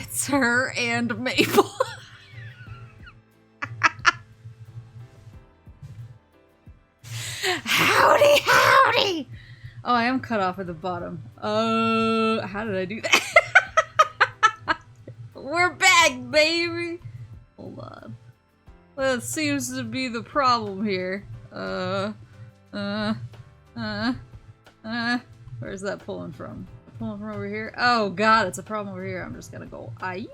It's her and Maple. Howdy, howdy! Oh, I am cut off at the bottom. How did I do that? We're back, baby! Hold on. Well, that seems to be the problem here. Where's that pulling from? Pulling from over here? Oh god, it's a problem over here. I'm just gonna go, aye.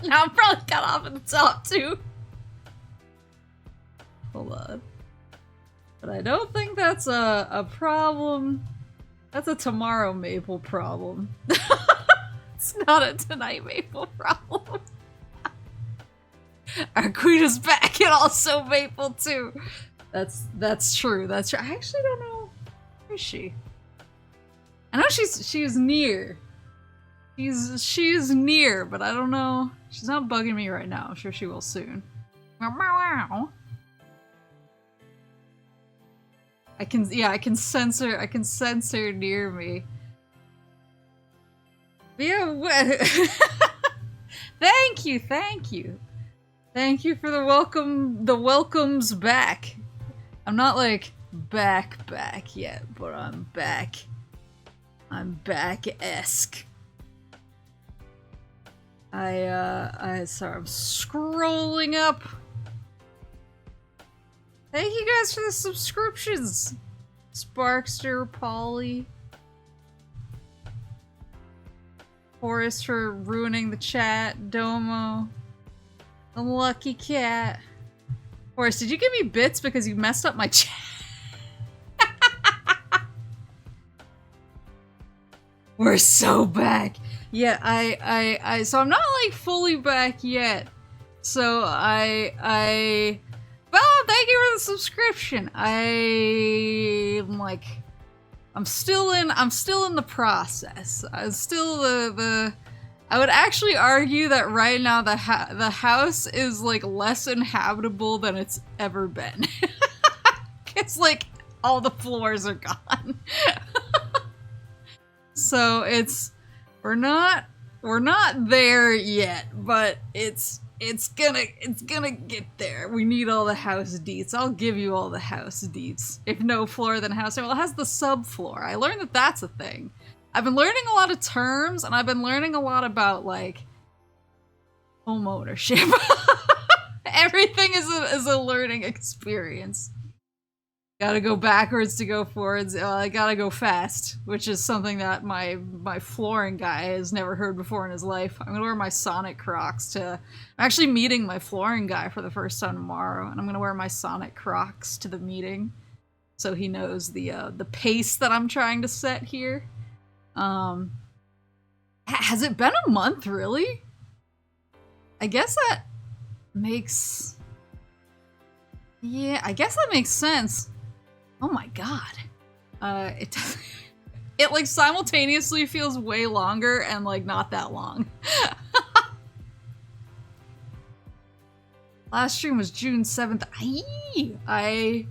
Now I'm probably cut off at the top, too. Hold on. But I don't think that's a problem. That's a tomorrow Maple problem. It's not a tonight Maple problem. Our queen is back and also Maple too. That's true. That's true. I actually don't know. Where is she? I know she's near. She's near, but I don't know. She's not bugging me right now. I'm sure she will soon. I can sense her near me. Yeah, thank you. Thank you for the welcomes back. I'm not like back yet, but I'm back. I'm back-esque. Sorry, I'm scrolling up. Thank you guys for the subscriptions! Sparkster, Polly. Forrest for ruining the chat, Domo. Unlucky cat. Forrest, did you give me bits because you messed up my chat? We're so back! Yeah, so I'm not like fully back yet. So well, thank you for the subscription. I'm still in the process. I'm still I would actually argue that right now the house is like less inhabitable than it's ever been. It's like all the floors are gone. So we're not there yet, but it's gonna get there. We need all the house deets. I'll give you all the house deets. If no floor, then house. Well, it has the subfloor. I learned that that's a thing. I've been learning a lot of terms, and I've been learning a lot about, like, home ownership. Everything is a learning experience. Gotta go backwards to go forwards. I gotta go fast, which is something that my flooring guy has never heard before in his life. I'm gonna wear my Sonic Crocs to... I'm actually meeting my flooring guy for the first time tomorrow, and I'm gonna wear my Sonic Crocs to the meeting, so he knows the pace that I'm trying to set here. Has it been a month, really? I guess that makes... Yeah, I guess that makes sense. Oh my god. It like simultaneously feels way longer and like not that long. Last stream was June 7th. I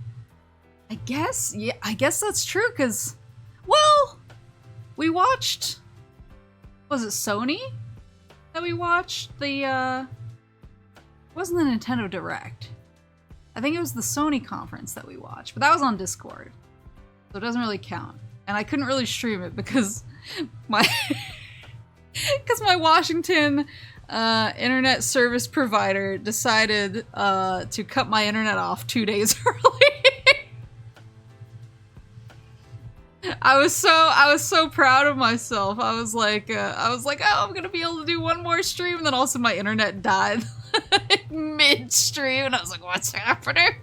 guess, yeah, I guess that's true, because, well, we watched, was it Sony that we watched? It wasn't the Nintendo Direct. I think it was the Sony conference that we watched, but that was on Discord, so it doesn't really count. And I couldn't really stream it because my Washington internet service provider decided to cut my internet off 2 days early. I was so proud of myself. I was like, oh, I'm gonna be able to do one more stream, and then also my internet died. Mid-stream, and I was like, what's happening?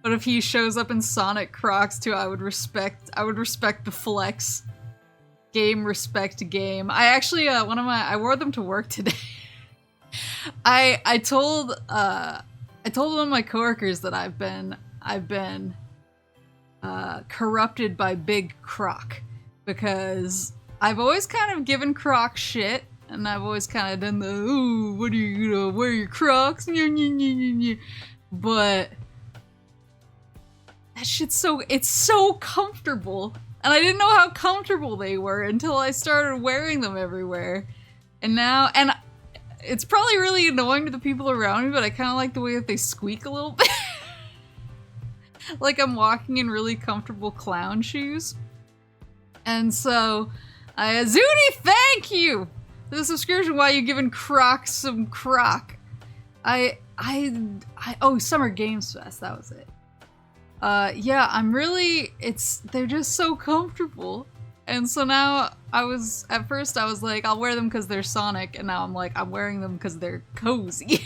But if he shows up in Sonic Crocs too, I would respect the flex. Game respect game. I actually I wore them to work today. I told one of my coworkers that I've been corrupted by Big Croc, because I've always kind of given Croc shit. And I've always kind of done the, ooh, what are you gonna wear your Crocs? But that shit's it's so comfortable. And And I didn't know how comfortable they were until I started wearing them everywhere. And now, and it's probably really annoying to the people around me, but I kind of like the way that they squeak a little bit. Like I'm walking in really comfortable clown shoes. And so, Zuni, thank you for the subscription while you giving Croc some croc. Oh, Summer Games Fest, that was it. Yeah, they're just so comfortable. And so now at first I was like, I'll wear them because they're Sonic, and now I'm like, I'm wearing them because they're cozy.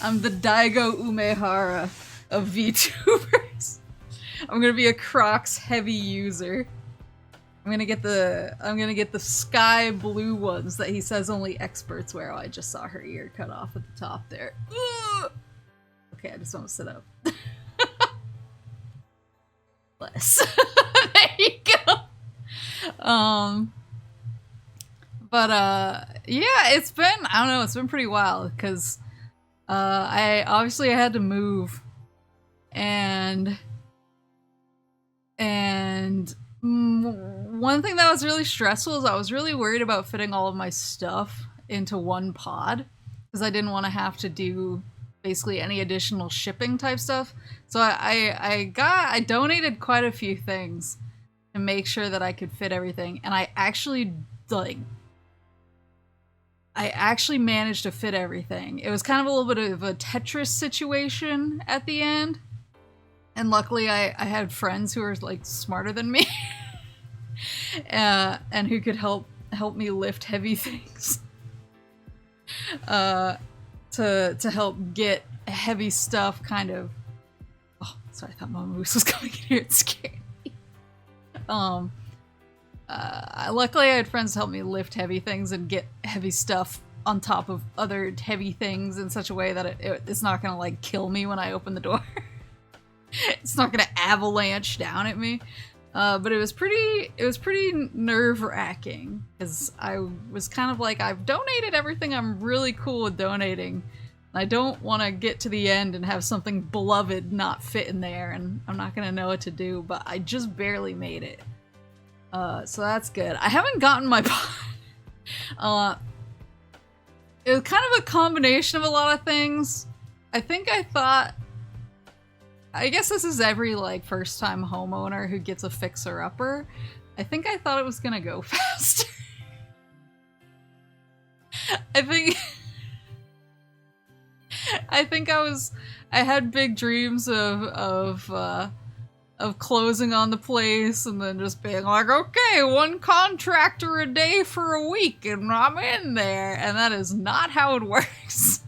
I'm the Daigo Umehara of VTubers. I'm gonna be a Crocs heavy user. I'm gonna get the sky blue ones that he says only experts wear. Oh, I just saw her ear cut off at the top there. Ugh! Okay, I just want to sit up. Bless. There you go. Yeah, it's been pretty wild because I had to move, and one thing that was really stressful is I was really worried about fitting all of my stuff into one pod because I didn't want to have to do basically any additional shipping type stuff. So I donated quite a few things to make sure that I could fit everything, and I actually managed to fit everything. It was kind of a little bit of a Tetris situation at the end, and luckily I had friends who were like smarter than me and who could help me lift heavy things to help get heavy stuff kind of. Oh, sorry, I thought Mama Moose was coming in here and scared me. Luckily I had friends help me lift heavy things and get heavy stuff on top of other heavy things in such a way that it's not gonna like kill me when I open the door. It's not gonna avalanche down at me. But it was pretty nerve-wracking because I was kind of like, I've donated everything I'm really cool with donating. I don't want to get to the end and have something beloved not fit in there, and I'm not gonna know what to do, but I just barely made it. So that's good. I haven't gotten my pod. It was kind of a combination of a lot of things. I guess this is every like first-time homeowner who gets a fixer-upper. I think I thought it was gonna go faster. I had big dreams of closing on the place and then just being like, okay, one contractor a day for a week and I'm in there. And that is not how it works.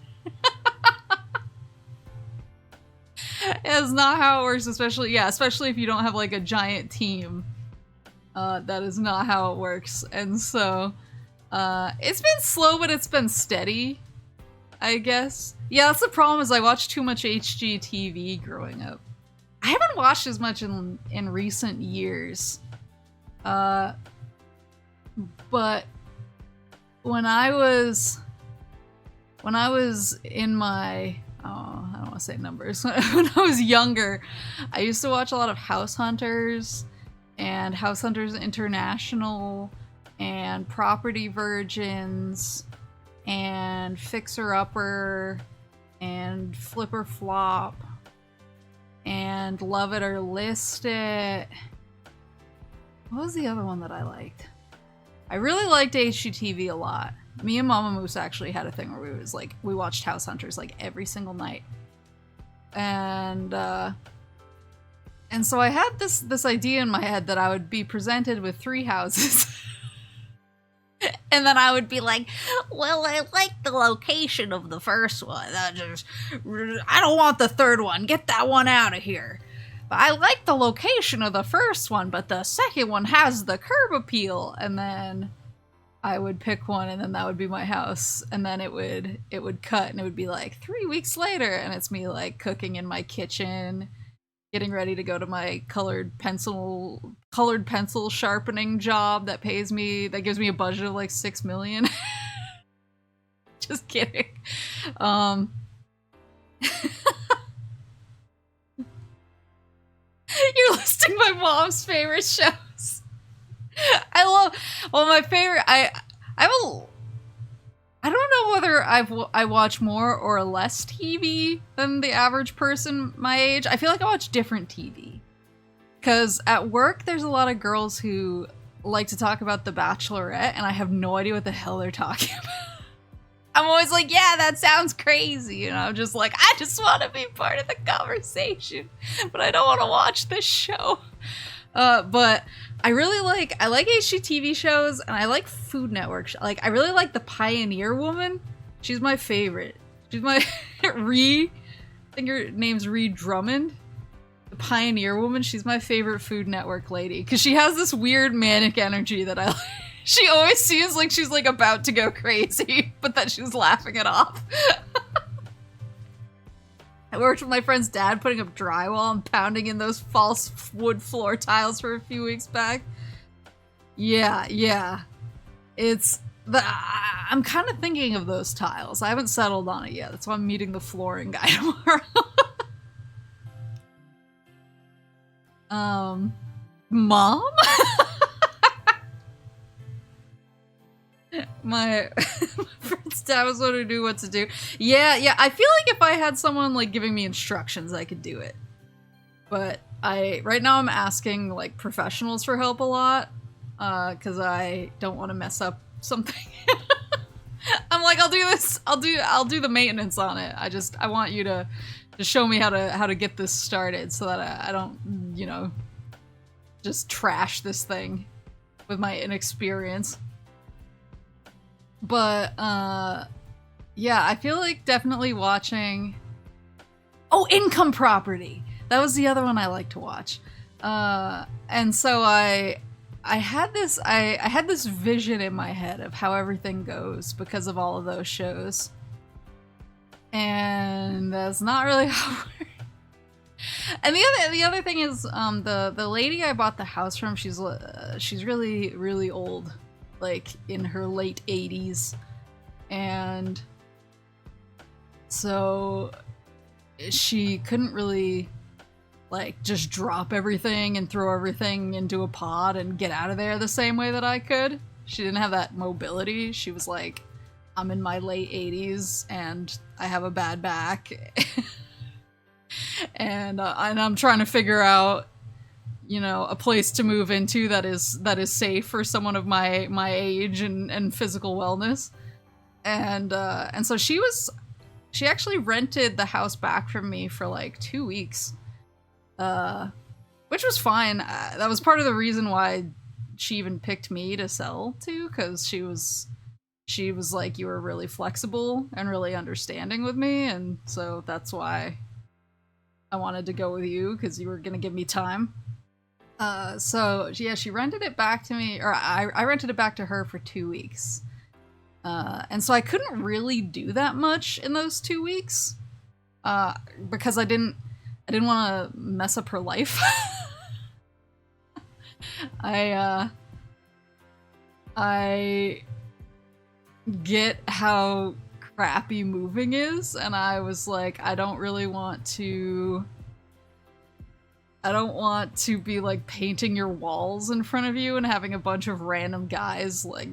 It's not how it works, especially if you don't have like a giant team. That is not how it works. And so, it's been slow, but it's been steady, I guess. Yeah, that's the problem, is I watched too much HGTV growing up. I haven't watched as much in recent years. But when I was in my, I don't want to say numbers. When I was younger, I used to watch a lot of House Hunters and House Hunters International and Property Virgins and Fixer Upper and Flipper Flop and Love It or List It. What was the other one that I liked? I really liked HGTV a lot. Me and Mama Moose actually had a thing where we watched House Hunters like every single night. And so I had this idea in my head that I would be presented with 3 houses. And then I would be like, well, I like the location of the first one. I don't want the third one. Get that one out of here. But I like the location of the first one, but the second one has the curb appeal. And then I would pick one, and then that would be my house. And then it would cut, and it would be like 3 weeks later, and it's me like cooking in my kitchen, getting ready to go to my colored pencil sharpening job that gives me a budget of like 6 million. Just kidding. You you're listing my mom's favorite shows. I love, well, my favorite, I don't know whether I watch more or less TV than the average person my age. I feel like I watch different TV. Because at work, there's a lot of girls who like to talk about The Bachelorette, and I have no idea what the hell they're talking about. I'm always like, yeah, that sounds crazy. You know, I'm just like, I just want to be part of the conversation, but I don't want to watch this show. But I like HGTV shows, and I like Food Network. I really like The Pioneer Woman. She's my favorite. She's my I think her name's Ree Drummond. The Pioneer Woman. She's my favorite Food Network lady because she has this weird manic energy that I like. She always seems like she's like about to go crazy, but that she's laughing it off. I worked with my friend's dad putting up drywall and pounding in those false wood floor tiles for a few weeks back. Yeah. I'm kind of thinking of those tiles. I haven't settled on it yet. That's why I'm meeting the flooring guy tomorrow. Mom? My friend's dad was wondering what to do. Yeah, I feel like if I had someone like giving me instructions, I could do it. But right now I'm asking like professionals for help a lot, because I don't want to mess up something. I'm like, I'll do this. I'll do the maintenance on it. I want you to show me how to get this started so that I don't, you know, just trash this thing with my inexperience. But yeah, I feel like definitely watching Income Property. That was the other one I like to watch. And so I had this vision in my head of how everything goes because of all of those shows. And that's not really how it works. And the other thing is, the lady I bought the house from, she's really, really old, like in her late 80s, and so she couldn't really like just drop everything and throw everything into a pod and get out of there the same way that I could. She didn't have that mobility. She was like, I'm in my late 80s and I have a bad back. and I'm trying to figure out, you know, a place to move into that is safe for someone of my age and physical wellness. And so she actually rented the house back from me for like 2 weeks. Which was fine. That was part of the reason why she even picked me to sell to, because she was like, you were really flexible and really understanding with me, and so that's why I wanted to go with you, because you were gonna give me time. So yeah, she rented it back to me, or I rented it back to her for 2 weeks. And so I couldn't really do that much in those 2 weeks, because I didn't want to mess up her life. I get how crappy moving is, and I was like, I don't want to be like painting your walls in front of you and having a bunch of random guys like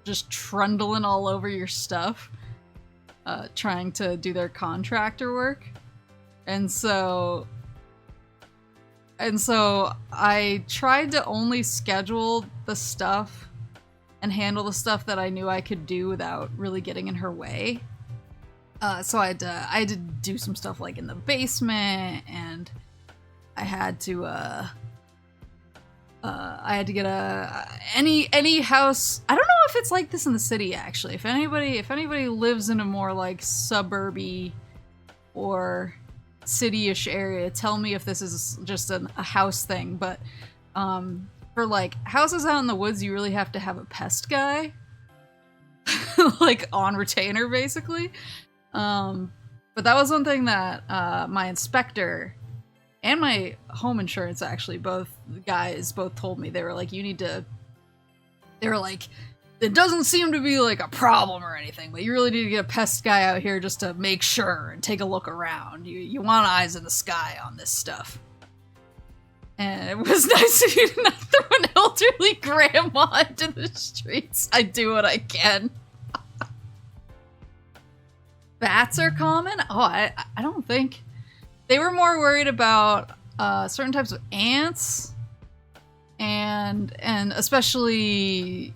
just trundling all over your stuff, trying to do their contractor work. And so I tried to only schedule the stuff and handle the stuff that I knew I could do without really getting in her way. So I had to do some stuff like in the basement, and I had to get any house. I don't know if it's like this in the city, actually. If anybody lives in a more like suburby or city-ish area, tell me if this is just a house thing. But for like houses out in the woods, you really have to have a pest guy like on retainer, basically. But that was one thing that my inspector and my home insurance, actually, both guys told me. They were like, it doesn't seem to be like a problem or anything, but you really need to get a pest guy out here just to make sure and take a look around. You want eyes in the sky on this stuff. And it was nice of you to not throw an elderly grandma into the streets. I do what I can. Bats are common? Oh, I don't think. They were more worried about certain types of ants and especially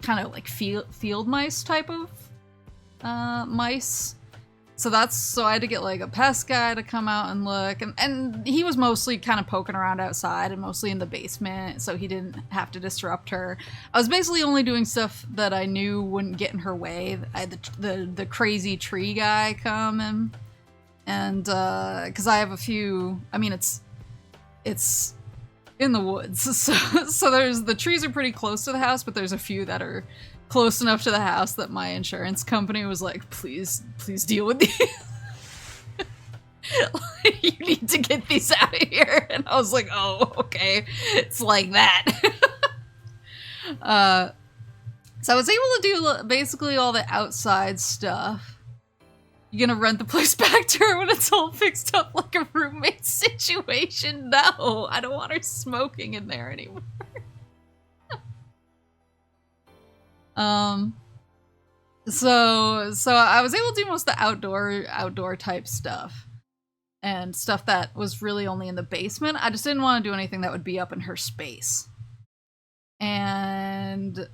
kind of like field mice type of mice. So I had to get like a pest guy to come out and look, and he was mostly kind of poking around outside and mostly in the basement, so he didn't have to disrupt her. I was basically only doing stuff that I knew wouldn't get in her way. I had the crazy tree guy come and because I have a few. I mean, it's in the woods, so there's the trees are pretty close to the house, but there's a few that are close enough to the house that my insurance company was like, please deal with these. You need to get these out of here. And I was like, oh, okay. It's like that. So I was able to do basically all the outside stuff. You gonna rent the place back to her when it's all fixed up like a roommate situation? No, I don't want her smoking in there anymore. So I was able to do most of the outdoor type stuff and stuff that was really only in the basement. I just didn't want to do anything that would be up in her space. And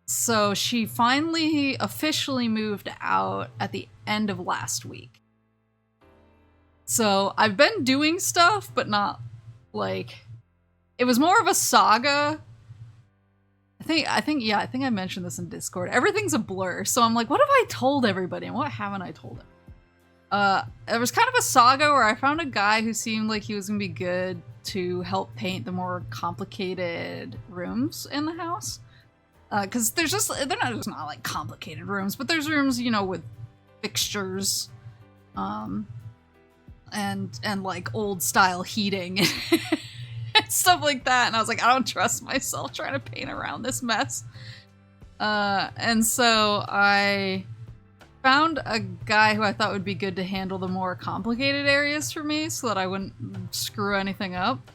so she finally officially moved out at the end of last week. So I've been doing stuff, but not like, it was more of a saga. I think I mentioned this in Discord. Everything's a blur, so I'm like, what have I told everybody and what haven't I told them? It was kind of a saga where I found a guy who seemed like he was gonna be good to help paint the more complicated rooms in the house. Because they're not like complicated rooms, but there's rooms, you know, with fixtures, and like old style heating. And stuff like that, and I was like, I don't trust myself trying to paint around this mess. And so I found a guy who I thought would be good to handle the more complicated areas for me so that I wouldn't screw anything up.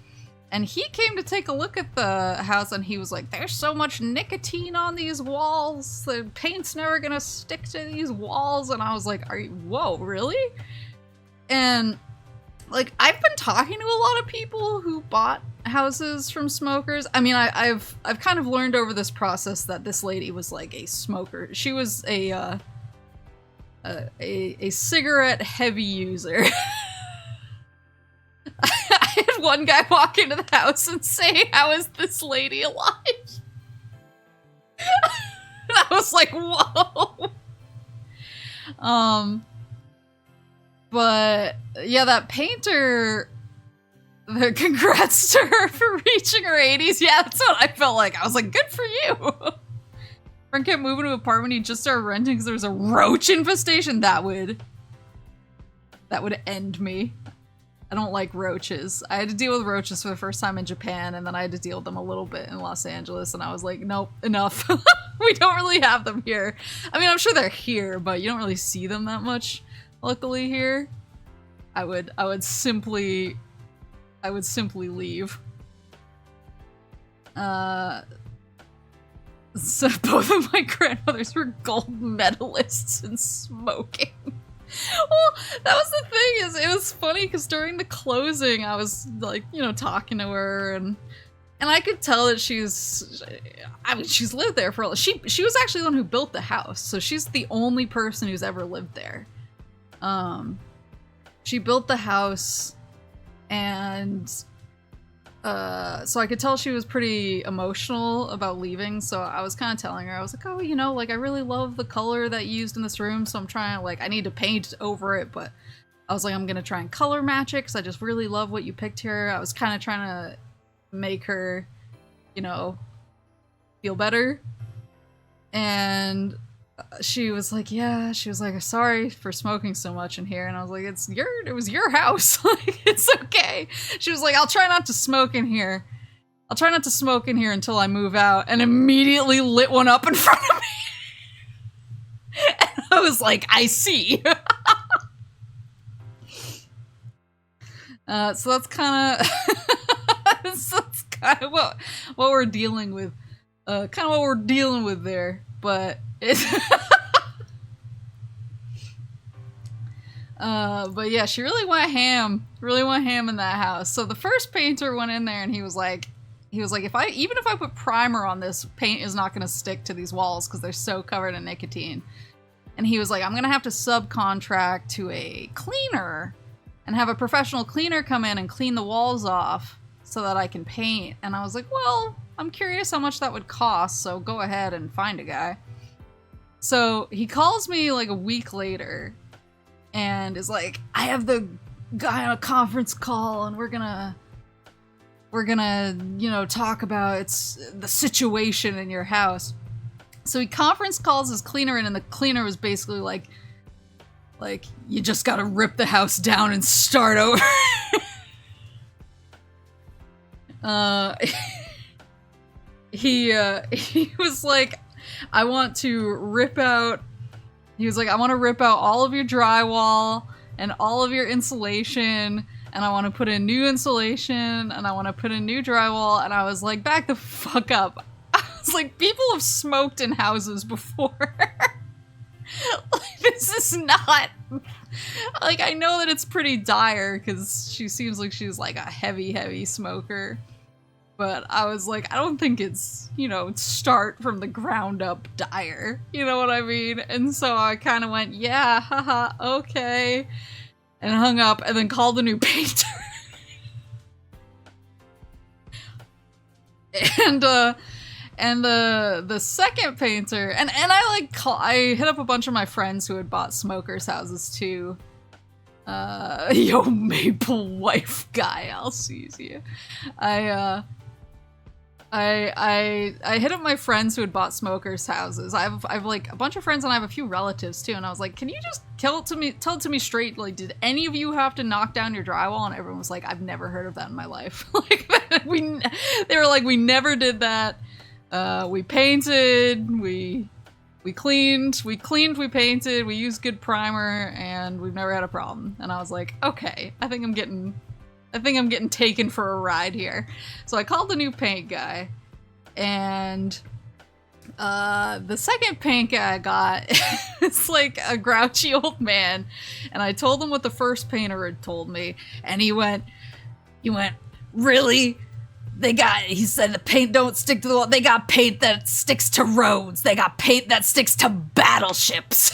And he came to take a look at the house, and he was like, there's so much nicotine on these walls, the paint's never gonna stick to these walls. And I was like, whoa, really? And like, I've been talking to a lot of people who bought houses from smokers. I mean, I've kind of learned over this process that this lady was like a smoker. She was a cigarette heavy user. I had one guy walk into the house and say, how is this lady alive? And I was like, whoa. But yeah, that painter, congrats to her for reaching her 80s. Yeah, that's what I felt like. I was like, good for you. Friend kept moving to an apartment he just started renting because there was a roach infestation. That would end me. I don't like roaches. I had to deal with roaches for the first time in Japan, and then I had to deal with them a little bit in Los Angeles, and I was like, nope, enough. We don't really have them here. I mean, I'm sure they're here, but you don't really see them that much. Luckily here, I would simply leave. So both of my grandmothers were gold medalists in smoking. Well, that was the thing, is it was funny because during the closing, I was like, you know, talking to her, and I could tell that she's lived there for she was actually the one who built the house, so she's the only person who's ever lived there. She built the house, and so I could tell she was pretty emotional about leaving, so I was kind of telling her, I was like, oh, you know, like, I really love the color that you used in this room, so I'm trying to, like, I need to paint over it, but I was like, I'm gonna try and color match it, because I just really love what you picked here. I was kind of trying to make her, you know, feel better, and she was like, yeah, she was like, sorry for smoking so much in here. And I was like, it was your house. Like, it's okay. She was like, I'll try not to smoke in here. I'll try not to smoke in here until I move out, and immediately lit one up in front of me. And I was like, I see. So that's kind of kind of what we're dealing with. Kind of what we're dealing with there, but it's but yeah, she really went ham in that house. So the first painter went in there and he was like, even if I put primer on this, paint is not going to stick to these walls because they're so covered in nicotine. And he was like, I'm going to have to subcontract to a cleaner and have a professional cleaner come in and clean the walls off so that I can paint. And I was like, well, I'm curious how much that would cost, so go ahead and find a guy. So he calls me like a week later and is like, I have the guy on a conference call and we're gonna, you know, talk about the situation in your house. So he conference calls his cleaner in, and the cleaner was basically like, you just gotta rip the house down and start over. He was like, I want to rip out all of your drywall and all of your insulation, and I want to put in new insulation, and I want to put in new drywall. And I was like, back the fuck up. I was like, people have smoked in houses before. Like, this is not, like, I know that it's pretty dire because she seems like she's like a heavy smoker. But I was like, I don't think it's, you know, start from the ground up dire. You know what I mean? And so I kind of went, yeah, haha, okay. And hung up and then called the new painter. and the second painter, and I hit up a bunch of my friends who had bought smokers' houses too. Yo, Maple wife guy, Alcesia. I hit up my friends who had bought smokers' houses. I've like a bunch of friends and I have a few relatives too, and I was like, can you just tell it to me straight, like, did any of you have to knock down your drywall? And everyone was like, I've never heard of that in my life. Like, they were like, we never did that. We painted, we cleaned, we painted, we used good primer, and we've never had a problem. And I was like, okay, I think I'm getting taken for a ride here. So I called the new paint guy, and the second paint guy I got is like a grouchy old man, and I told him what the first painter had told me, and he went, really? He said the paint don't stick to the wall. They got paint that sticks to roads. They got paint that sticks to battleships.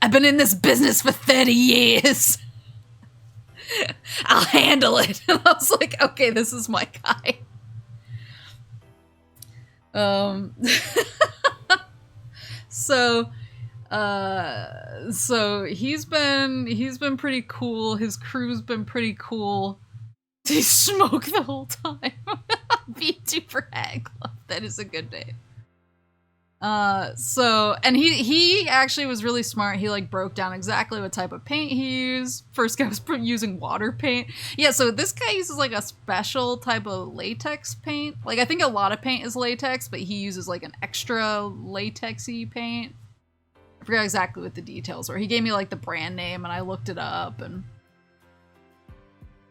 I've been in this business for 30 years. I'll handle it. And I was like, okay, this is my guy. So he's been pretty cool. His crew's been pretty cool. They smoke the whole time. VTuber Hag Club. That is a good name. And he actually was really smart. He like broke down exactly what type of paint he used. First guy was using water paint. Yeah, so this guy uses like a special type of latex paint. Like, I think a lot of paint is latex, but he uses like an extra latexy paint. I forgot exactly what the details were. He gave me like the brand name and I looked it up,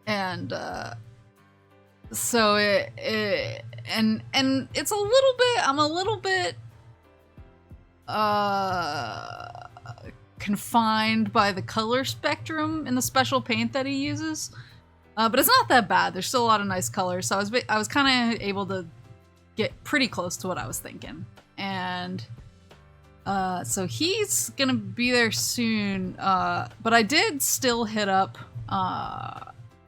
and so it's a little bit, I'm a little bit confined by the color spectrum in the special paint that he uses, but it's not that bad. There's still a lot of nice colors, so I was kind of able to get pretty close to what I was thinking. And so he's gonna be there soon, but I did still hit up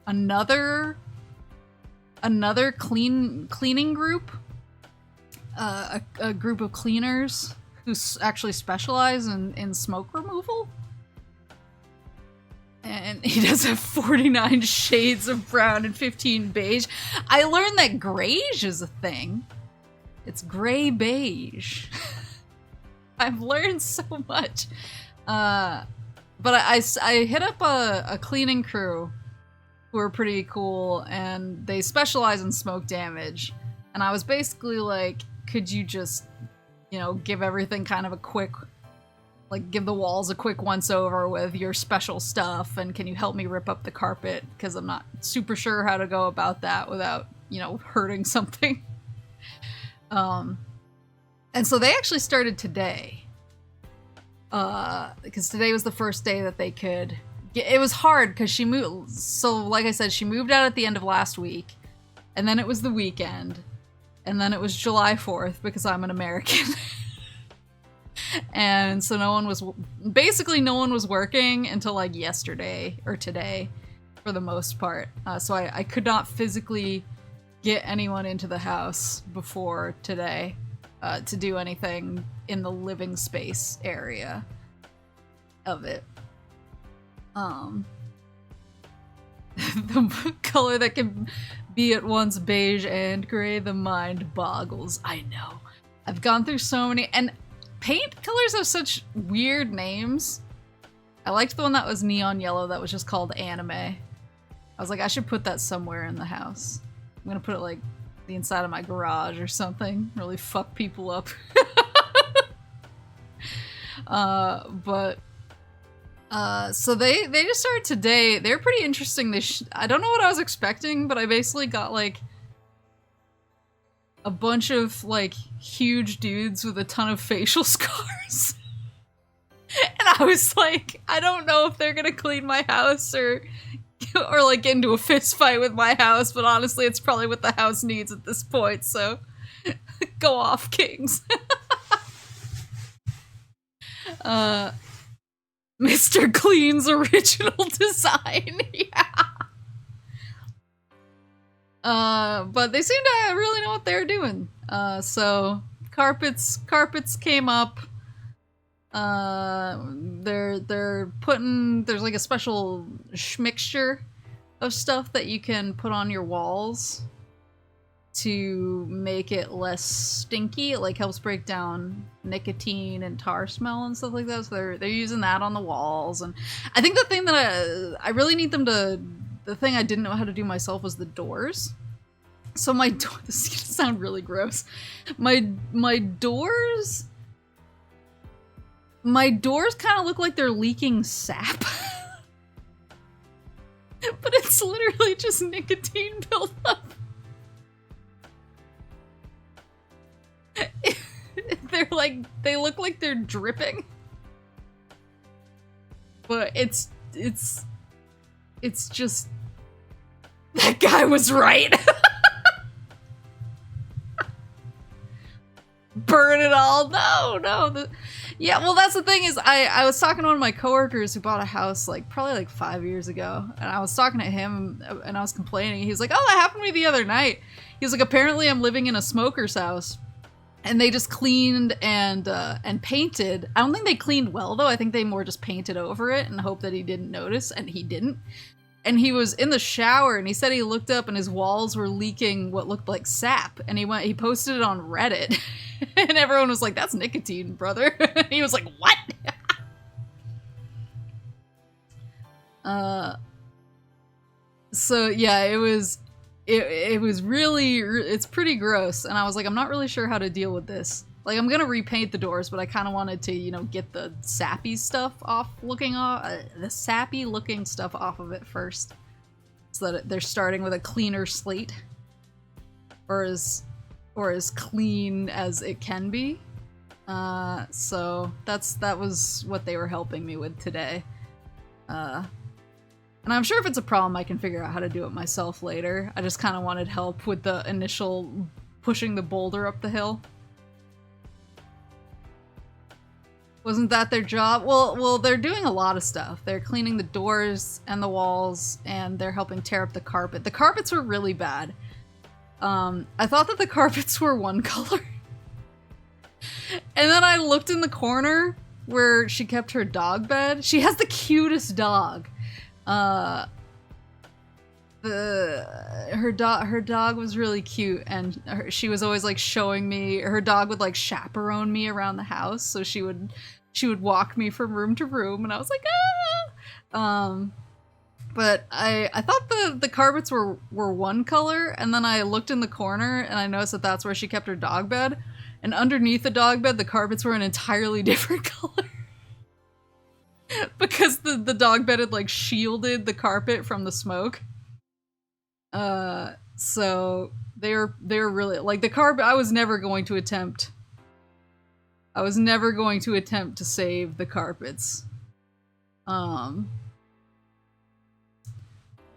another cleaning group, a group of cleaners who actually specialize in smoke removal. And he does have 49 shades of brown and 15 beige. I learned that greige is a thing. It's gray beige. I've learned so much. But I hit up a cleaning crew who are pretty cool, and they specialize in smoke damage. And I was basically like, could you just, you know, give everything kind of a quick, like, give the walls a quick once over with your special stuff, and can you help me rip up the carpet? Because I'm not super sure how to go about that without you know, hurting something. And so they actually started today. Because today was the first day that they could get, it was hard because she moved, so like I said, she moved out at the end of last week, and then it was the weekend, and then it was July 4th because I'm an American. And so no one was working until like yesterday or today for the most part. So I could not physically get anyone into the house before today to do anything in the living space area of it. The color that can be at once beige and gray, the mind boggles. I know. I've gone through so many, and paint colors have such weird names. I liked the one that was neon yellow that was just called anime. I was like, I should put that somewhere in the house. I'm gonna put it like the inside of my garage or something. Really fuck people up. So they just started today. They're pretty interesting. I don't know what I was expecting, but I basically got like a bunch of like huge dudes with a ton of facial scars. And I was like, I don't know if they're gonna clean my house or like get into a fist fight with my house, but honestly it's probably what the house needs at this point, so go off, kings. Mr. Clean's original design, yeah. But they seem to really know what they're doing. So carpets came up. They're putting, there's like a special mixture of stuff that you can put on your walls to make it less stinky. It like helps break down nicotine and tar smell and stuff like that. So they're using that on the walls. And I think the thing that I really need them to, the thing I didn't know how to do myself was the doors. So my door, this is gonna sound really gross. My doors kind of look like they're leaking sap. But it's literally just nicotine buildup. They're like, they look like they're dripping. But it's just, that guy was right. Burn it all. No. Yeah, well, that's the thing is, I was talking to one of my coworkers who bought a house like probably like 5 years ago, and I was talking to him and I was complaining. He was like, oh, that happened to me the other night. He was like, apparently I'm living in a smoker's house, and they just cleaned and painted. I don't think they cleaned well though. I think they more just painted over it and hoped that he didn't notice, and he didn't. And he was in the shower, and he said he looked up and his walls were leaking what looked like sap. And he posted it on Reddit. And everyone was like, that's nicotine, brother. He was like, what? So yeah, it was really, it's pretty gross. And I was like, I'm not really sure how to deal with this. Like, I'm gonna repaint the doors, but I kind of wanted to, you know, get the sappy stuff the sappy looking stuff off of it first, so that they're starting with a cleaner slate, or as clean as it can be. So that was what they were helping me with today. And I'm sure if it's a problem, I can figure out how to do it myself later. I just kind of wanted help with the initial pushing the boulder up the hill. Wasn't that their job? Well, they're doing a lot of stuff. They're cleaning the doors and the walls, and they're helping tear up the carpet. The carpets were really bad. I thought that the carpets were one color. And then I looked in the corner where she kept her dog bed. She has the cutest dog. Her dog was really cute, and she was always like showing me, her dog would like chaperone me around the house, so she would walk me from room to room, and I was like, ah! But I thought the carpets were one color, and then I looked in the corner and I noticed that that's where she kept her dog bed, and underneath the dog bed the carpets were an entirely different color. Because the dog bed had like shielded the carpet from the smoke. So they're really like the carpet. I was never going to attempt to save the carpets.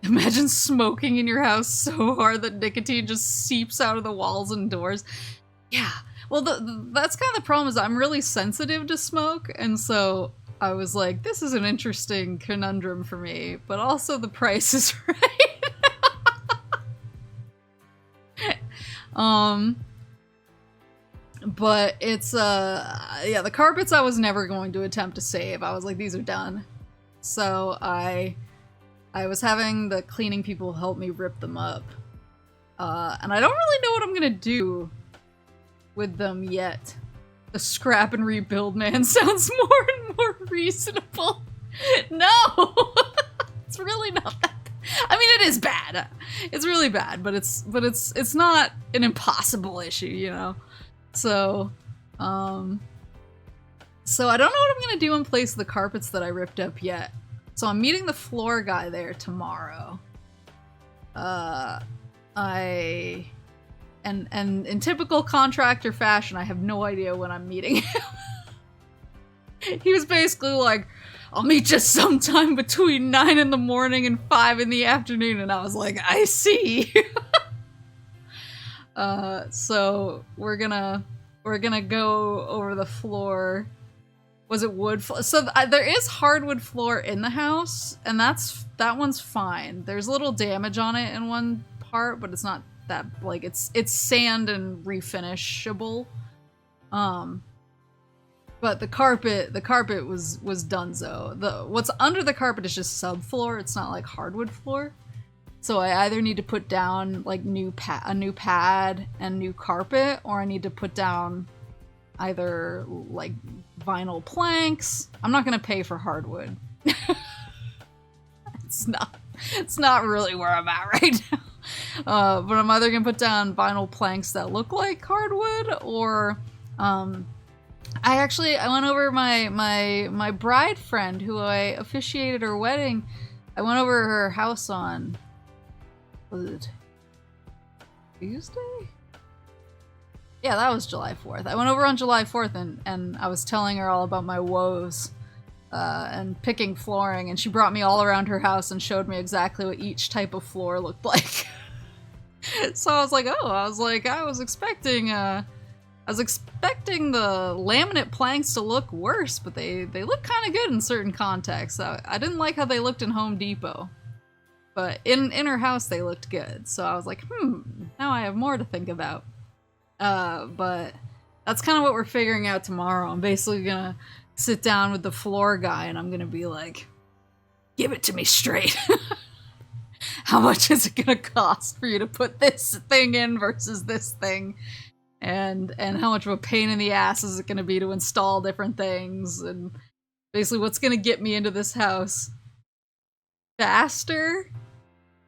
Imagine smoking in your house so hard that nicotine just seeps out of the walls and doors. Yeah. Well, that's kind of the problem is I'm really sensitive to smoke, and so I was like, this is an interesting conundrum for me, but also the price is right. But it's, yeah, the carpets I was never going to attempt to save. I was like, these are done. So I was having the cleaning people help me rip them up. And I don't really know what I'm gonna do with them yet. The scrap and rebuild man sounds more and more reasonable. No! It's really not that. I mean, it is bad. It's really bad, but it's not an impossible issue, you know? So I don't know what I'm gonna do in place of the carpets that I ripped up yet. So I'm meeting the floor guy there tomorrow. And in typical contractor fashion, I have no idea when I'm meeting him. He was basically like, I'll meet you sometime between 9 in the morning and 5 in the afternoon, and I was like, I see. So we're gonna go over the floor. Was it wood floor? So there is hardwood floor in the house, and that one's fine. There's a little damage on it in one part, but it's not that, like, it's sand and refinishable. But the carpet was donezo. What's under the carpet is just subfloor. It's not like hardwood floor. So I either need to put down like a new pad and new carpet, or I need to put down either like vinyl planks. I'm not gonna pay for hardwood. It's not really where I'm at right now. But I'm either gonna put down vinyl planks that look like hardwood, or I went over my bride friend who I officiated her wedding. I went over her house on, was it Tuesday? Yeah, that was July 4th. I went over on July 4th and I was telling her all about my woes and picking flooring, and she brought me all around her house and showed me exactly what each type of floor looked like. So I was like, I was expecting the laminate planks to look worse, but they look kind of good in certain contexts. I didn't like how they looked in Home Depot, but in her house they looked good. So I was like, now I have more to think about. But that's kind of what we're figuring out tomorrow. I'm basically gonna sit down with the floor guy and I'm gonna be like, give it to me straight. How much is it gonna cost for you to put this thing in versus this thing? And how much of a pain in the ass is it gonna be to install different things? And basically what's gonna get me into this house faster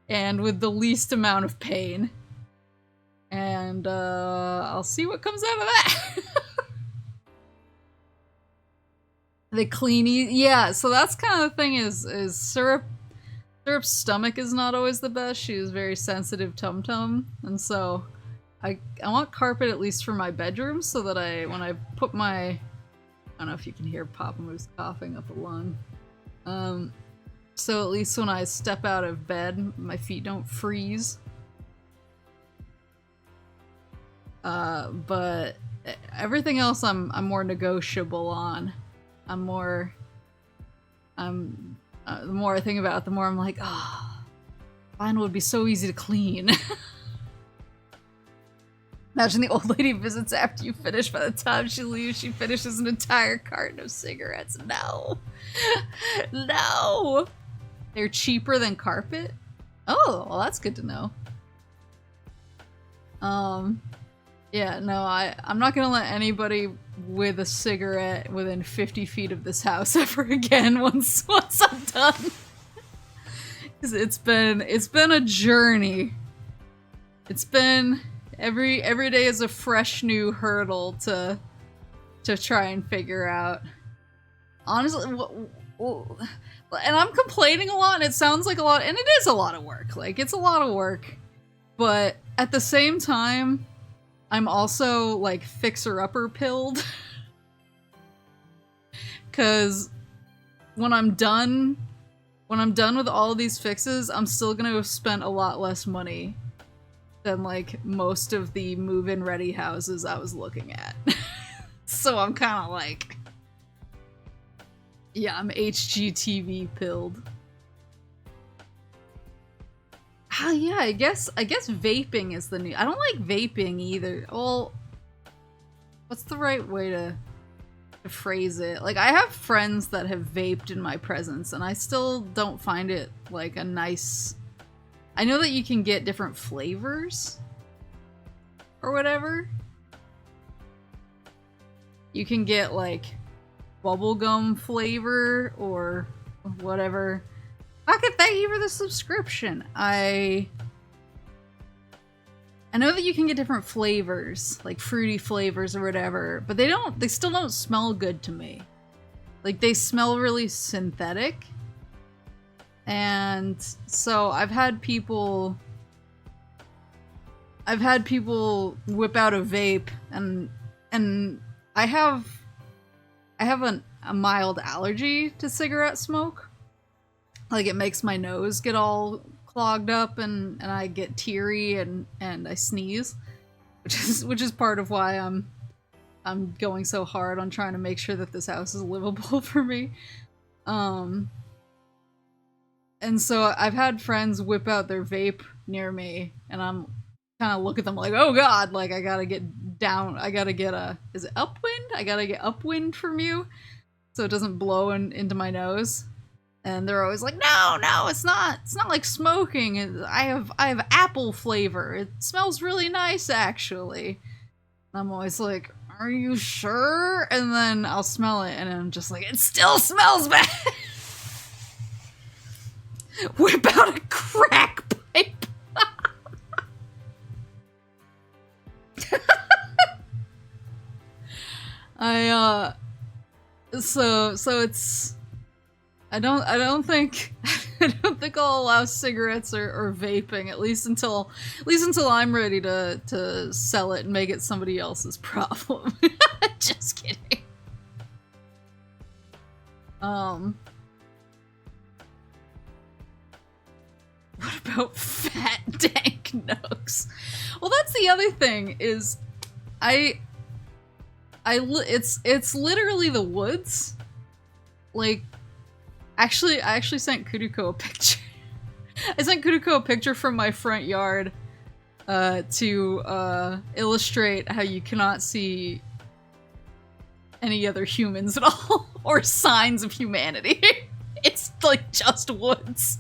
and with the least amount of pain. And I'll see what comes out of that. The cleanie, yeah, so that's kind of the thing is Syrup's stomach is not always the best. She is very sensitive tum-tum, and so I want carpet at least for my bedroom so that when I put my, I don't know if you can hear Papa Moose coughing up a lung. So at least when I step out of bed, my feet don't freeze. But everything else I'm more negotiable on. The more I think about it, the more I'm like, vinyl would be so easy to clean. Imagine the old lady visits after you finish. By the time she leaves, she finishes an entire carton of cigarettes. No. No! They're cheaper than carpet? Oh, well, that's good to know. Yeah, no, I'm not gonna let anybody with a cigarette within 50 feet of this house ever again once I'm done. Cause it's been a journey. It's been every day is a fresh new hurdle to try and figure out. Honestly, and I'm complaining a lot, and it sounds like a lot, and it is a lot of work. Like, it's a lot of work. But at the same time, I'm also like fixer-upper pilled. Cause when I'm done with all of these fixes, I'm still gonna have spent a lot less money than like most of the move-in ready houses I was looking at. So I'm kind of like, yeah, I'm HGTV pilled. Ah, yeah, I guess vaping is the new. I don't like vaping either. Well, what's the right way to phrase it? Like, I have friends that have vaped in my presence, and I still don't find it like a nice. I know that you can get different flavors or whatever. You can get like bubblegum flavor or whatever. Fucking thank you for the subscription. I know that you can get different flavors, like fruity flavors or whatever, but they still don't smell good to me. Like, they smell really synthetic. And so I've had people whip out a vape, and I have a mild allergy to cigarette smoke. Like, it makes my nose get all clogged up, and I get teary and I sneeze, which is part of why I'm going so hard on trying to make sure that this house is livable for me. And so I've had friends whip out their vape near me, and I'm kind of look at them like, oh god, like I gotta get down, I gotta get is it upwind? I gotta get upwind from you so it doesn't blow into my nose. And they're always like, no, it's not like smoking. I have apple flavor. It smells really nice, actually. And I'm always like, are you sure? And then I'll smell it, and I'm just like, it still smells bad. Whip out a crack pipe. So it's. I don't think I'll allow cigarettes or vaping, at least until I'm ready to sell it and make it somebody else's problem. Just kidding. What about fat dank nooks? Well, that's the other thing is it's literally the woods. Like, I actually sent Kuruko a picture. I sent Kuruko a picture from my front yard to illustrate how you cannot see any other humans at all, or signs of humanity. It's like just woods.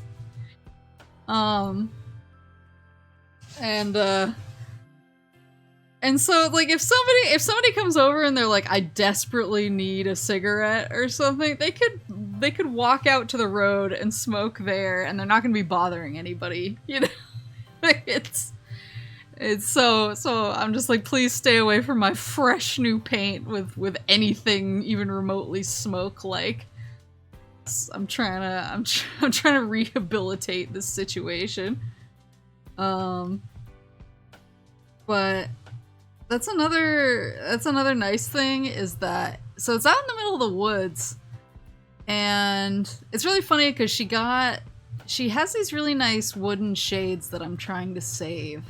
And so, like, if somebody comes over and they're like, I desperately need a cigarette or something, they could walk out to the road and smoke there, and they're not gonna be bothering anybody, you know? It's so I'm just like, please stay away from my fresh new paint with anything even remotely smoke-like. I'm trying to rehabilitate this situation. But that's another nice thing is that, so it's out in the middle of the woods, and it's really funny because she has these really nice wooden shades that I'm trying to save.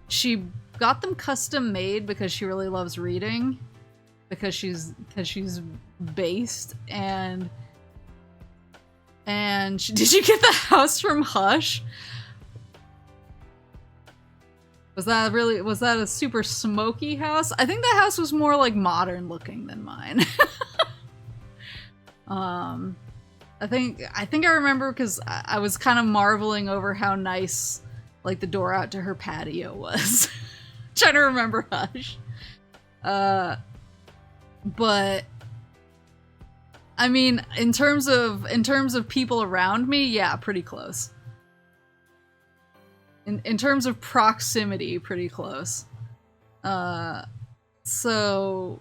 She got them custom made because she really loves reading, because she's based, and did you get the house from Hush? Was that a super smoky house? I think the house was more like modern looking than mine. I think I remember because I was kind of marveling over how nice like the door out to her patio was. Trying to remember Hush. But I mean, in terms of people around me, yeah, pretty close. In terms of proximity, pretty close. So...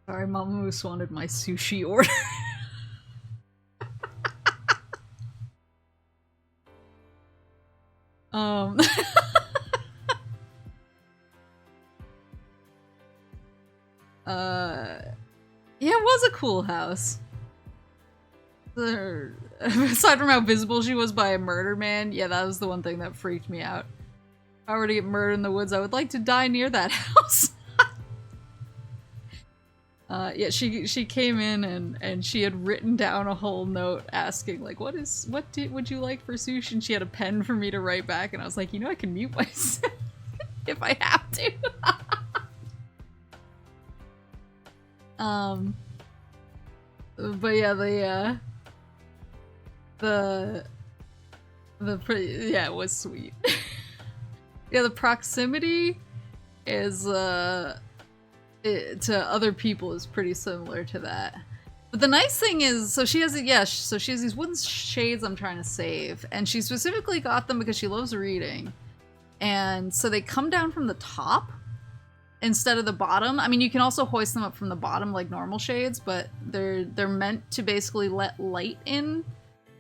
Sorry, Mama Moose wanted my sushi order. Yeah, it was a cool house. Aside from how visible she was by a murder man, yeah, that was the one thing that freaked me out. If I were to get murdered in the woods, I would like to die near that house. Yeah, she came in and she had written down a whole note asking like, would you like for sushi? And she had a pen for me to write back, and I was like, you know, I can mute myself if I have to. But yeah, yeah, it was sweet. Yeah, the proximity is to other people is pretty similar to that. But the nice thing is, so she has these wooden shades I'm trying to save, and she specifically got them because she loves reading. And so they come down from the top instead of the bottom. I mean, you can also hoist them up from the bottom like normal shades, but they're meant to basically let light in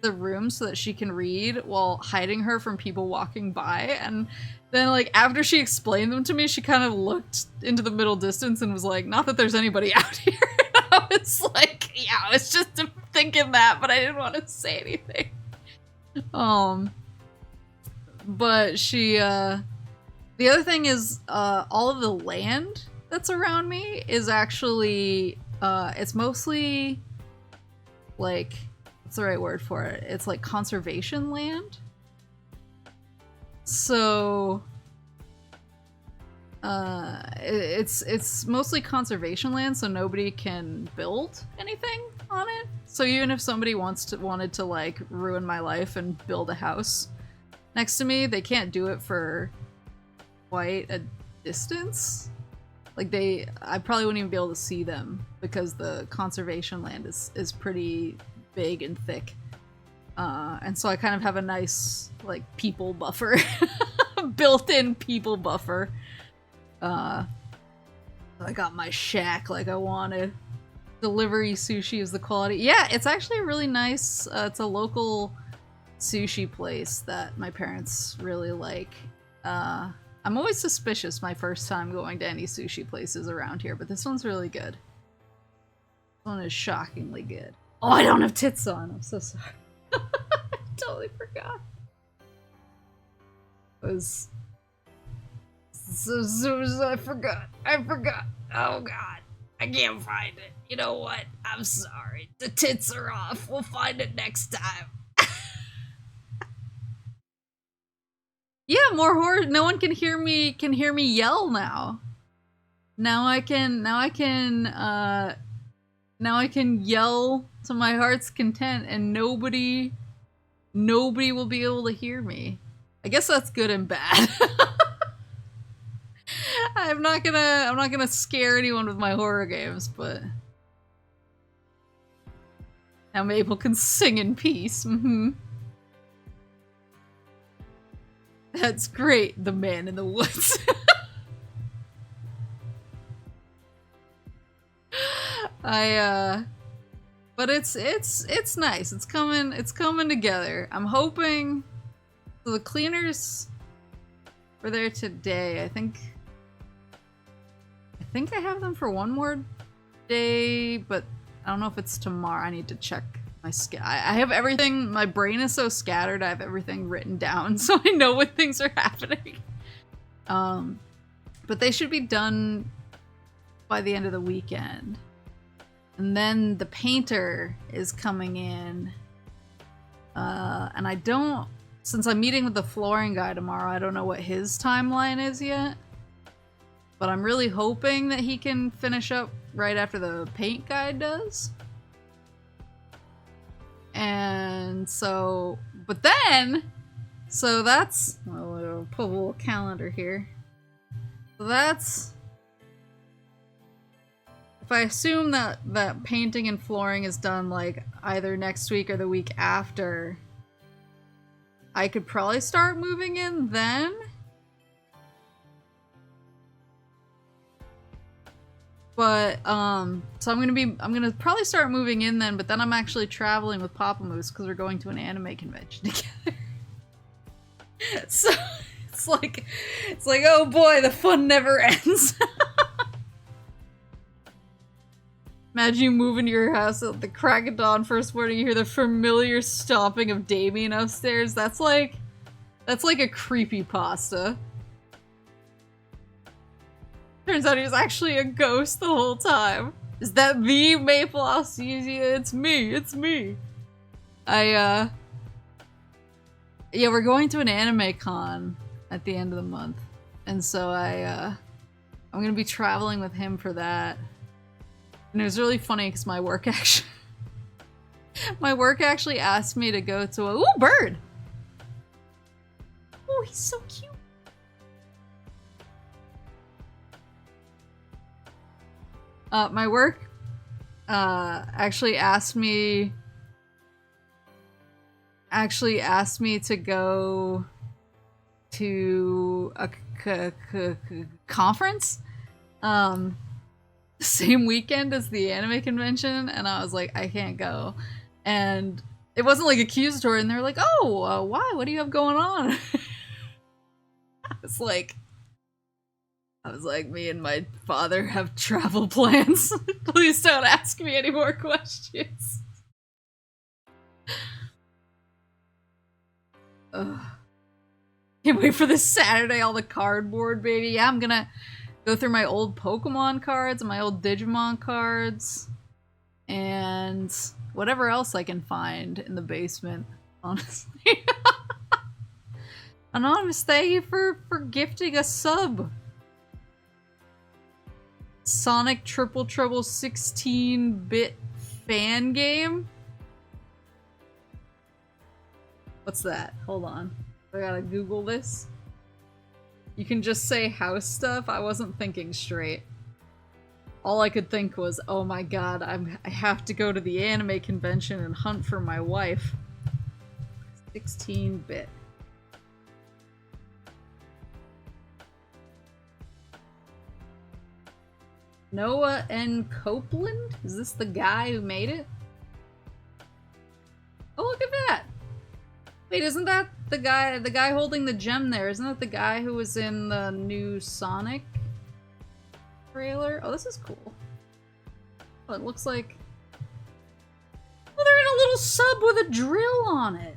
the room so that she can read while hiding her from people walking by. And then, like, after she explained them to me, she kind of looked into the middle distance and was like, not that there's anybody out here. And I was like, yeah, I was just thinking that, but I didn't want to say anything. But she, the other thing is, all of the land that's around me is actually, it's mostly, like, what's the right word for it? It's like conservation land. So, it's mostly conservation land, so nobody can build anything on it. So even if somebody wanted to like ruin my life and build a house next to me, they can't do it for quite a distance. Like I probably wouldn't even be able to see them because the conservation land is pretty big and thick. And so I kind of have a nice, like, people buffer. Built-in people buffer. I got my shack like I wanted. Delivery sushi is the quality. Yeah, it's actually really nice. It's a local sushi place that my parents really like. I'm always suspicious my first time going to any sushi places around here, but this one's really good. This one is shockingly good. Oh, I don't have tits on. I'm so sorry. I totally forgot. I forgot. Oh god. I can't find it. You know what? I'm sorry. The tits are off. We'll find it next time. Yeah, more horror. No one can hear me yell now. Now I can yell to my heart's content and nobody will be able to hear me. I guess that's good and bad. I'm not gonna scare anyone with my horror games, but now Maple can sing in peace. That's great, the man in the woods. But it's nice. It's coming together. I'm hoping. So the cleaners were there today. I think I have them for one more day, but I don't know if it's tomorrow. I need to check my I have everything. My brain is so scattered. I have everything written down, so I know when things are happening. But they should be done by the end of the weekend. And then the painter is coming in. And I don't, since I'm meeting with the flooring guy tomorrow, I don't know what his timeline is yet. But I'm really hoping that he can finish up right after the paint guy does. And so, but then, so that's, I'll put a little calendar here. So that's, if I assume that painting and flooring is done like either next week or the week after, I could probably start moving in then. But, so I'm gonna probably start moving in then, but then I'm actually traveling with Papa Moose because we're going to an anime convention together. So, it's like, oh boy, the fun never ends. Imagine you move into your house at the crack of dawn first morning, you hear the familiar stomping of Damien upstairs. That's like a creepypasta. Turns out he was actually a ghost the whole time. Is that the Maple Alcesia? It's me. Yeah, we're going to an anime con at the end of the month. And so I'm gonna be traveling with him for that. And it was really funny because my work actually asked me to go to a— ooh, bird! Oh, he's so cute. My work actually asked me to go to a conference the same weekend as the anime convention, and I was like, I can't go. And it wasn't like accusatory, and they were like, oh, why? What do you have going on? I was like, me and my father have travel plans. Please don't ask me any more questions. Ugh. Can't wait for this Saturday, all the cardboard, baby. Yeah, I'm gonna go through my old Pokemon cards and my old Digimon cards. And whatever else I can find in the basement, honestly. Anonymous, thank you for gifting a sub. Sonic Triple Trouble 16-bit fan game? What's that? Hold on. I gotta Google this. You can just say house stuff? I wasn't thinking straight. All I could think was, oh my god, I have to go to the anime convention and hunt for my wife. 16-bit. Noah N. Copeland? Is this the guy who made it? Oh, look at that! Wait, isn't that the guy holding the gem there? Isn't that the guy who was in the new Sonic trailer? Oh, this is cool. Oh, it looks like... oh, they're in a little sub with a drill on it!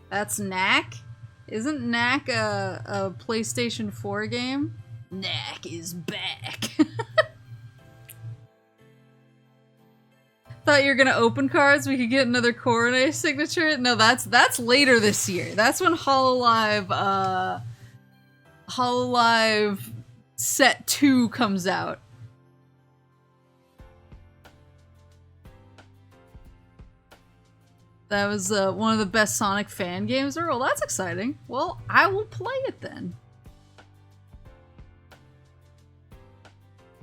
That's Knack? Isn't Knack a PlayStation 4 game? Knack is back. Thought you were gonna open cards, we could get another Coronet signature? No, that's later this year. That's when Hololive Set 2 comes out. That was one of the best Sonic fan games ever. Well, that's exciting. Well, I will play it then.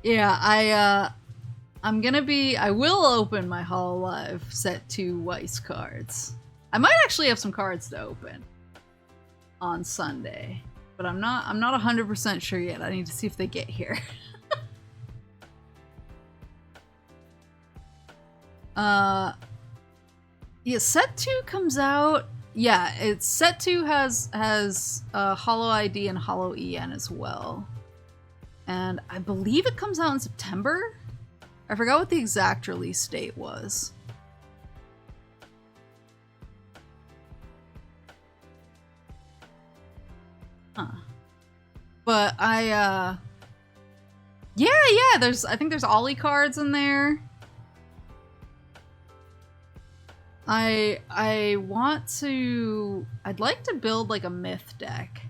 Yeah, I will open my Hololive Set 2 Weiss cards. I might actually have some cards to open on Sunday, but I'm not 100% sure yet. I need to see if they get here. Yeah, Set 2 comes out. Yeah, Set 2 has Holo ID and Holo EN as well. And I believe it comes out in September? I forgot what the exact release date was. Huh. But yeah, I think there's Ollie cards in there. I'd like to build like a myth deck,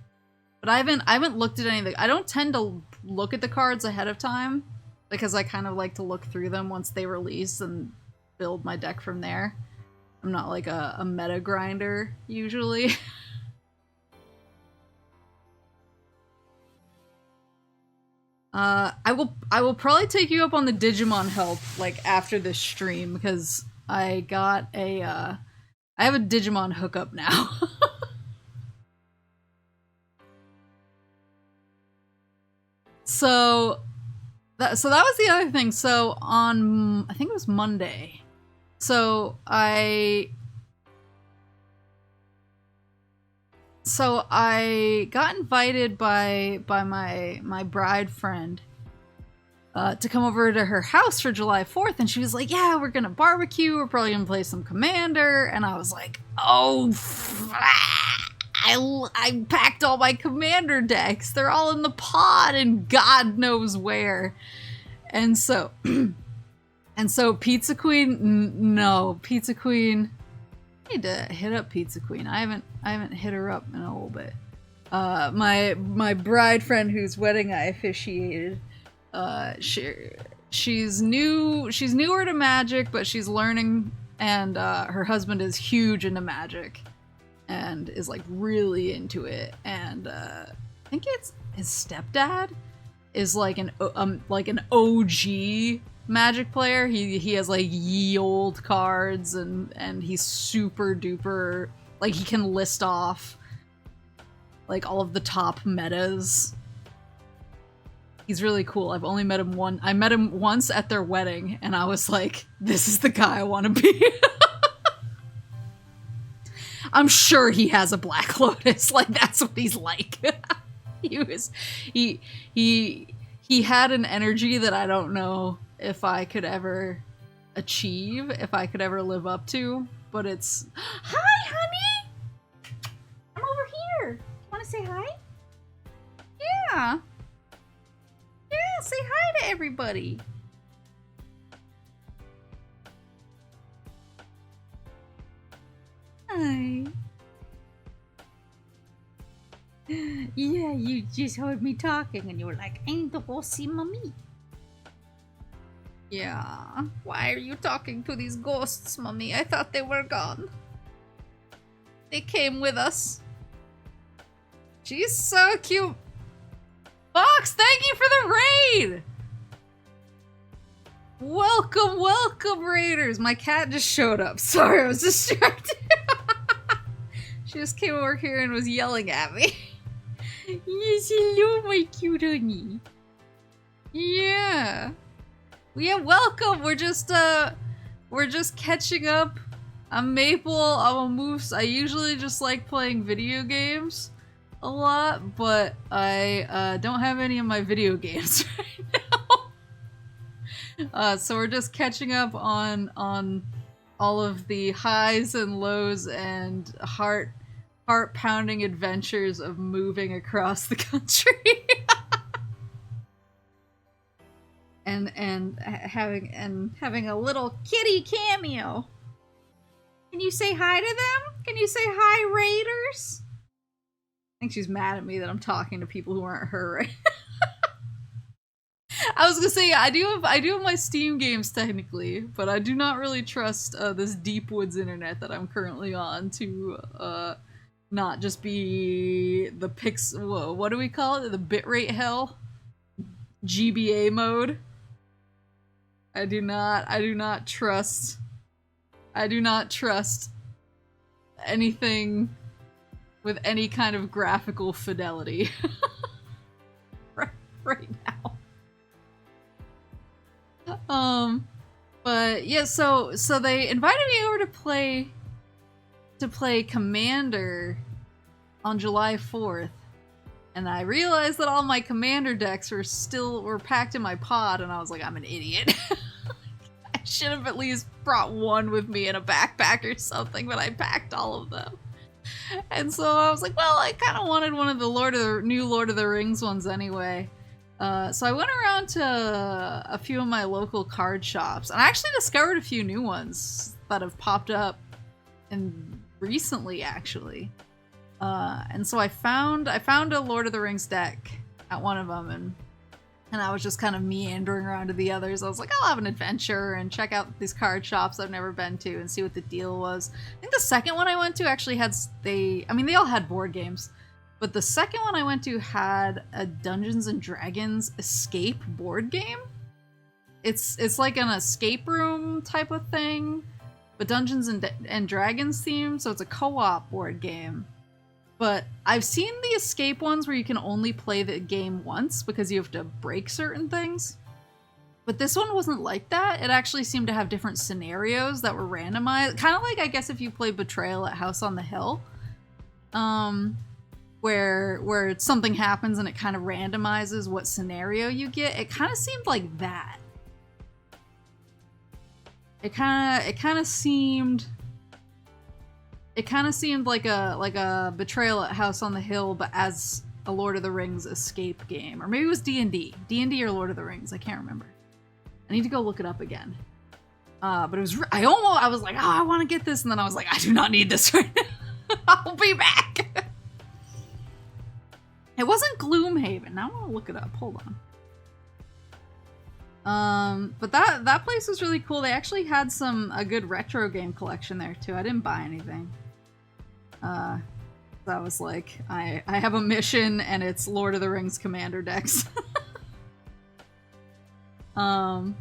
but I haven't looked at anything. I don't tend to look at the cards ahead of time because I kind of like to look through them once they release and build my deck from there. I'm not like a meta grinder usually. I will probably take you up on the Digimon help like after this stream because I have a Digimon hookup now. So that was the other thing. So on, I think it was Monday. So I got invited by my bride friend to come over to her house for July 4th, and she was like, yeah, we're gonna barbecue, we're probably gonna play some Commander, and I was like, oh, I packed all my Commander decks, they're all in the pod and God knows where. And so Pizza Queen, no, Pizza Queen, I need to hit up Pizza Queen. I haven't hit her up in a little bit. My bride friend whose wedding I officiated, she's newer to Magic, but she's learning, and her husband is huge into Magic and is like really into it, and I think it's his stepdad is like an OG Magic player. He has like ye old cards, and he's super duper, like he can list off like all of the top metas. He's really cool. I've only met him once. I met him once at their wedding, and I was like, this is the guy I want to be. I'm sure he has a Black Lotus. Like, that's what he's like. He had an energy that I don't know if I could ever achieve, if I could ever live up to, but it's... Hi, honey! I'm over here. Want to say hi? Yeah. Yeah, say hi to everybody. Hi. Yeah, you just heard me talking and you were like, I need to go see mommy. Yeah. Why are you talking to these ghosts, mommy? I thought they were gone. They came with us. She's so cute. Fox, thank you for the raid! Welcome, welcome, raiders! My cat just showed up. Sorry, I was distracted. She just came over here and was yelling at me. Yes, hello, my cute honey. Yeah. Yeah, welcome! We're just catching up. I'm Maple, I'm a Moose. I usually just like playing video games a lot, but I don't have any of my video games right now. So we're just catching up on all of the highs and lows and heart-pounding adventures of moving across the country. and having a little kitty cameo. Can you say hi to them? Can you say hi, raiders? I think she's mad at me that I'm talking to people who aren't her right I was gonna say, I do have my Steam games technically, but I do not really trust this Deep Woods internet that I'm currently on to not just be the what do we call it? The bitrate hell? GBA mode. I do not trust anything with any kind of graphical fidelity right now. But yeah, so they invited me over to play Commander on July 4th, and I realized that all my Commander decks were packed in my pod, and I was like, I'm an idiot. I should have at least brought one with me in a backpack or something, but I packed all of them. And so I was like, well, I kind of wanted one of the new Lord of the Rings ones anyway. So I went around to a few of my local card shops, and I actually discovered a few new ones that have popped up recently, actually. And so I found a Lord of the Rings deck at one of them, and I was just kind of meandering around to the others. I was like, I'll have an adventure and check out these card shops I've never been to and see what the deal was. I think the second one I went to actually they all had board games, but the second one I went to had a Dungeons and Dragons escape board game. It's like an escape room type of thing, but Dungeons and Dragons themed, so it's a co-op board game. But I've seen the escape ones where you can only play the game once because you have to break certain things. But this one wasn't like that. It actually seemed to have different scenarios that were randomized. Kind of like, I guess, if you play Betrayal at House on the Hill. Where something happens and it kind of randomizes what scenario you get. It kind of seemed like that. It kind of seemed like a Betrayal at House on the Hill, but as a Lord of the Rings escape game. Or maybe it was D&D. D&D or Lord of the Rings. I can't remember. I need to go look it up again. But it was, I was like, oh, I want to get this. And then I was like, I do not need this right now. I'll be back. It wasn't Gloomhaven. Now I want to look it up. Hold on. But that place was really cool. They actually had a good retro game collection there too. I didn't buy anything. So I was like, I have a mission and it's Lord of the Rings Commander decks. Hi,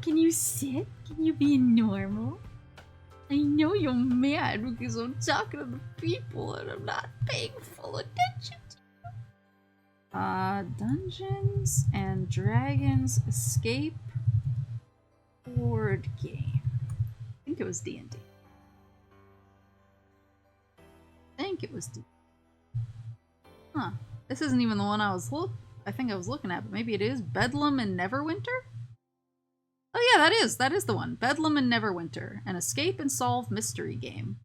can you sit? Can you be normal? I know you're mad because I'm talking to the people and I'm not paying full attention to you. Dungeons and Dragons Escape board game. I think it was D&D. Huh. This isn't even the one I think I was looking at, but maybe it is. Bedlam and Neverwinter? Oh yeah, that is the one. Bedlam and Neverwinter, an escape and solve mystery game.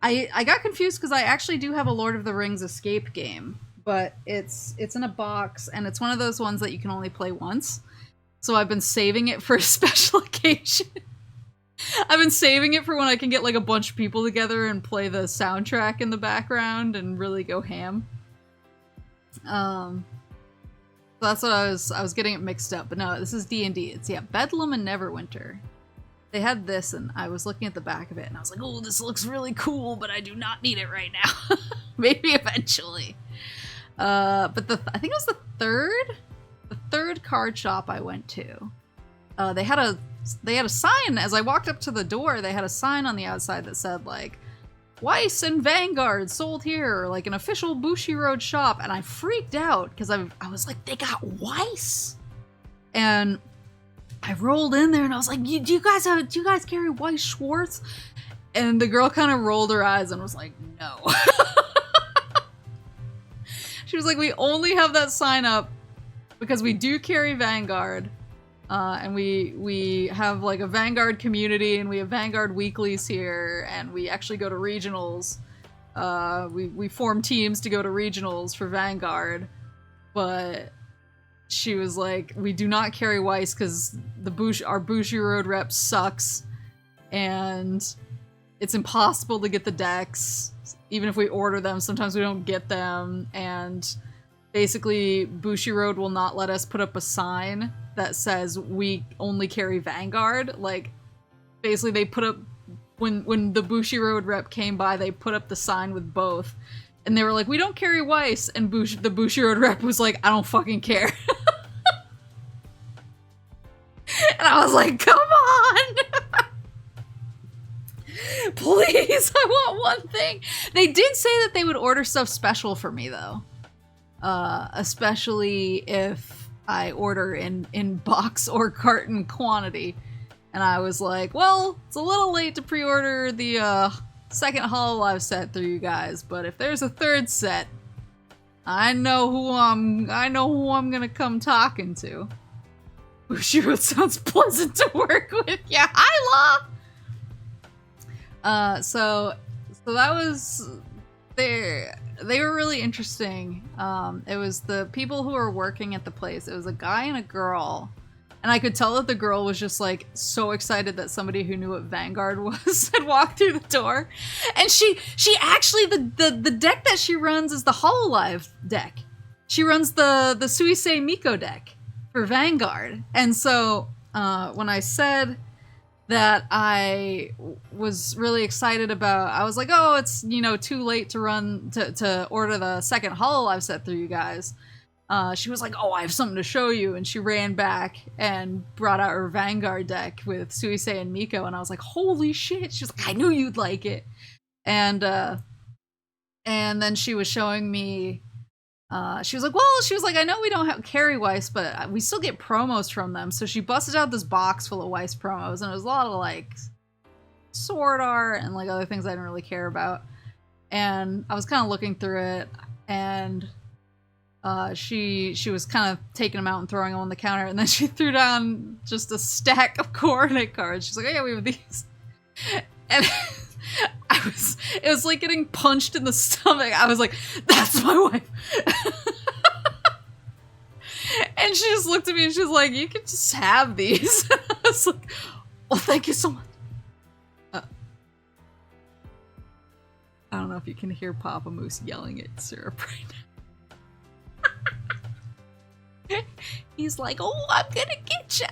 I got confused because I actually do have a Lord of the Rings escape game, but it's in a box and it's one of those ones that you can only play once. So I've been saving it for a special occasion. I've been saving it for when I can get like a bunch of people together and play the soundtrack in the background and really go ham. So that's what I was getting it mixed up, but no, this is D&D. It's, yeah, Bedlam and Neverwinter. They had this, and I was looking at the back of it, and I was like, oh, this looks really cool, but I do not need it right now. Maybe eventually. But I think it was the third card shop I went to. They had a sign, as I walked up to the door, they had a sign on the outside that said, like, Weiss and Vanguard sold here, like an official Bushiroad shop, and I freaked out because I was like, they got Weiss, and I rolled in there and I was like, do you guys carry Weiss Schwartz? And the girl kind of rolled her eyes and was like, no. She was like, we only have that sign up because we do carry Vanguard. And we have like a Vanguard community and we have Vanguard weeklies here and we actually go to regionals. We form teams to go to regionals for Vanguard, but she was like, we do not carry Weiss because our Bushiroad rep sucks and it's impossible to get the decks. Even if we order them, sometimes we don't get them, and basically Bushiroad will not let us put up a sign that says we only carry Vanguard. Like, basically they put up, when the Bushiroad rep came by, they put up the sign with both. And they were like, we don't carry Weiss, and the Bushiroad rep was like, I don't fucking care. And I was like, come on! Please, I want one thing. They did say that they would order stuff special for me, though. Especially if I order in box or carton quantity. And I was like, well, it's a little late to pre-order the second Hololive set through you guys, but if there's a third set, I know who I'm gonna come talking to. Bushiroad sounds pleasant to work with. Yeah, hi, Law. So that was they were really interesting. It was the people who were working at the place. It was a guy and a girl. And I could tell that the girl was just like so excited that somebody who knew what Vanguard was had walked through the door. And she actually, the deck that she runs is the Hololive deck. She runs the Suisei Miko deck for Vanguard. And so when I said that I was really excited about, I was like, oh, it's, too late to order the second Hololive set through you guys. she was like, oh, I have something to show you, and she ran back and brought out her Vanguard deck with Suisei and Miko, and I was like, holy shit. She was like, I knew you'd like it. And then she was showing me, she was like, I know we don't carry Weiss, but we still get promos from them. So she busted out this box full of Weiss promos, and it was a lot of like sword art and like other things I didn't really care about. And I was kind of looking through it, and she was kind of taking them out and throwing them on the counter, and then she threw down just a stack of coordinate cards. She's like, oh yeah, we have these. And it was like getting punched in the stomach. I was like, that's my wife. And she just looked at me and she was like, you can just have these. And I was like, well, thank you so much. I don't know if you can hear Papa Moose yelling at Syrup right now. He's like, oh, I'm gonna get you.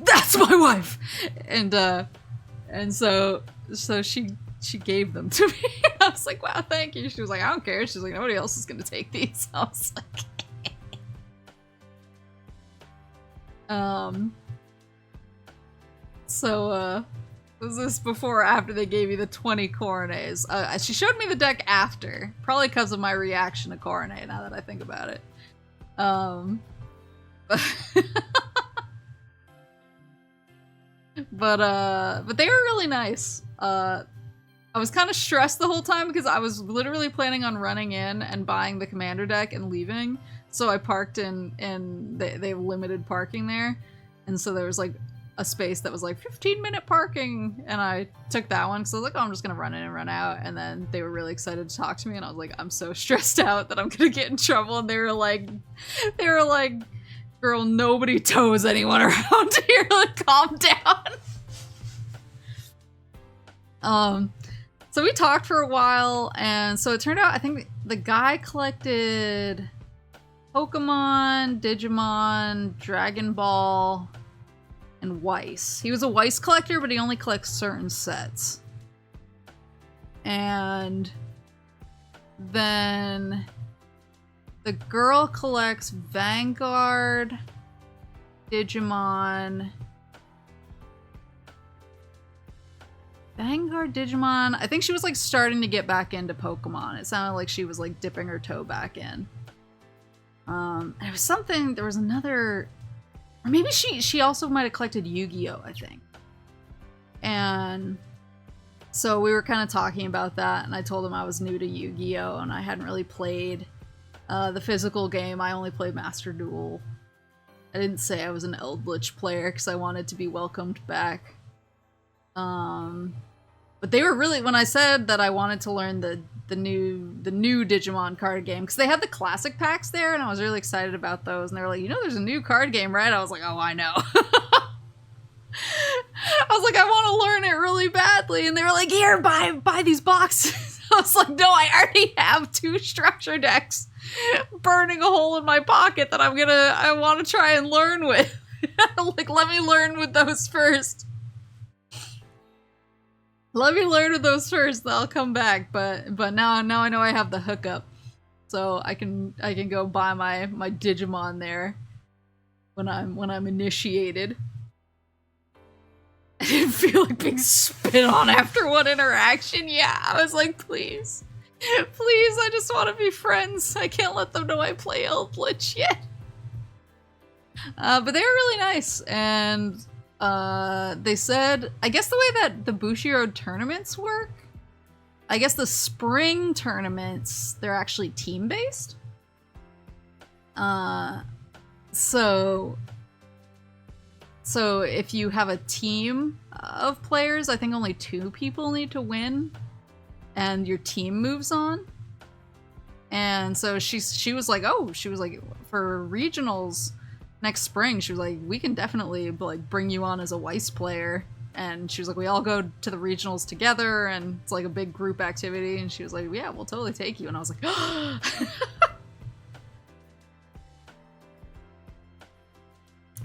That's my wife. And so she gave them to me. I was like, wow, thank you. She was like, I don't care. She's like, nobody else is gonna take these. I was like, was this before or after they gave you the 20 Coronets? She showed me the deck after, probably because of my reaction to Coronet, now that I think about it. But they were really nice. I was kind of stressed the whole time because I was literally planning on running in and buying the commander deck and leaving. So I parked in they have limited parking there. And so there was like a space that was like 15-minute parking, and I took that one because I was like, oh, I'm just gonna run in and run out. And then they were really excited to talk to me, and I was like, I'm so stressed out that I'm gonna get in trouble. And they were like, girl, nobody tows anyone around here. Like, calm down. So we talked for a while, and so it turned out I think the guy collected Pokemon, Digimon, Dragon Ball, and Weiss. He was a Weiss collector, but he only collects certain sets. And then the girl collects Vanguard, Digimon. I think she was like starting to get back into Pokemon. It sounded like she was like dipping her toe back in. And it was something, there was another, or maybe she also might have collected Yu-Gi-Oh, I think. And so we were kind of talking about that, and I told him I was new to Yu-Gi-Oh, and I hadn't really played the physical game. I only played Master Duel. I didn't say I was an Eldritch player because I wanted to be welcomed back. But they were really, when I said that I wanted to learn the new Digimon card game, because they had the classic packs there, and I was really excited about those, and they were like, you know, there's a new card game, right? I was like, oh, I know. I was like, I want to learn it really badly, and they were like, here, buy these boxes. I was like, no, I already have 2 structure decks burning a hole in my pocket that I want to try and learn with. Like, let me learn with those first. Let me learn with those first, then I'll come back. But now I know I have the hookup, so I can go buy my Digimon there when I'm initiated. I didn't feel like being spit on after one interaction. Yeah, I was like, please, I just want to be friends. I can't let them know I play Eldritch yet. But they were really nice, and they said, I guess the way that the Bushiroad tournaments work, I guess the spring tournaments, they're actually team-based. So if you have a team of players, I think only 2 people need to win, and your team moves on. And so she was like, for regionals next spring, she was like, we can definitely like bring you on as a Weiss player. And she was like, we all go to the regionals together, and it's like a big group activity. And she was like, yeah, we'll totally take you. And I was like, oh.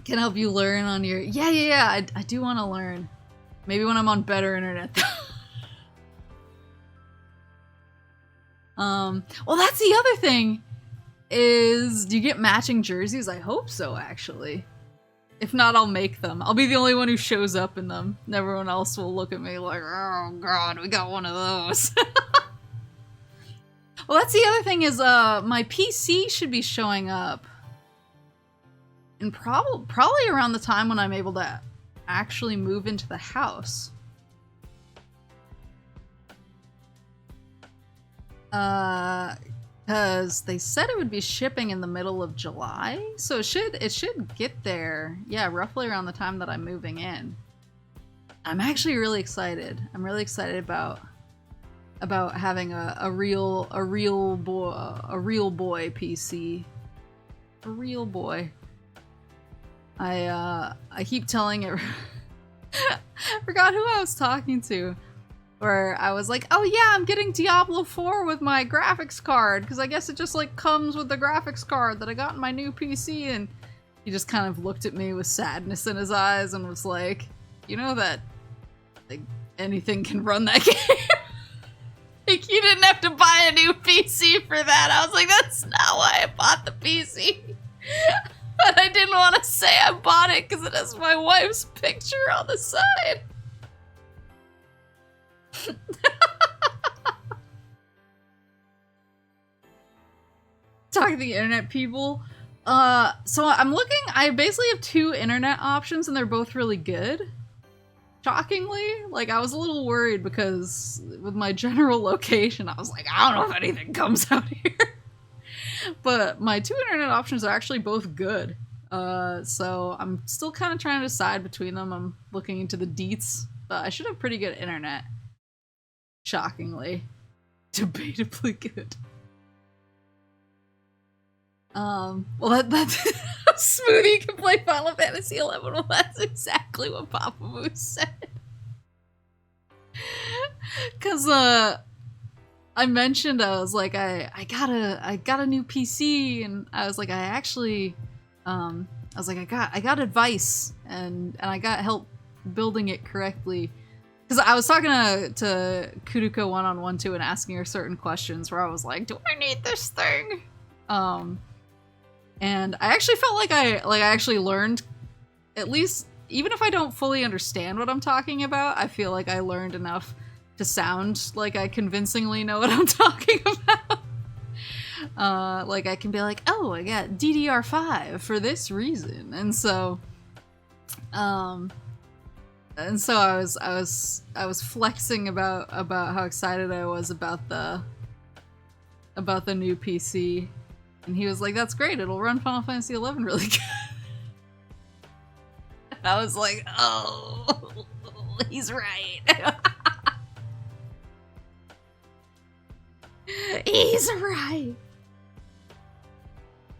Can help you learn on your... Yeah, I do want to learn. Maybe when I'm on better internet, though. Well, that's the other thing, is do you get matching jerseys? I hope so, actually. If not, I'll make them. I'll be the only one who shows up in them, and everyone else will look at me like, oh god, we got one of those. Well, that's the other thing is, my PC should be showing up. And probably around the time when I'm able to actually move into the house. Because they said it would be shipping in the middle of July, so it should get there, yeah, roughly around the time that I'm moving in. I'm actually really excited. I'm really excited about having a real boy PC. A real boy. I keep telling it. I forgot who I was talking to. Where I was like, oh yeah, I'm getting Diablo 4 with my graphics card, because I guess it just like comes with the graphics card that I got in my new PC, and he just kind of looked at me with sadness in his eyes and was like, you know that like anything can run that game? Like, you didn't have to buy a new PC for that. I was like, that's not why I bought the PC. But I didn't want to say I bought it because it has my wife's picture on the side. Talking to the internet people. So I'm looking, I basically have 2 internet options and they're both really good. Shockingly, like I was a little worried because with my general location, I was like, I don't know if anything comes out here. But my 2 internet options are actually both good. So I'm still kind of trying to decide between them. I'm looking into the deets, but I should have pretty good internet. Shockingly. Debatably good. Well that's Smoothie can play Final Fantasy XI. Well, that's exactly what Papa Moose said. Cause I mentioned I was like I got a new PC, and I was like I got advice and I got help building it correctly. Because I was talking to Kuruko one-on-one too and asking her certain questions where I was like, do I need this thing? And I actually felt like I actually learned, at least, even if I don't fully understand what I'm talking about, I feel like I learned enough to sound like I convincingly know what I'm talking about. Like I can be like, oh, I got DDR5 for this reason. And so I was flexing about how excited I was about the new PC. And he was like, that's great, it'll run Final Fantasy XI really good. And I was like, oh, he's right. He's right.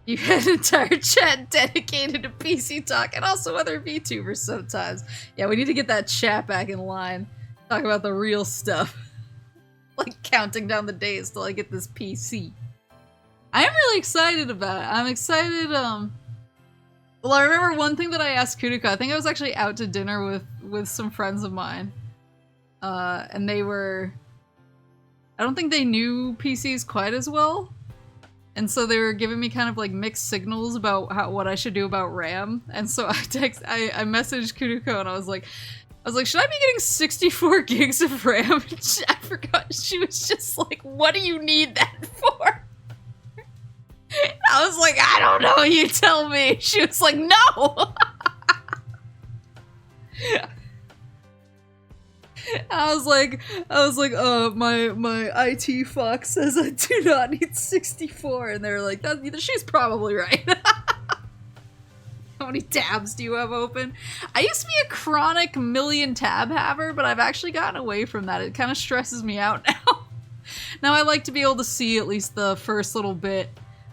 You had an entire chat dedicated to PC talk and also other VTubers sometimes. Yeah, we need to get that chat back in line. Talk about the real stuff. Like counting down the days till I get this PC. I am really excited about it. I'm excited, well, I remember one thing that I asked Kuruko. I think I was actually out to dinner with some friends of mine. And they were... I don't think they knew PCs quite as well. And so they were giving me kind of like mixed signals about what I should do about RAM. And so I messaged Kuruko and I was like, should I be getting 64 gigs of RAM? I forgot. She was just like, what do you need that for? I was like, I don't know, you tell me. She was like, no! I was like, my IT fox says I do not need 64, and they're like, she's probably right. How many tabs do you have open? I used to be a chronic million tab haver, but I've actually gotten away from that. It kind of stresses me out now. Now I like to be able to see at least the first little bit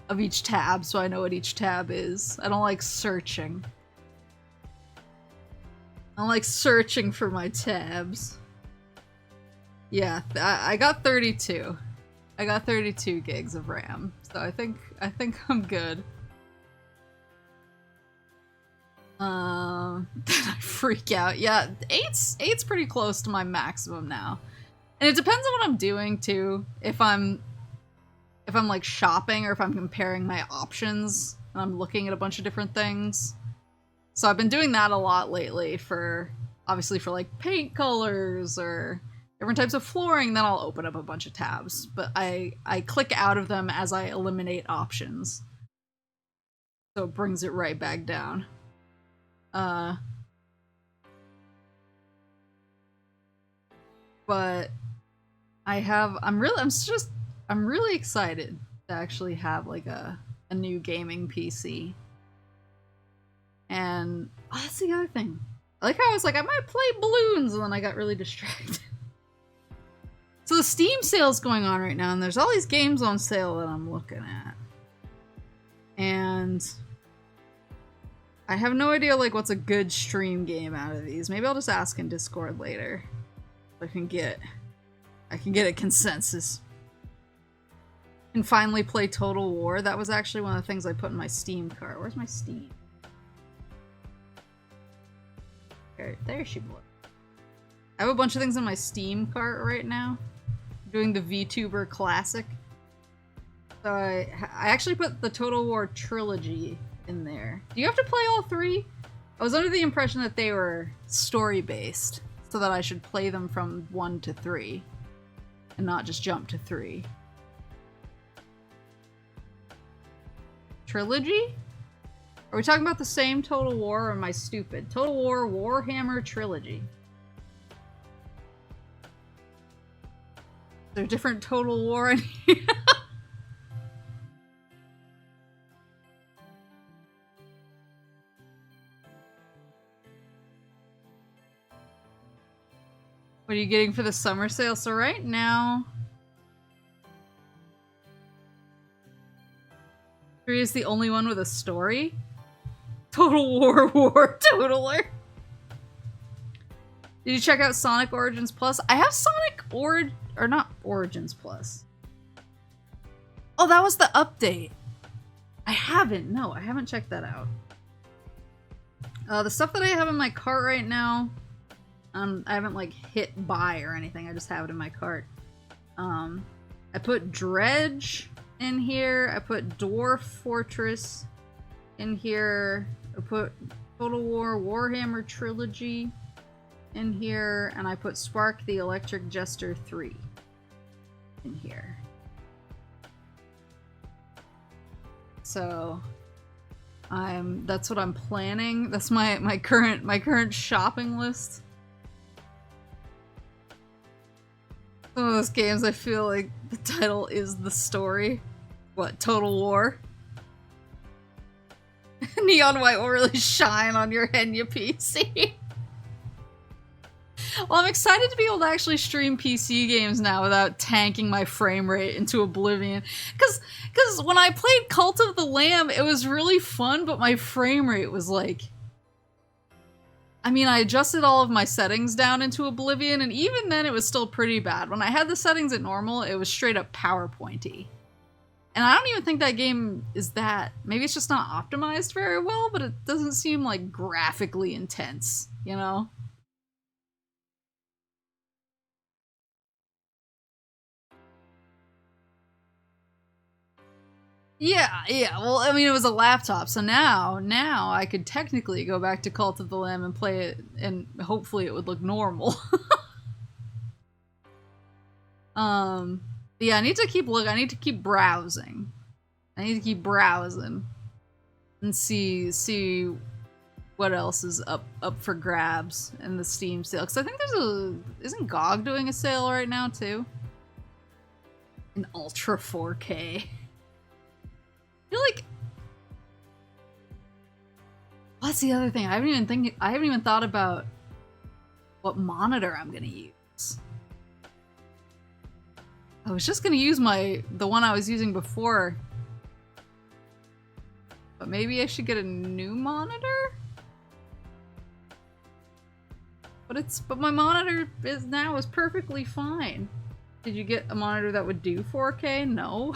of each tab, so I know what each tab is. I don't like searching. I don't like searching for my tabs. Yeah, I got 32. I got 32 gigs of RAM, so I think I'm good. I freak out. Yeah, 8's pretty close to my maximum now. And it depends on what I'm doing too. If I'm if I'm like shopping or if I'm comparing my options and I'm looking at a bunch of different things. So I've been doing that a lot lately for, obviously for like paint colors or different types of flooring, then I'll open up a bunch of tabs. But I click out of them as I eliminate options. So it brings it right back down. But I'm really excited to actually have like a new gaming PC. And that's the other thing. I like how I was like, I might play Bloons, and then I got really distracted. So the Steam sale's going on right now, and there's all these games on sale that I'm looking at. And I have no idea like what's a good stream game out of these. Maybe I'll just ask in Discord later. If I can get a consensus. And finally play Total War. That was actually one of the things I put in my Steam cart. Where's my Steam? There she blew. I have a bunch of things in my Steam cart right now. I'm doing the VTuber Classic. So I actually put the Total War trilogy in there. Do you have to play all three? I was under the impression that they were story-based, so that I should play them from 1 to 3, and not just jump to 3. Trilogy? Are we talking about the same Total War, or am I stupid? Total War Warhammer Trilogy. Is there a different Total War in here? What are you getting for the summer sale? So right now, 3 is the only one with a story. Total War Totaler. Did you check out Sonic Origins Plus? I have Sonic Origins Plus. Oh, that was the update. I haven't checked that out. The stuff that I have in my cart right now, I haven't like hit buy or anything. I just have it in my cart. I put Dredge in here. I put Dwarf Fortress in here. I put Total War Warhammer Trilogy in here, and I put Spark the Electric Jester 3 in here. So that's what I'm planning. That's my current shopping list. Some of those games I feel like the title is the story. What, Total War? Neon white will really shine on your Henya PC. Well, I'm excited to be able to actually stream PC games now without tanking my frame rate into oblivion. Because when I played Cult of the Lamb, it was really fun, but my frame rate was like... I mean, I adjusted all of my settings down into oblivion, and even then it was still pretty bad. When I had the settings at normal, it was straight up PowerPointy. And I don't even think that game is that... Maybe it's just not optimized very well, but it doesn't seem, like, graphically intense, you know? Yeah, well, I mean, it was a laptop, so now I could technically go back to Cult of the Lamb and play it, and hopefully it would look normal. Yeah, I need to keep looking. I need to keep browsing. And see what else is up for grabs in the Steam sale. Because I think isn't GOG doing a sale right now too? In Ultra 4K. I feel like... What's the other thing? I haven't even thought about what monitor I'm gonna use. I was just gonna use the one I was using before. But maybe I should get a new monitor? But my monitor is perfectly fine. Did you get a monitor that would do 4K? No.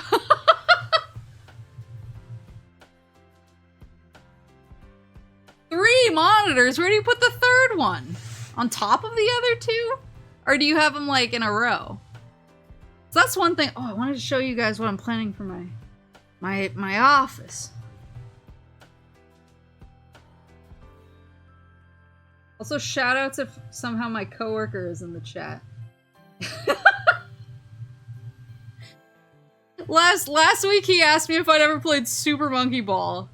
Three monitors? Where do you put the third one? On top of the other two? Or do you have them like in a row? So that's one thing. Oh, I wanted to show you guys what I'm planning for my office. Also, shout outs if somehow my coworker is in the chat. Last week he asked me if I'd ever played Super Monkey Ball.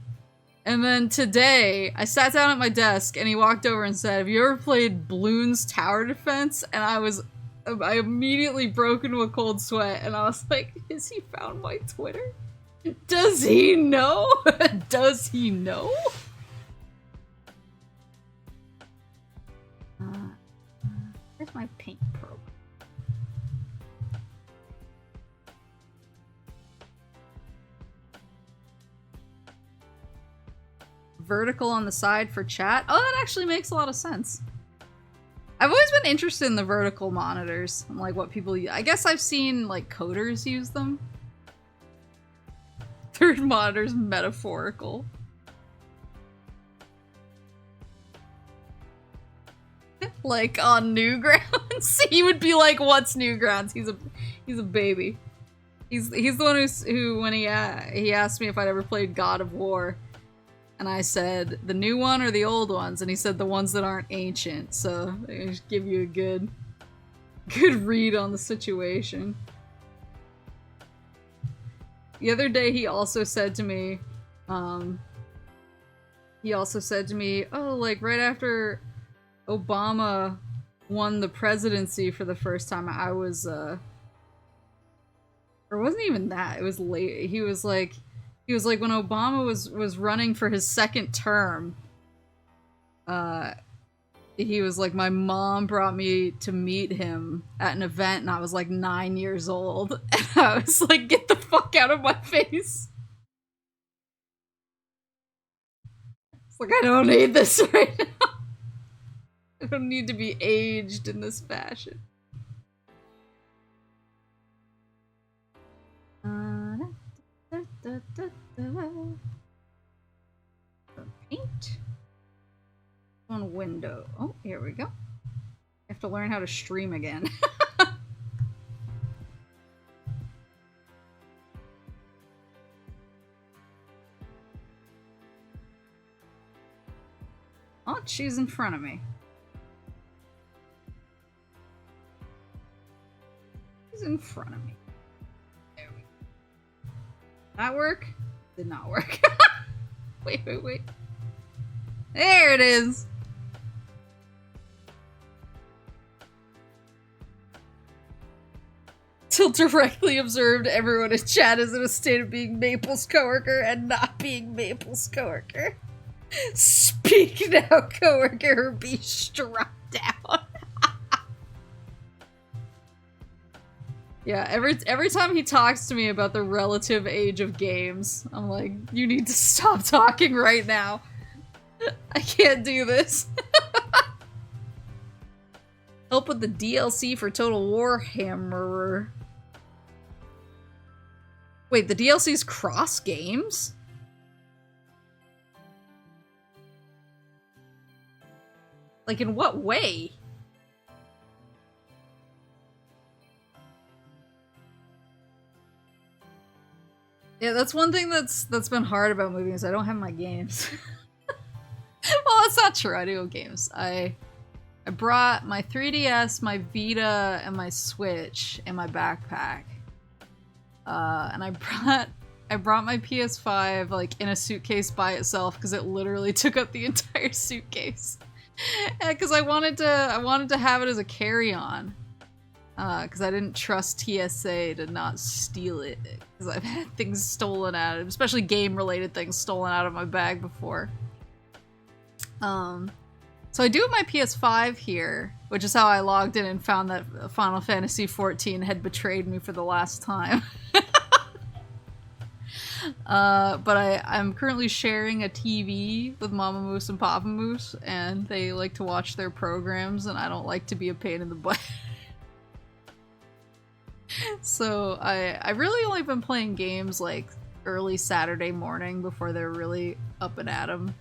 And then today, I sat down at my desk and he walked over and said, "Have you ever played Bloons Tower Defense?" And I immediately broke into a cold sweat and I was like, has he found my Twitter? Does he know? Does he know? Where's my paint program? Vertical on the side for chat? Oh, that actually makes a lot of sense. I've always been interested in the vertical monitors and like what people use. I guess I've seen like coders use them. Third monitor's metaphorical. Like on Newgrounds. He would be like, "What's Newgrounds?" He's a baby. He's the one who when he asked me if I'd ever played God of War, and I said the new one or the old ones, and he said the ones that aren't ancient. So I just give you a good read on the situation. The other day he also said to me, oh, like right after Obama won the presidency for the first time, I was, or it wasn't even that, it was late. He was like, when Obama was running for his second term, he was like, my mom brought me to meet him at an event and I was like 9 years old. And I was like, get the fuck out of my face. It's like, I don't need this right now. I don't need to be aged in this fashion. Paint. On window. Oh, here we go. I have to learn how to stream again. Oh, she's in front of me. She's in front of me. There we go. That work? Did not work. Wait. There it is! Till directly observed, everyone in chat is in a state of being Maple's coworker and not being Maple's coworker. Speak now, coworker, or be struck down. Yeah, every time he talks to me about the relative age of games, I'm like, you need to stop talking right now. I can't do this. Help with the DLC for Total Warhammer. Wait, the DLC's cross games? Like, in what way? Yeah, that's one thing that's been hard about moving is I don't have my games. Well, that's not true. I do have games. I brought my 3DS, my Vita, and my Switch in my backpack. And I brought my PS5 like in a suitcase by itself because it literally took up the entire suitcase. Because I wanted to have it as a carry-on. Because I didn't trust TSA to not steal it. Because I've had things stolen out of, especially game-related things stolen out of my bag before. So I do have my PS5 here, which is how I logged in and found that Final Fantasy XIV had betrayed me for the last time. But I'm currently sharing a TV with Mama Moose and Papa Moose, and they like to watch their programs, and I don't like to be a pain in the butt. So I really only been playing games like early Saturday morning before they're really up and at 'em.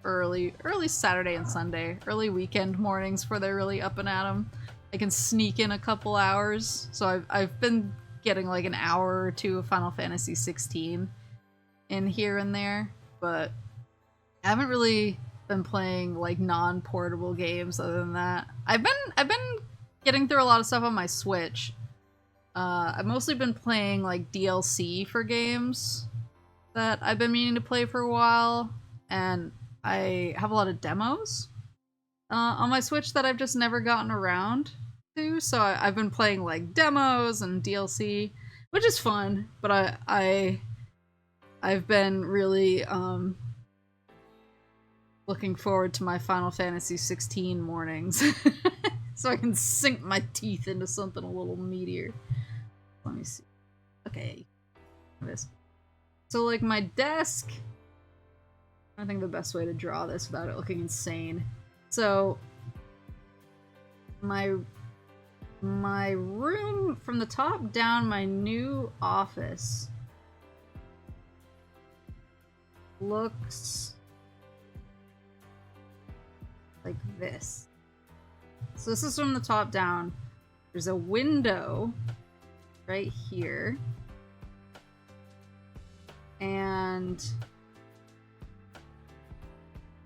Early Saturday and Sunday, early weekend mornings before they're really up and at 'em. I can sneak in a couple hours. So I've been getting like an hour or two of Final Fantasy 16 in here and there, but I haven't really been playing like non-portable games other than that. I've been getting through a lot of stuff on my Switch. I've mostly been playing like DLC for games that I've been meaning to play for a while, and I have a lot of demos on my Switch that I've just never gotten around to, so I've been playing like demos and DLC, which is fun, but I've been really looking forward to my Final Fantasy 16 mornings so I can sink my teeth into something a little meatier. Let me see. Okay. This. So like my desk, I think the best way to draw this without it looking insane. So my room from the top down, my new office looks like this. So this is from the top down. There's a window right here. And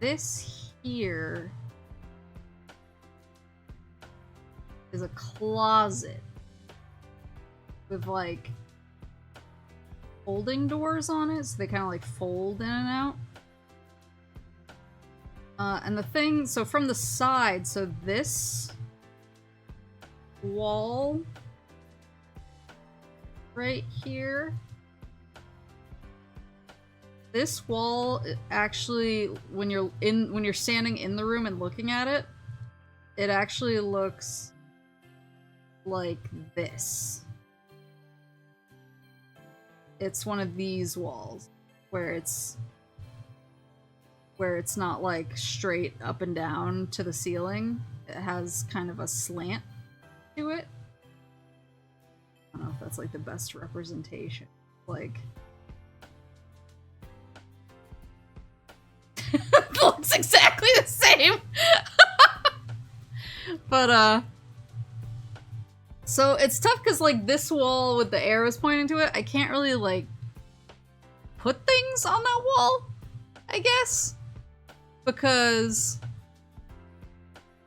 this here is a closet with like folding doors on it, so they kind of like fold in and out. And the thing, so from the side, so this wall right here, this wall actually, when you're standing in the room and looking at it, it actually looks like this. It's one of these walls where it's not like straight up and down to the ceiling. It has kind of a slant to it. I don't know if that's like the best representation. Like it looks exactly the same. But so it's tough because like this wall with the arrows pointing to it, I can't really like put things on that wall, I guess, because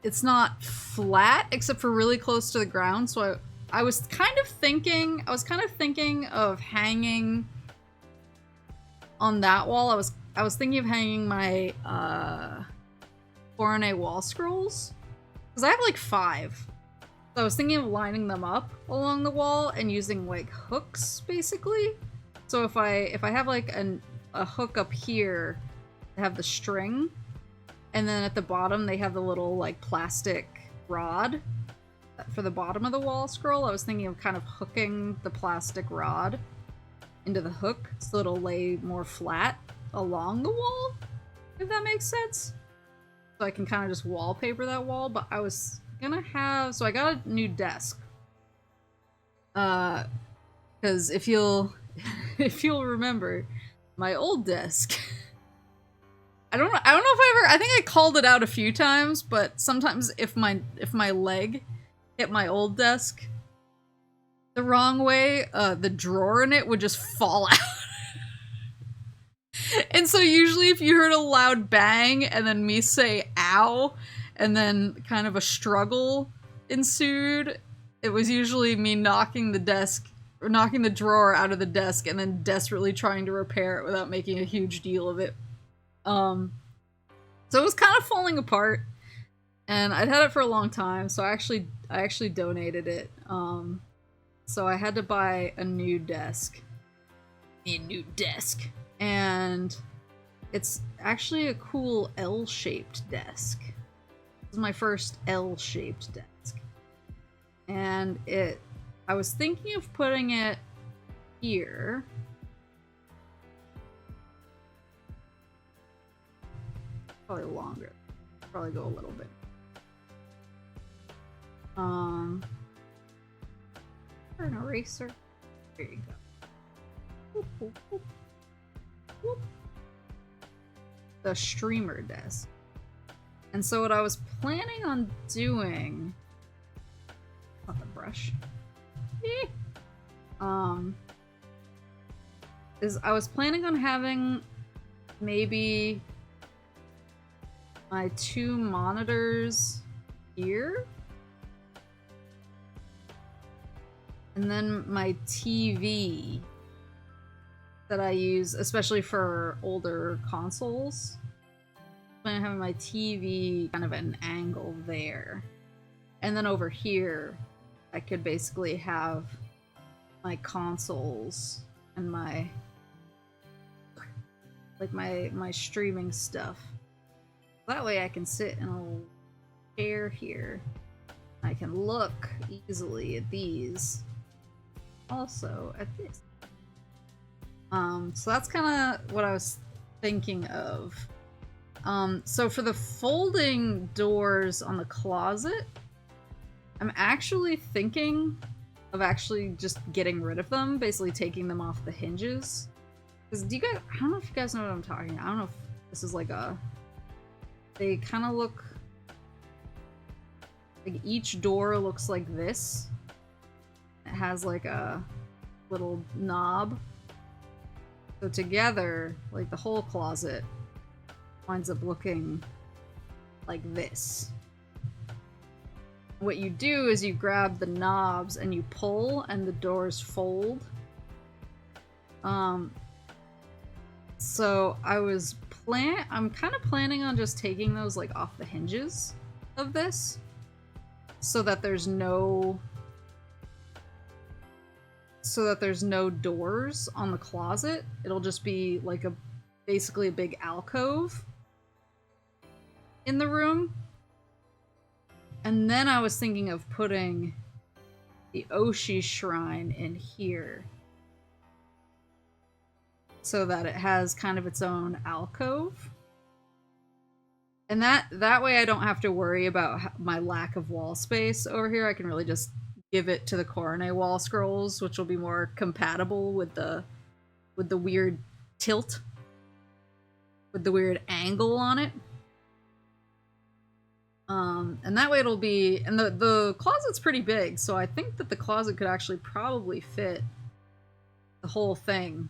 it's not flat except for really close to the ground. So I was kind of thinking of hanging on that wall. I was thinking of hanging my Foreign wall scrolls, because I have like 5. So I was thinking of lining them up along the wall and using like hooks, basically. So if I have like a hook up here, they have the string, and then at the bottom they have the little like plastic rod for the bottom of the wall scroll. I was thinking of kind of hooking the plastic rod into the hook so it'll lay more flat along the wall, if that makes sense. So I can kind of just wallpaper that wall, but I was gonna have, so I got a new desk. Because if you'll remember, my old desk, I don't know if I think I called it out a few times, but sometimes if my leg hit my old desk the wrong way, the drawer in it would just fall out. And so usually if you heard a loud bang and then me say ow, and then kind of a struggle ensued, it was usually me knocking the drawer out of the desk and then desperately trying to repair it without making a huge deal of it. So it was kind of falling apart, and I'd had it for a long time, so I actually donated it. So I had to buy a new desk. And it's actually a cool L-shaped desk. This is my first L-shaped desk. And I was thinking of putting it here. Probably longer. Probably go a little bit. Or an eraser. There you go. Whoop, whoop, whoop. Whoop. The streamer desk. And so what I was planning on doing... Not the brush. is I was planning on having maybe my 2 monitors here, and then my TV that I use, especially for older consoles. I'm planning on having my TV kind of at an angle there, and then over here I could basically have my consoles and my my streaming stuff. That way I can sit in a little chair here. I can look easily at these. Also at this. So that's kind of what I was thinking of. So for the folding doors on the closet, I'm actually thinking of actually just getting rid of them, basically taking them off the hinges. Because do you guys, I don't know if you guys know what I'm talking about. I don't know if this is like a, they kind of look, like each door looks like this. It has like a little knob. So together, like the whole closet winds up looking like this. What you do is you grab the knobs and you pull and the doors fold. So I'm kind of planning on just taking those like off the hinges of this so that there's no doors on the closet. It'll just be like basically a big alcove in the room. And then I was thinking of putting the Oshi shrine in here so that it has kind of its own alcove. And that way I don't have to worry about my lack of wall space over here. I can really just give it to the Coronet wall scrolls, which will be more compatible with the weird tilt, with the weird angle on it. And that way it'll be, and the closet's pretty big, so I think that the closet could actually probably fit the whole thing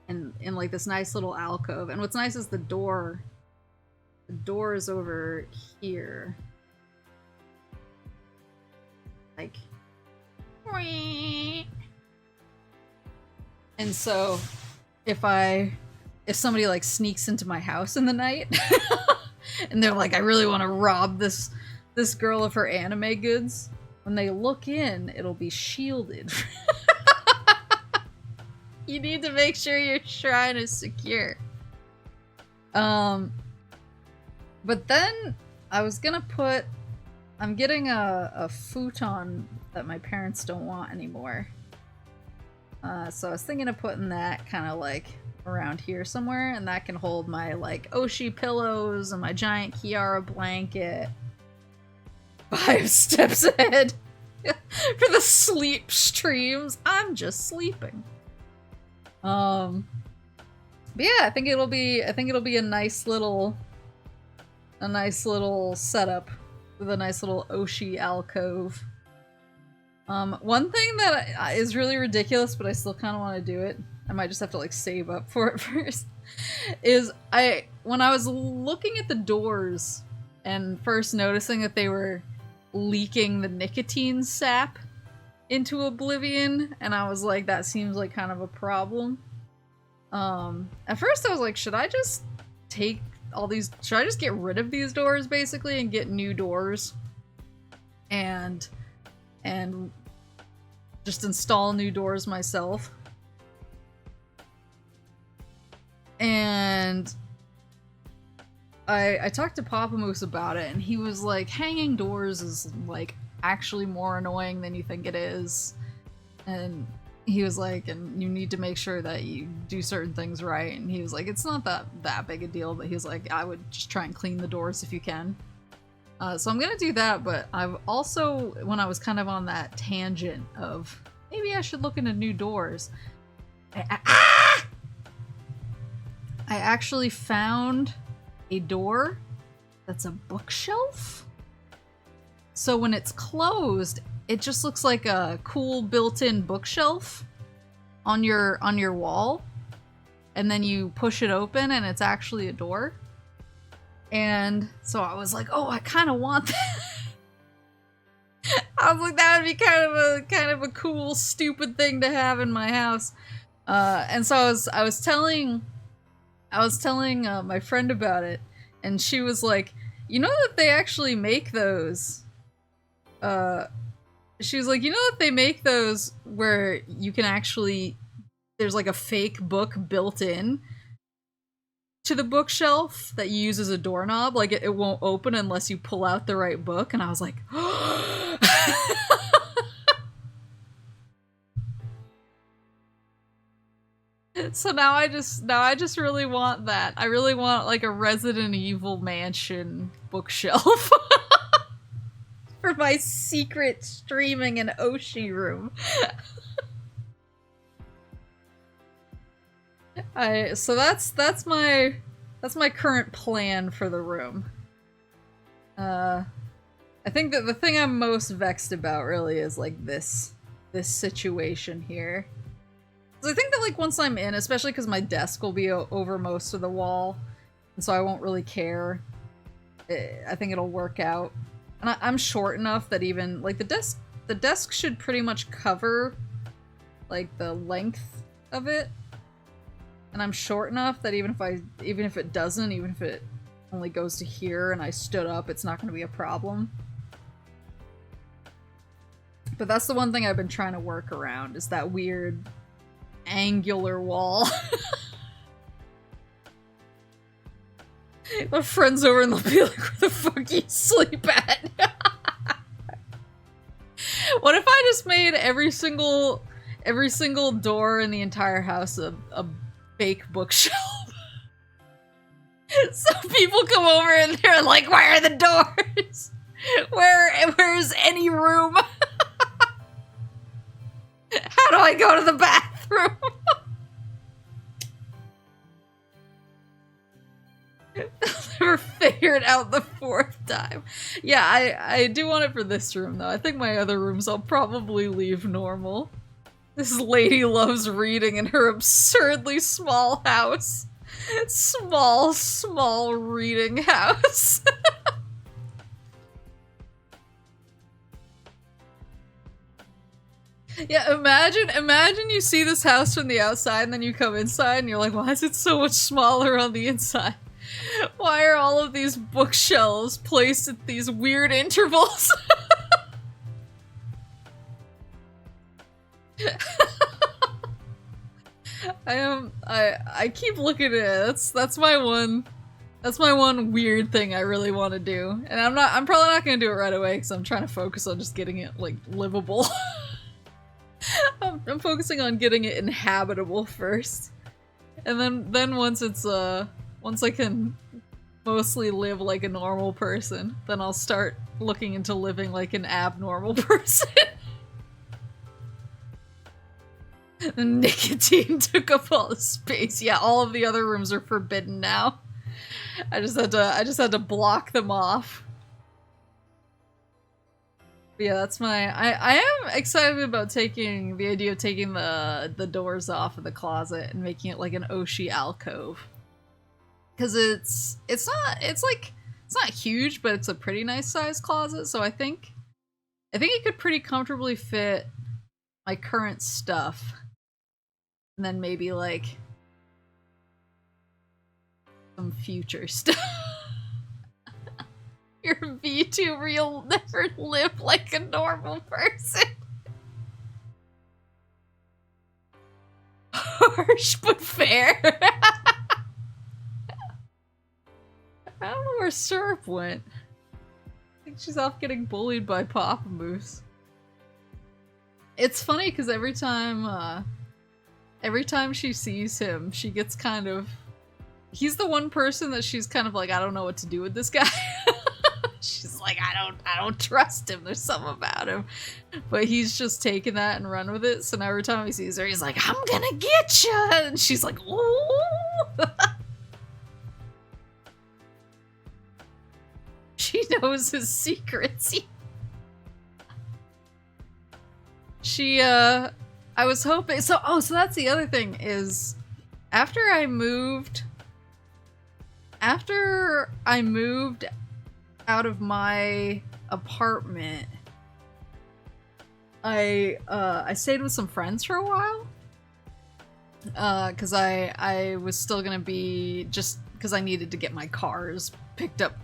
in like this nice little alcove. And what's nice is the door is over here. Like, and so if somebody like sneaks into my house in the night and they're like, I really want to rob this girl of her anime goods, when they look in, it'll be shielded. You need to make sure your shrine is secure. But then I was gonna I'm getting a futon that my parents don't want anymore. So I was thinking of putting that kind of like around here somewhere, and that can hold my like Oshi pillows and my giant Kiara blanket 5 steps ahead. For the sleep streams, I'm just sleeping. But yeah, I think it'll be a nice little setup with a nice little Oshi alcove. One thing that is really ridiculous, but I still kind of want to do it, I might just have to like save up for it first, is when I was looking at the doors and first noticing that they were leaking the nicotine sap into oblivion, and I was like, that seems like kind of a problem. At first I was like, should I just get rid of these doors basically and get new doors and just install new doors myself? And I talked to Papa Moose about it, and he was like, hanging doors is like actually more annoying than you think it is. And he was like, and you need to make sure that you do certain things right. And he was like, it's not that big a deal, but he was like, I would just try and clean the doors if you can. So I'm gonna do that, but I've also, when I was kind of on that tangent of maybe I should look into new doors, I actually found a door that's a bookshelf. So when it's closed, it just looks like a cool built-in bookshelf. on your wall, and then you push it open and it's actually a door. And so I was like, oh, I kind of want that. I was like, that would be kind of a cool, stupid thing to have in my house. And so I was telling my friend about it, and she was like, you know that they actually make those. She was like, you know that they make those where you can actually, there's like a fake book built in to the bookshelf that you use as a doorknob. Like it won't open unless you pull out the right book. And I was like, so now I just really want that. I really want like a Resident Evil Mansion bookshelf for my secret streaming and Oshi room. So that's my current plan for the room. I think that the thing I'm most vexed about really is like this situation here. So I think that like once I'm in, especially because my desk will be over most of the wall, and so I won't really care. I think it'll work out. And I'm short enough that even like the desk should pretty much cover like the length of it. And I'm short enough that even if it doesn't, even if it only goes to here and I stood up, it's not going to be a problem. But that's the one thing I've been trying to work around, is that weird angular wall. My friend's over and they'll be like, where the fuck you sleep at? What if I just made every single door in the entire house a fake bookshelf? So people come over and they're like, where are the doors? Where's any room? How do I go to the bathroom? I'll never figure it out the fourth time. Yeah, I do want it for this room though. I think my other rooms I'll probably leave normal. This lady loves reading in her absurdly small house. Small reading house. Yeah, imagine you see this house from the outside and then you come inside and you're like, why is it so much smaller on the inside? Why are all of these bookshelves placed at these weird intervals? I keep looking at it. That's my one weird thing I really want to do. And I'm probably not gonna do it right away because I'm trying to focus on just getting it like livable. I'm focusing on getting it inhabitable first. And then once I can mostly live like a normal person, then I'll start looking into living like an abnormal person. The nicotine took up all the space. Yeah, all of the other rooms are forbidden now. I just had to block them off. But yeah, that's my. I am excited about taking the idea of taking the doors off of the closet and making it like an Oshi alcove. Because it's not huge, but it's a pretty nice sized closet. So I think it could pretty comfortably fit my current stuff. And then maybe like some future stuff. You're a VTuber, you'll never live like a normal person. Harsh but fair. I don't know where Syrup went. I think she's off getting bullied by Papa Moose. It's funny because every time she sees him, she gets kind of... He's the one person that she's kind of like, I don't know what to do with this guy. She's like, I don't trust him. There's something about him. But he's just taken that and run with it. So now every time he sees her, he's like, I'm gonna get you. And she's like, ooh. She knows his secrets. I I was hoping, so that's the other thing is, after I moved out of my apartment, I stayed with some friends for a while. Cause I was still gonna be, just because I needed to get my cars picked up,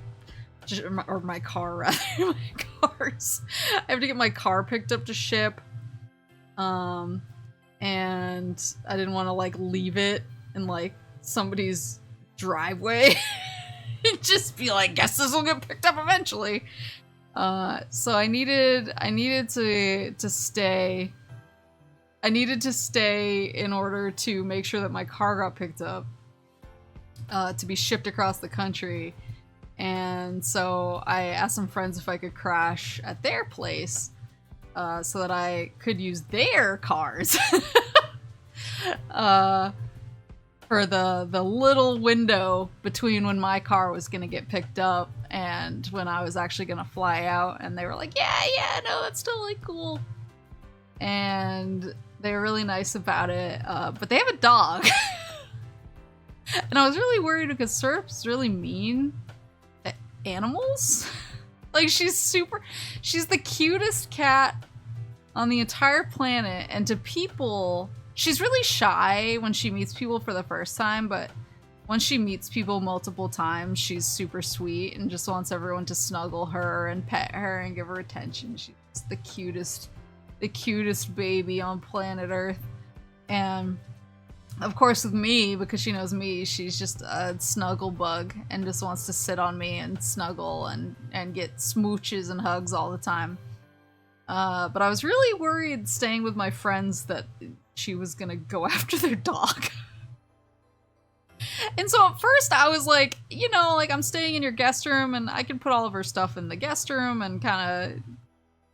or my car rather, my cars. I have to get my car picked up to ship. And I didn't want to like leave it in like somebody's driveway. Just be like, guess this will get picked up eventually. So I needed to stay. I needed to stay in order to make sure that my car got picked up, to be shipped across the country. And so I asked some friends if I could crash at their place, so that I could use their cars for the little window between when my car was gonna get picked up and when I was actually gonna fly out. And they were like, yeah, no, that's totally cool. And they were really nice about it, but they have a dog. And I was really worried because Syrup's really mean to animals. Like, she's the cutest cat on the entire planet, and to people, she's really shy when she meets people for the first time, but once she meets people multiple times, she's super sweet and just wants everyone to snuggle her and pet her and give her attention. She's the cutest baby on planet Earth. And of course with me, because she knows me, she's just a snuggle bug and just wants to sit on me and snuggle and get smooches and hugs all the time. But I was really worried staying with my friends that she was gonna go after their dog. And so at first I was like, you know, like, I'm staying in your guest room and I can put all of her stuff in the guest room and kind of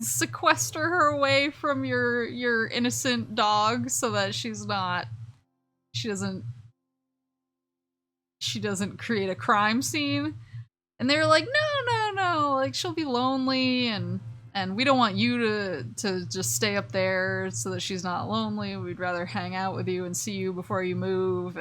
sequester her away from your innocent dog so that she doesn't create a crime scene. And they were like, no, like, she'll be lonely and we don't want you to just stay up there so that she's not lonely. We'd rather hang out with you and see you before you move,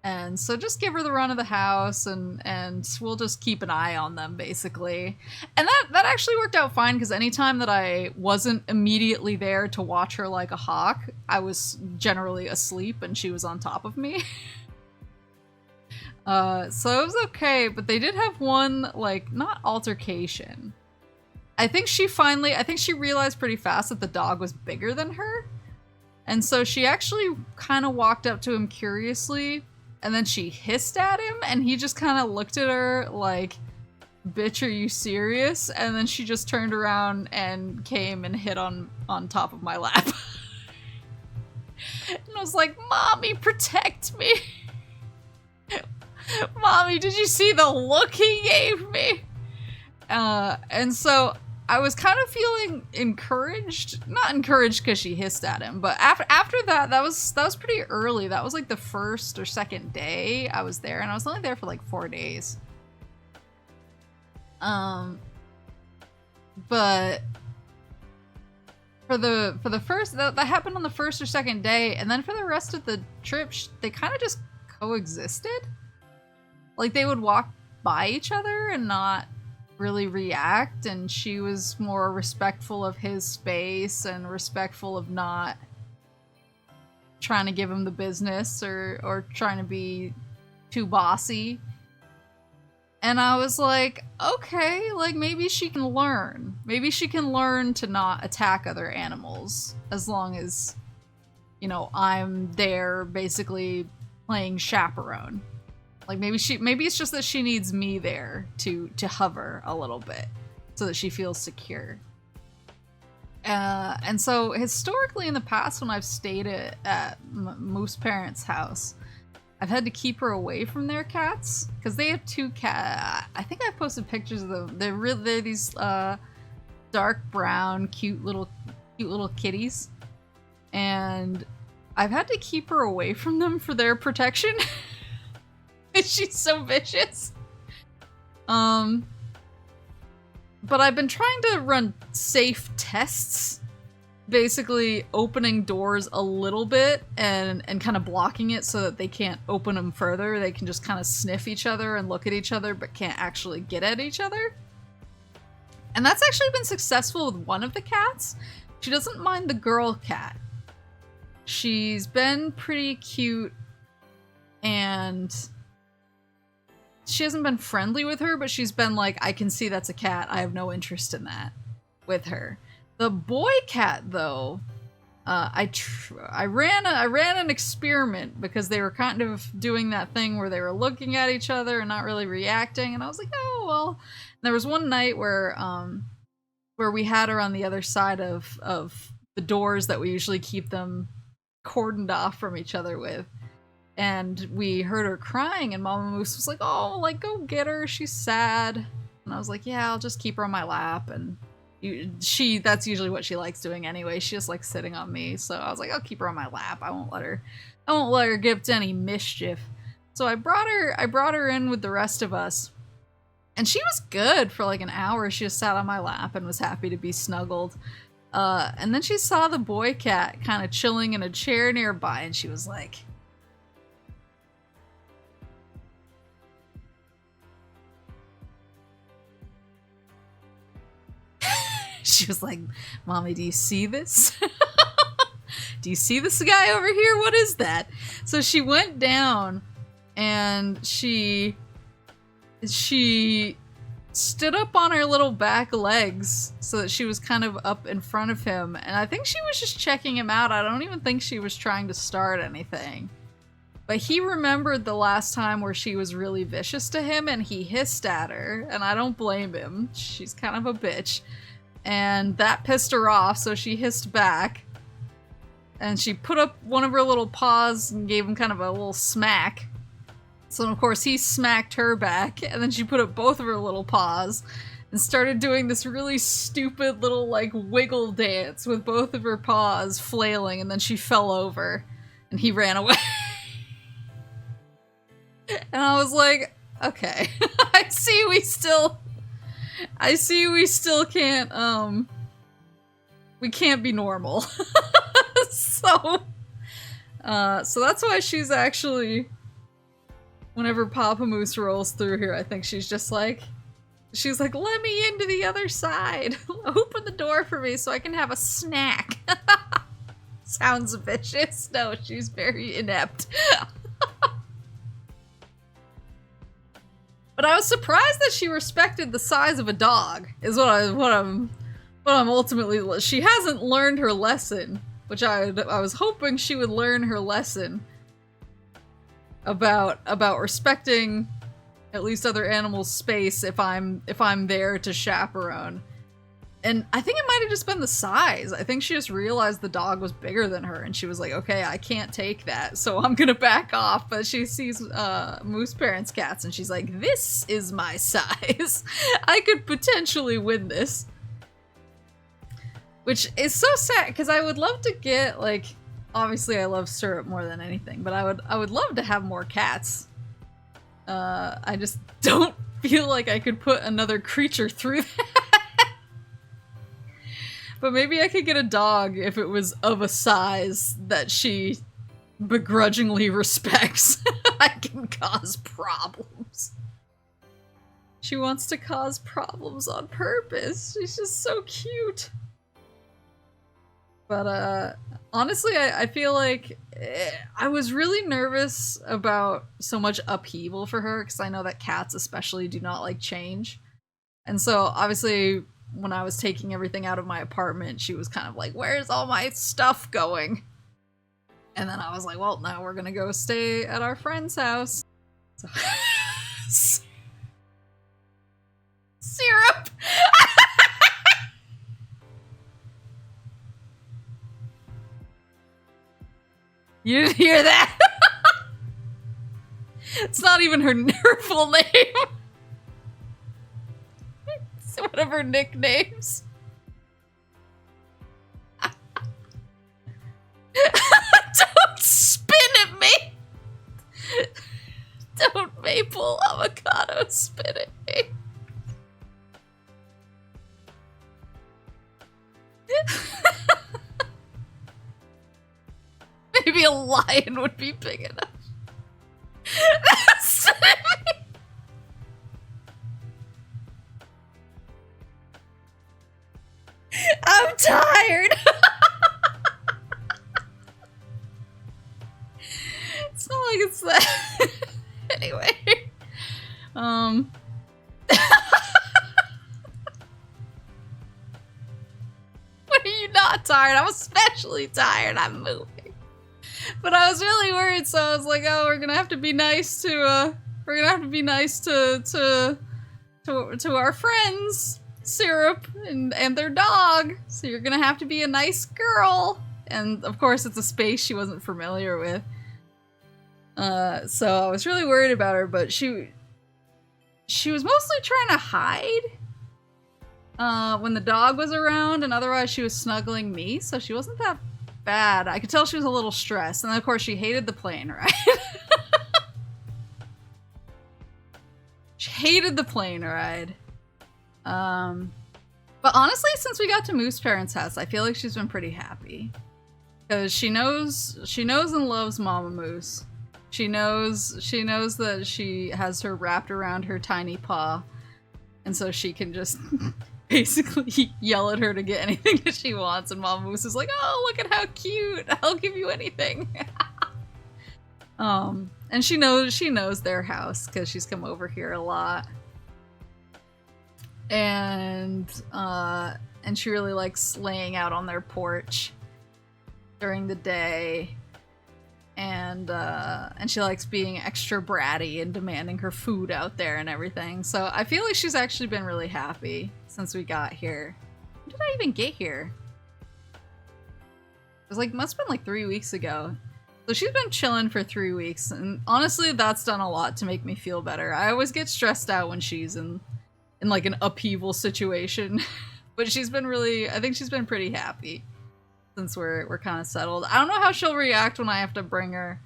and so just give her the run of the house and we'll just keep an eye on them, basically. And that actually worked out fine, because anytime that I wasn't immediately there to watch her like a hawk, I was generally asleep and she was on top of me. So it was okay, but they did have one, like, not altercation. I think she realized pretty fast that the dog was bigger than her. And so she actually kind of walked up to him curiously, and then she hissed at him, and he just kind of looked at her like, bitch, are you serious? And then she just turned around and came and hit on top of my lap. And I was like, Mommy, protect me. Mommy, did you see the look he gave me? And so I was kind of feeling encouraged. Not encouraged because she hissed at him, but after that was pretty early. That was like the first or second day I was there, and I was only there for like 4 days. But for the first, that happened on the first or second day, and then for the rest of the trip, they kind of just coexisted. Like, they would walk by each other and not really react, and she was more respectful of his space and respectful of not trying to give him the business or trying to be too bossy. And I was like, okay, like, maybe she can learn. Maybe she can learn to not attack other animals, as long as, you know, I'm there basically playing chaperone. Like, maybe it's just that she needs me there to hover a little bit so that she feels secure. And so historically in the past, when I've stayed at Moose parents' house, I've had to keep her away from their cats, because they have 2 cats. I think I posted pictures of them. They're these dark brown, cute little kitties, and I've had to keep her away from them for their protection. She's so vicious. But I've been trying to run safe tests basically opening doors a little bit and kind of blocking it so that they can't open them further. They can just kind of sniff each other and look at each other, but can't actually get at each other. And that's actually been successful with one of the cats. She doesn't mind the girl cat. She's been pretty cute, and she hasn't been friendly with her, but she's been like, I can see that's a cat. I have no interest in that with her. The boy cat, though, I ran an experiment because they were kind of doing that thing where they were looking at each other and not really reacting, and I was like, oh well. And there was one night where we had her on the other side of the doors that we usually keep them cordoned off from each other with, and we heard her crying, and Mama Moose was like, oh, like, go get her, she's sad. And I was like, yeah, I'll just keep her on my lap. And that's usually what she likes doing anyway. She just likes sitting on me. So I was like, I'll keep her on my lap. I won't let her get up to any mischief. So I brought her in with the rest of us. And she was good for like an hour. She just sat on my lap and was happy to be snuggled. And then she saw the boy cat kind of chilling in a chair nearby, and she was like, she was like, Mommy, do you see this? Do you see this guy over here? What is that? So she went down and she stood up on her little back legs so that she was kind of up in front of him. And I think she was just checking him out. I don't even think she was trying to start anything. But he remembered the last time where she was really vicious to him and he hissed at her. And I don't blame him. She's kind of a bitch. And that pissed her off, so she hissed back. And she put up one of her little paws and gave him kind of a little smack. So of course he smacked her back, and then she put up both of her little paws and started doing this really stupid little like wiggle dance with both of her paws flailing, and then she fell over and he ran away. And I was like, okay, I see we still can't, we can't be normal. So that's why she's actually, whenever Papa Moose rolls through here, I think she's like, let me into the other side. Open the door for me so I can have a snack. Sounds vicious. No, she's very inept. But I was surprised that she respected the size of a dog, is what I'm ultimately. She hasn't learned her lesson, which I was hoping she would learn her lesson about respecting at least other animals' space if I'm there to chaperone. And I think it might have just been the size. I think she just realized the dog was bigger than her, and she was like, okay, I can't take that, so I'm gonna back off. But she sees Moose Parents' cats, and she's like, this is my size. I could potentially win this. Which is so sad, because I would love to get, like, obviously I love syrup more than anything, but I would love to have more cats. I just don't feel like I could put another creature through that. But maybe I could get a dog if it was of a size that she begrudgingly respects. I can cause problems. She wants to cause problems on purpose. She's just so cute. But honestly, I feel like I was really nervous about so much upheaval for her, because I know that cats especially do not like change. And so obviously when I was taking everything out of my apartment, she was kind of like, where's all my stuff going? And then I was like, well, now we're gonna go stay at our friend's house. So syrup! You didn't hear that? It's not even her full name. It's one of her nicknames. Don't spin at me! Don't maple avocado spin at me. Maybe a lion would be big enough. I'm tired. It's not like it's that. Anyway. When are you not tired? I'm especially tired. I'm moving. But I was really worried, so I was like, oh, we're gonna have to be nice to, to our friends, Syrup, and their dog. So you're gonna have to be a nice girl. And of course, it's a space she wasn't familiar with. So I was really worried about her, but she was mostly trying to hide when the dog was around, and otherwise she was snuggling me, so she wasn't that bad. I could tell she was a little stressed, and then of course she hated the plane ride. She hated the plane ride. But honestly, since we got to Moose Parents' house, I feel like she's been pretty happy. Because she knows and loves Mama Moose. She knows that she has her wrapped around her tiny paw, and so she can just basically yell at her to get anything that she wants, and Mama Moose is like, oh, look at how cute, I'll give you anything. And she knows their house because she's come over here a lot. And she really likes laying out on their porch during the day. And she likes being extra bratty and demanding her food out there and everything. So I feel like she's actually been really happy since we got here. When did I even get here? It was like, must have been like 3 weeks ago. So she's been chilling for 3 weeks, and honestly, that's done a lot to make me feel better. I always get stressed out when she's in like an upheaval situation, but she's been I think she's been pretty happy since we're kind of settled. I don't know how she'll react when I have to bring her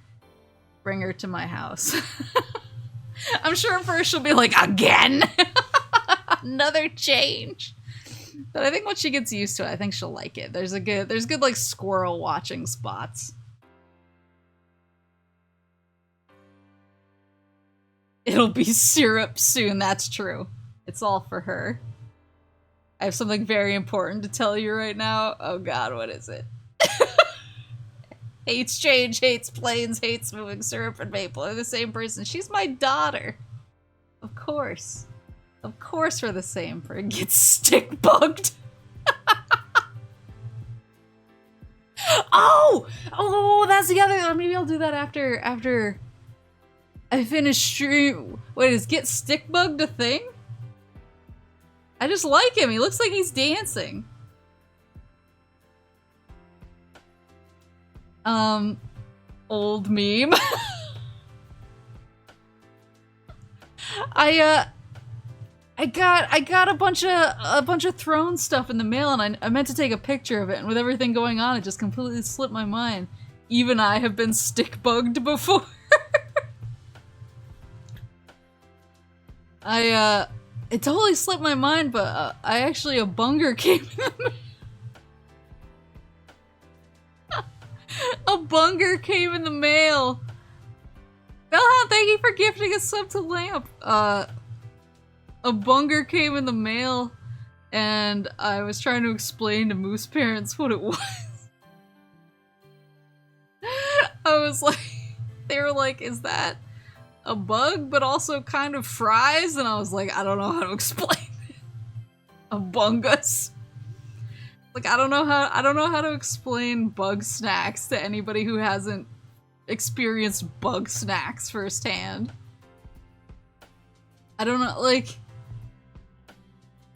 to my house. I'm sure at first she'll be like, again? Another change. But I think once she gets used to it, I think she'll like it. There's good like squirrel watching spots. It'll be Syrup soon, that's true. It's all for her. I have something very important to tell you right now. Oh god, what is it? Hates change, hates planes, hates moving. Syrup and Maple are the same person. She's my daughter. Of course. Of course we're the same. Gets stick bugged. Oh, that's the other. Maybe I'll do that after I finish stream. Wait, is get stick bugged a thing? I just like him. He looks like he's dancing. Old meme. I got a bunch of Throne stuff in the mail, and I meant to take a picture of it, and with everything going on, it just completely slipped my mind. Even I have been stick bugged before. It totally slipped my mind, but I actually, a bunger came in the mail. A bunger came in the mail. Bellhound, thank you for gifting a sub to Lamp. A bunger came in the mail, and I was trying to explain to Moose Parents what it was. I was like, they were like, is that a bug, but also kind of fries? And I was like, I don't know how to explain it. A bungus. Like, I don't know how to explain bug snacks to anybody who hasn't experienced bug snacks firsthand. I don't know, like,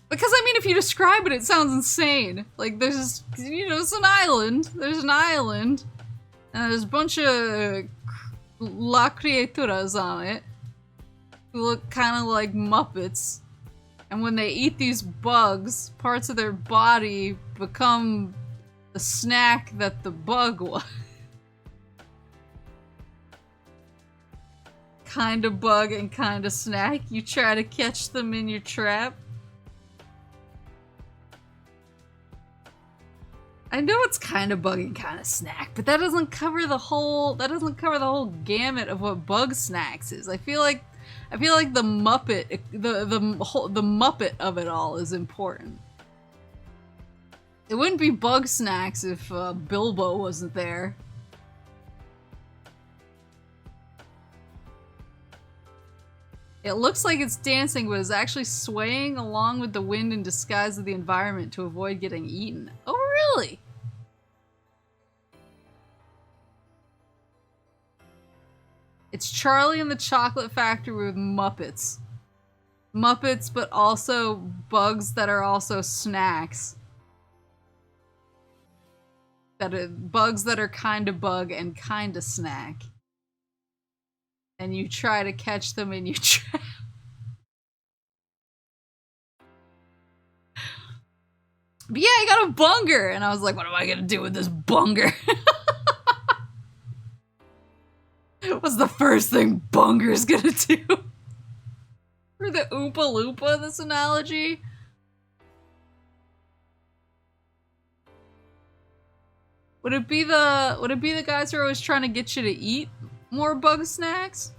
because I mean, if you describe it, it sounds insane. Like, there's, you know, there's an island, and there's a bunch of La Criaturas on it who look kind of like Muppets, and when they eat these bugs, parts of their body become the snack that the bug was. Kind of bug and kind of snack. You try to catch them in your trap. I know it's kind of bug and kind of snack, but that doesn't cover the whole gamut of what bug snacks is. I feel like the Muppet, the Muppet of it all is important. It wouldn't be bug snacks if Bilbo wasn't there. It looks like it's dancing, but is actually swaying along with the wind in disguise of the environment to avoid getting eaten. Oh, really? It's Charlie and the Chocolate Factory with Muppets. Muppets, but also bugs that are also snacks. Bugs that are kinda bug and kinda snack. And you try to catch them in your trap. But yeah, I got a bunger! And I was like, what am I gonna do with this bunger? What's the first thing bunger's gonna do? For the Oompa Loompa, this analogy? Would it be the guys who are always trying to get you to eat more bug snacks?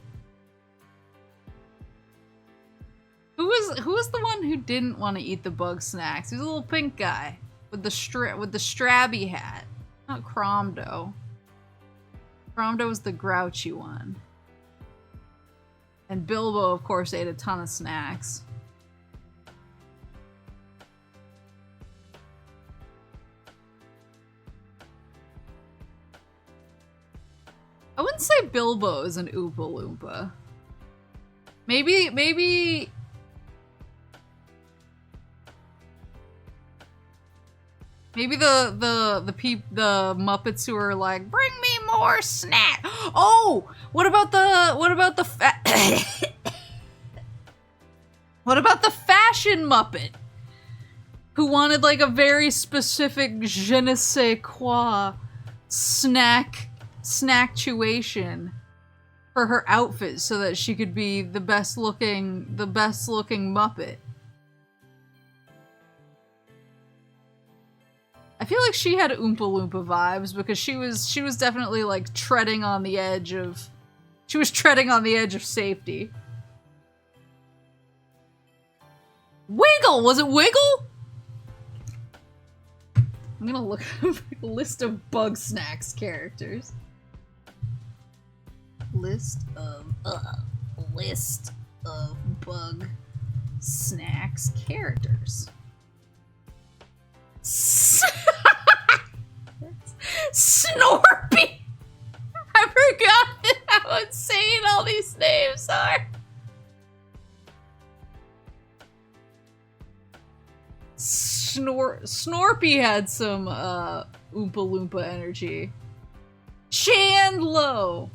Who was the one who didn't want to eat the bug snacks? He was a little pink guy with the strabby hat. Not Cromdo. Cromdo was the grouchy one. And Bilbo, of course, ate a ton of snacks. I wouldn't say Bilbo is an Oompa Loompa. Maybe the Muppets who are like, bring me more snack. Oh, what about the what about the fashion Muppet who wanted like a very specific je ne sais quoi snacktuation for her outfit so that she could be the best looking Muppet. I feel like she had Oompa Loompa vibes because she was definitely like treading on the edge of safety. Wiggle! Was it Wiggle? I'm gonna look up a list of bug snacks characters. List of bug snacks characters. Snorpy! I forgot how insane all these names are. Snorpy had some Oompa Loompa energy. Chandlo!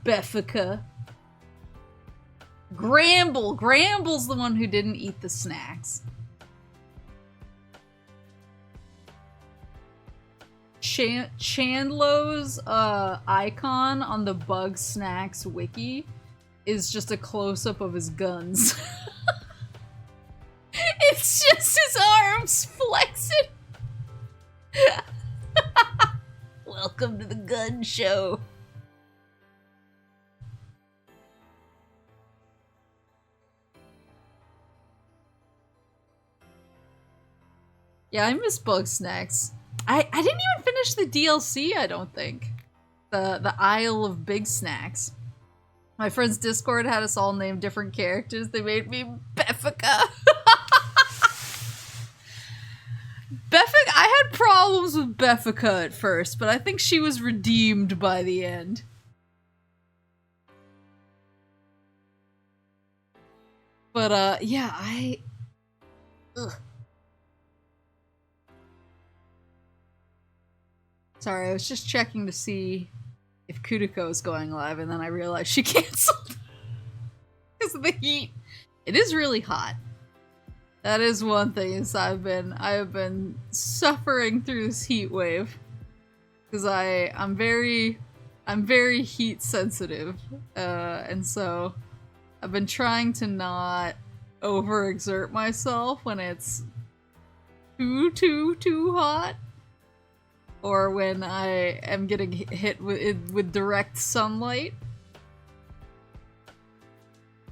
Beffica. Gramble! Gramble's the one who didn't eat the snacks. Chandlo's icon on the Bug Snacks wiki is just a close-up of his guns. It's just his arms flexing. Welcome to the gun show. Yeah, I miss Bug Snacks. I didn't even finish the DLC, I don't think. The Isle of Big Snacks. My friend's Discord had us all name different characters. They made me Beffica. I had problems with Beffica at first, but I think she was redeemed by the end. But, yeah, ugh. Sorry, I was just checking to see if Kudiko is going live, and then I realized she canceled because of the heat. It is really hot. That is one thing. Is I have been suffering through this heat wave because I'm very heat sensitive, and so I've been trying to not overexert myself when it's too hot, or when I am getting hit with direct sunlight.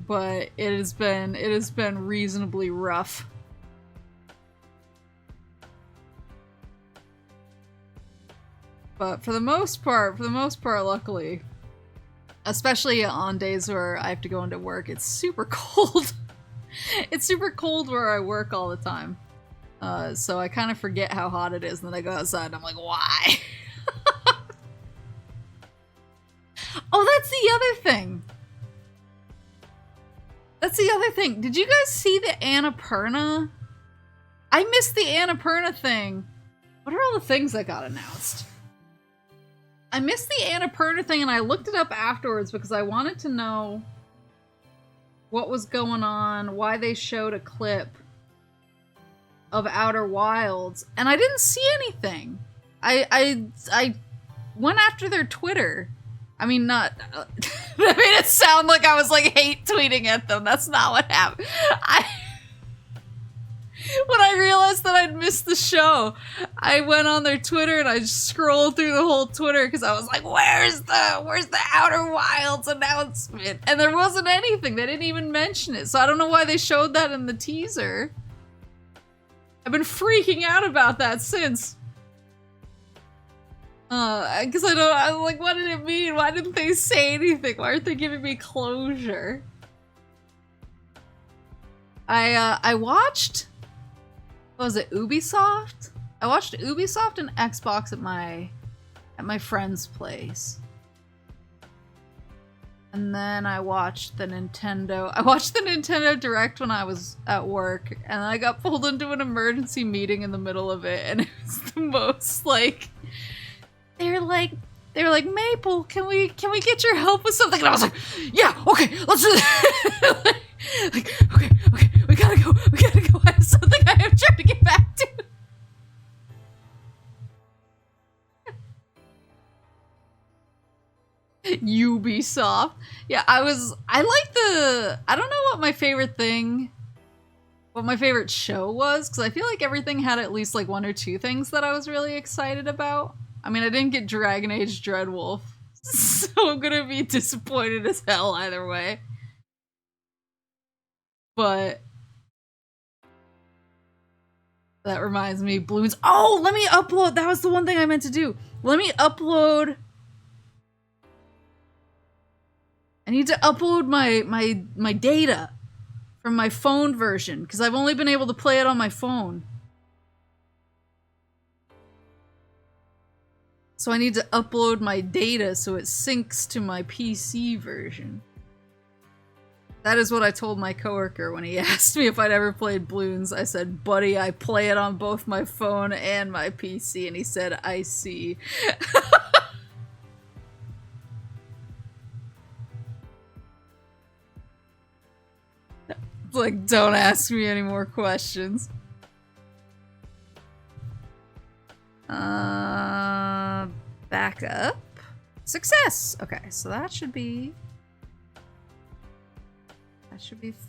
But it has been reasonably rough. But for the most part, luckily, especially on days where I have to go into work, it's super cold. It's super cold where I work all the time. So I kind of forget how hot it is, and then I go outside and I'm like, why? Oh, that's the other thing. That's the other thing. Did you guys see the Annapurna? I missed the Annapurna thing. What are all the things that got announced? I missed the Annapurna thing, and I looked it up afterwards because I wanted to know what was going on, why they showed a clip of Outer Wilds, and I didn't see anything. I went after their Twitter. I mean, not... I made it sound like I was, like, hate tweeting at them. That's not what happened. When I realized that I'd missed the show, I went on their Twitter and I just scrolled through the whole Twitter because I was like, where's the Outer Wilds announcement? And there wasn't anything. They didn't even mention it. So I don't know why they showed that in the teaser. I've been freaking out about that since. Because I'm like, what did it mean? Why didn't they say anything? Why aren't they giving me closure? I watched, what was it, Ubisoft? I watched Ubisoft and Xbox at my friend's place. And then I watched the Nintendo Direct when I was at work, and I got pulled into an emergency meeting in the middle of it, and it was the most, like, they were like, Maple, can we get your help with something? And I was like, yeah, okay, let's do this. Like, okay, we gotta go. I have something I have tried to get back to. Ubisoft. Yeah, I don't know what my favorite show was, because I feel like everything had at least like one or two things that I was really excited about. I mean, I didn't get Dragon Age Dreadwolf, so I'm gonna be disappointed as hell either way. But that reminds me, Bloons. Oh, let me upload. That was the one thing I meant to do. Let me upload. I need to upload my data from my phone version, because I've only been able to play it on my phone. So I need to upload my data so it syncs to my PC version. That is what I told my coworker when he asked me if I'd ever played Bloons. I said, buddy, I play it on both my phone and my PC, and he said, I see. It's like, don't ask me any more questions. Back up. Success! Okay, so that should be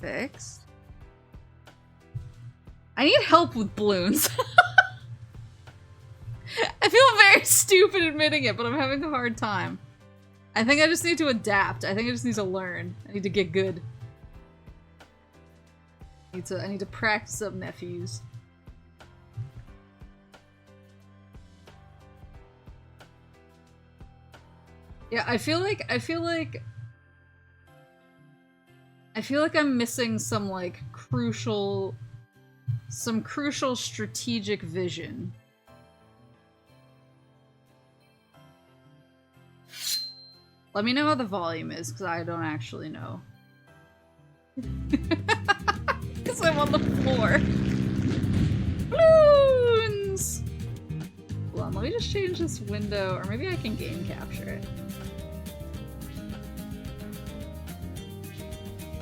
fixed. I need help with Bloons. I feel very stupid admitting it, but I'm having a hard time. I think I just need to adapt. I think I just need to learn. I need to get good. I need to practice up nephews. Yeah, I feel like I'm missing some like crucial strategic vision. Let me know how the volume is, because I don't actually know. Because I'm on the floor. Bloons! Hold on, let me just change this window, or maybe I can game capture it.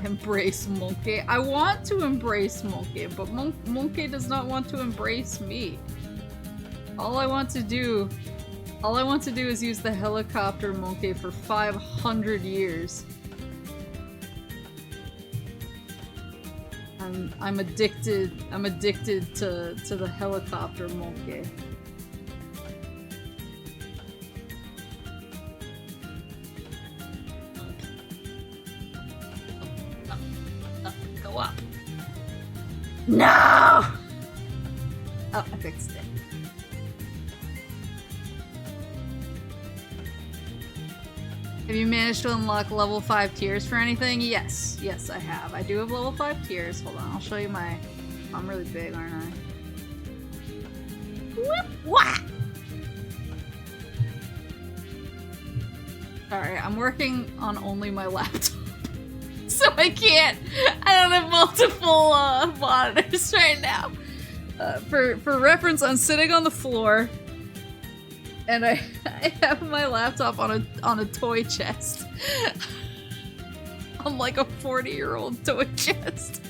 Embrace Monke. I want to embrace Monke, but Monke does not want to embrace me. All I want to do is use the helicopter Monke for 500 years. I'm addicted to the helicopter monke. Go up. No! Oh, I fixed it. Have you managed to unlock level 5 tiers for anything? Yes. Yes, I have. I do have level 5 tiers. Hold on, I'll show you my... I'm really big, aren't I? Whoop! Wah! Sorry, I'm working on only my laptop. So I don't have multiple monitors right now. For reference, I'm sitting on the floor. And I have my laptop on a toy chest. I'm like a 40-year-old toy chest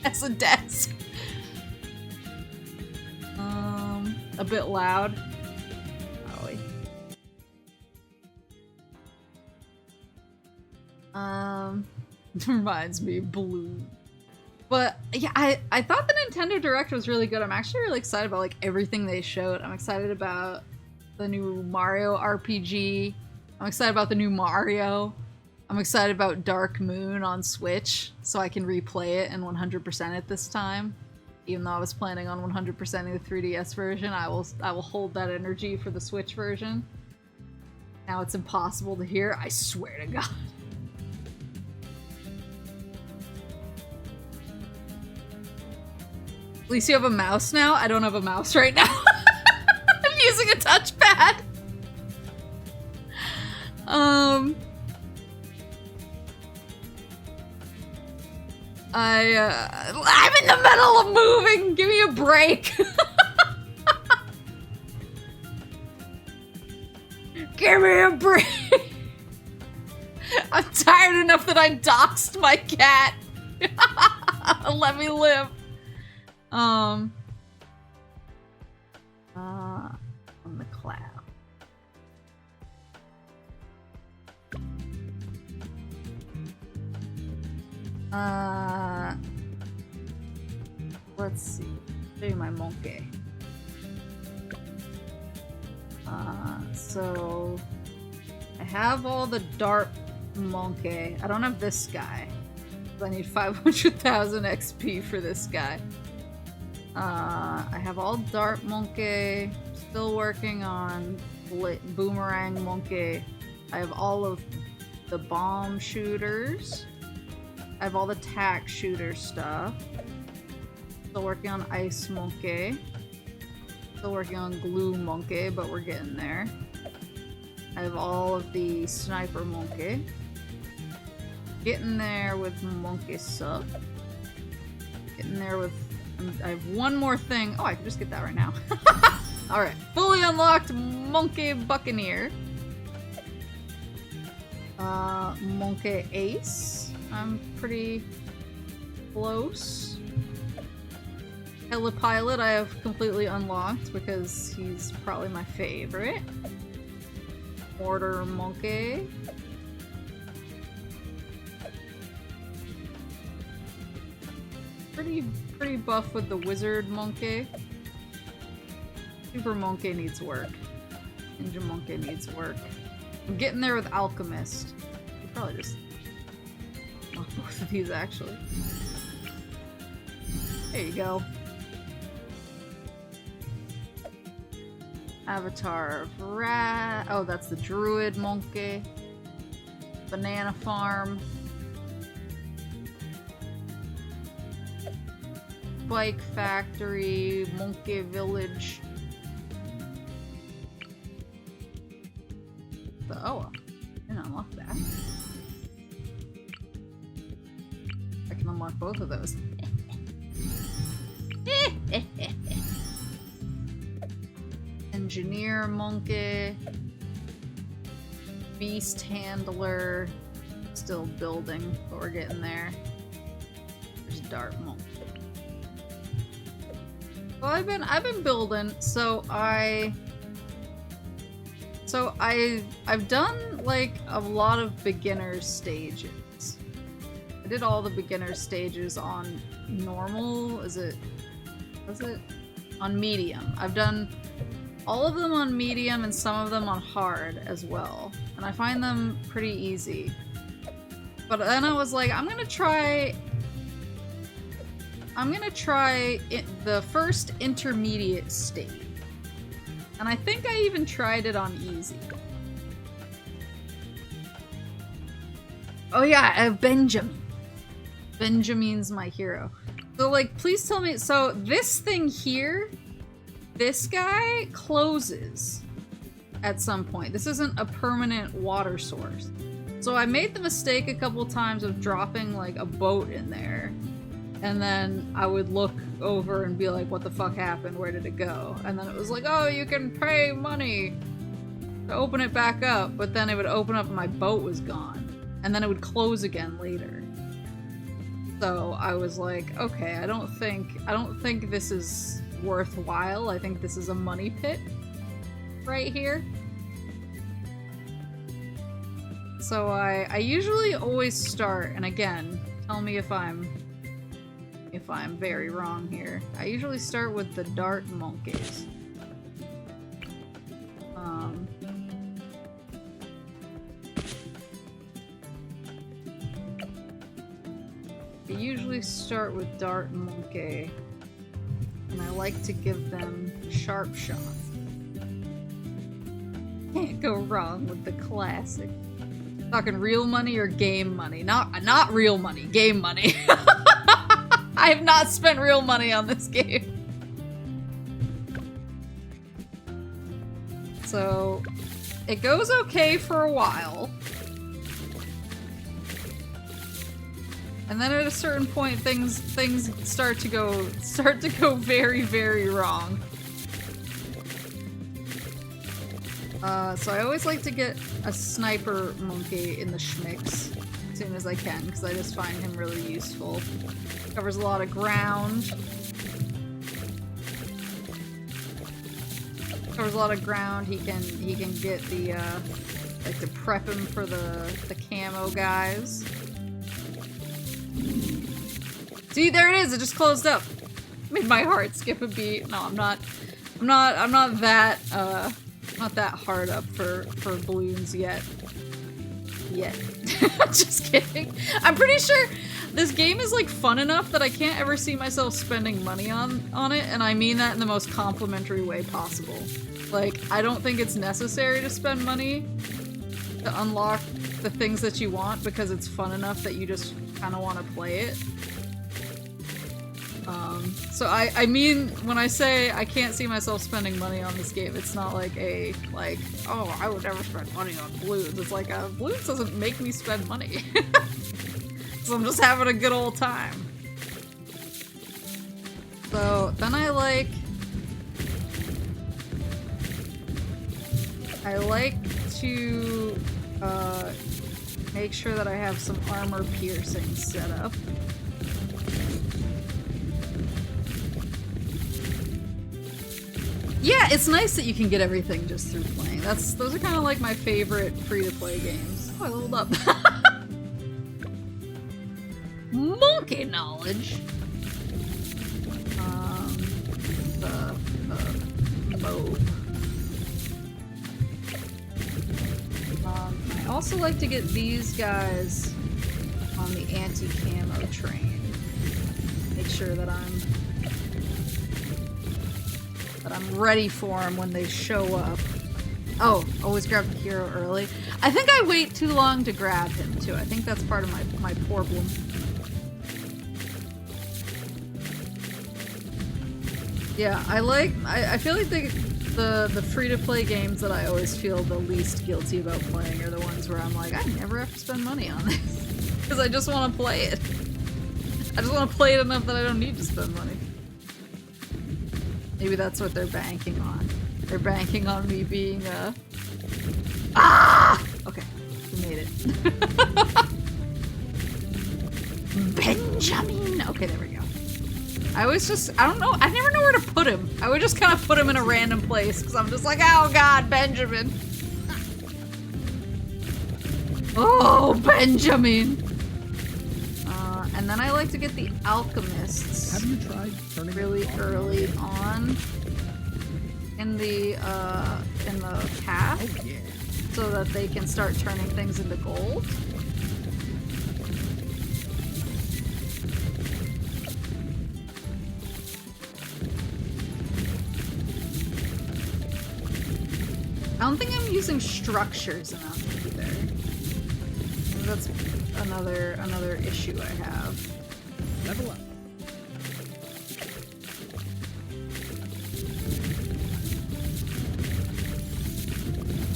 as a desk. A bit loud. Probably. Reminds me of Bloons. But yeah, I thought the Nintendo Direct was really good. I'm actually really excited about like everything they showed. I'm excited about the new Mario RPG. I'm excited about the new Mario. I'm excited about Dark Moon on Switch, so I can replay it and 100% it this time. Even though I was planning on 100%ing the 3DS version, I will hold that energy for the Switch version. Now it's impossible to hear, I swear to God. At least you have a mouse now? I don't have a mouse right now. I'm using a touchpad. I'm in the middle of moving! Give me a break! Give me a break! I'm tired enough that I doxed my cat! Let me live. On the cloud. Let's see. Show you my monke. So I have all the dart monke. I don't have this guy. I need 500,000 XP for this guy. I have all dart monke. Still working on boomerang monke. I have all of the bomb shooters. I have all the tack shooter stuff. Still working on ice monke. Still working on glue monke, but we're getting there. I have all of the sniper monke. Getting there with monke sup. Getting there with... I have one more thing. Oh, I can just get that right now. Alright, fully unlocked monke buccaneer. Monke ace. I'm pretty close. Helipilot I have completely unlocked because he's probably my favorite. Mortar monke. Pretty buff with the wizard monke. Super monke needs work. Ninja monke needs work. I'm getting there with alchemist. You probably just want both of these actually. There you go. Avatar of Rat. Oh, that's the druid monke. Banana farm. Bike factory, monkey village. Oh, I didn't unlock that. I can unlock both of those. Engineer monkey. Beast handler. Still building, but we're getting there. There's dart monkey. Well, I've been building, so I've done like a lot of beginner stages. I did all the beginner stages on normal. Was it on medium? I've done all of them on medium and some of them on hard as well, and I find them pretty easy. But then I was like, I'm gonna try the first intermediate stage, and I think I even tried it on easy. Oh yeah, I have Benjamin. Benjamin's my hero. So like, please tell me, so this thing here, this guy closes at some point. This isn't a permanent water source. So I made the mistake a couple times of dropping like a boat in there, and then I would look over and be like, what the fuck happened? Where did it go? And then it was like, oh, you can pay money to open it back up, but then it would open up and my boat was gone. And then it would close again later. So I was like, okay, I don't think this is worthwhile. I think this is a money pit right here. So I usually always start, and again, tell me if I'm very wrong here. I usually start with the dart monkeys. I usually start with dart monkey, and I like to give them sharp shots. Can't go wrong with the classic. Talking real money or game money? Not real money, game money. I have not spent real money on this game. So it goes okay for a while. And then at a certain point things start to go very, very wrong. So I always like to get a sniper monkey in the schmicks as soon as I can, because I just find him really useful. Covers a lot of ground. Covers a lot of ground. He can get the like to prep him for the camo guys. See, there it is. It just closed up. Made my heart skip a beat. No, I'm not that hard up for balloons yet. Just kidding. I'm pretty sure this game is like fun enough that I can't ever see myself spending money on it, and I mean that in the most complimentary way possible. Like, I don't think it's necessary to spend money to unlock the things that you want because it's fun enough that you just kind of want to play it. So I mean, when I say I can't see myself spending money on this game, it's not like oh, I would never spend money on balloons. It's like, balloons doesn't make me spend money. So I'm just having a good old time. So then I like to make sure that I have some armor piercing set up. Yeah, it's nice that you can get everything just through playing. Those are kind of like my favorite free-to-play games. Oh, I leveled up. Monkey knowledge. The mob. I also like to get these guys on the anti-camo train. Make sure that I'm ready for them when they show up. Oh, always grab the hero early. I think I wait too long to grab him too. I think that's part of my problem. Yeah, I feel like the free-to-play games that I always feel the least guilty about playing are the ones where I'm like, I never have to spend money on this. Because I just want to play it. I just want to play it enough that I don't need to spend money. Maybe that's what they're banking on. They're banking on me being Okay, we made it. Benjamin! Okay, there we go. I don't know, I never know where to put him. I would just kind of put him in a random place, because I'm just like, oh god, Benjamin! Oh, Benjamin! And then I like to get the alchemists. Have you tried turning really early on in the path, Oh yeah. so that they can start turning things into gold. I don't think I'm using structures enough either. That's another issue I have. Level up.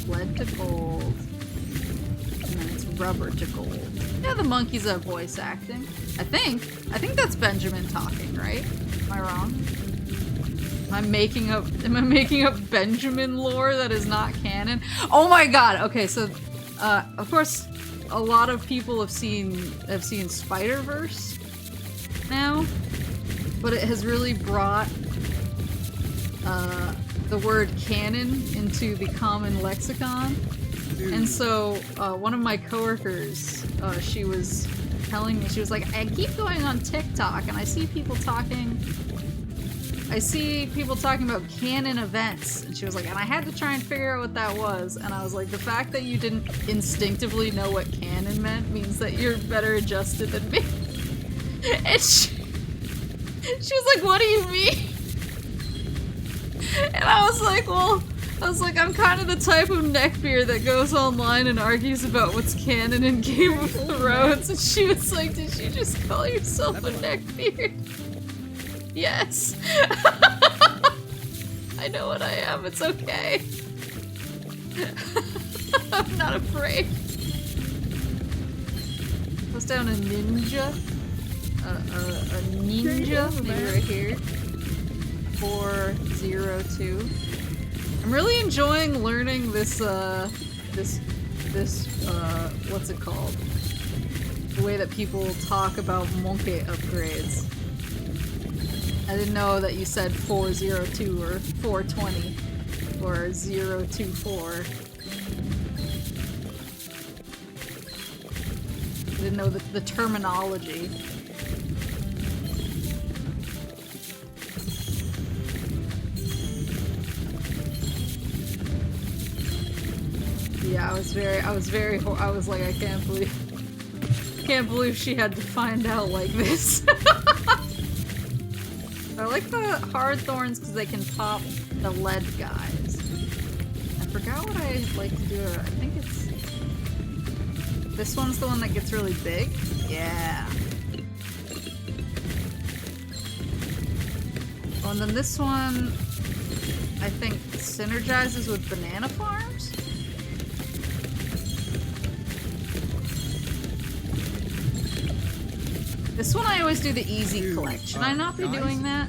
Lead to gold. And then it's rubber to gold. Yeah, the monkeys have voice acting. I think that's Benjamin talking, right? Am I wrong? Am I making up Benjamin lore that is not canon? Oh my god! Okay, so of course a lot of people have seen Spider-Verse now, but it has really brought the word canon into the common lexicon. And so one of my coworkers, she was telling me, she was like, I keep going on TikTok and I see people talking about canon events. And she was like, and I had to try and figure out what that was. And I was like, the fact that you didn't instinctively know what canon meant means that you're better adjusted than me. And she was like, what do you mean? And I was like, well, I'm kind of the type of neckbeard that goes online and argues about what's canon in Game of Thrones. And she was like, did you just call yourself a neckbeard? Yes. I know what I am, it's okay. I'm not afraid. Bust down a ninja. A ninja, maybe right here. 402. I'm really enjoying learning this what's it called? The way that people talk about monke upgrades. I didn't know that you said 402 or 420 or 024. I didn't know the terminology. Yeah, I was like, I can't believe she had to find out like this. I like the hard thorns because they can pop the lead guys. I forgot what I like to do. I think it's... This one's the one that gets really big? Yeah. Oh, and then this one, I think, synergizes with banana farms? This one I always do the easy collect. Should I not be doing that?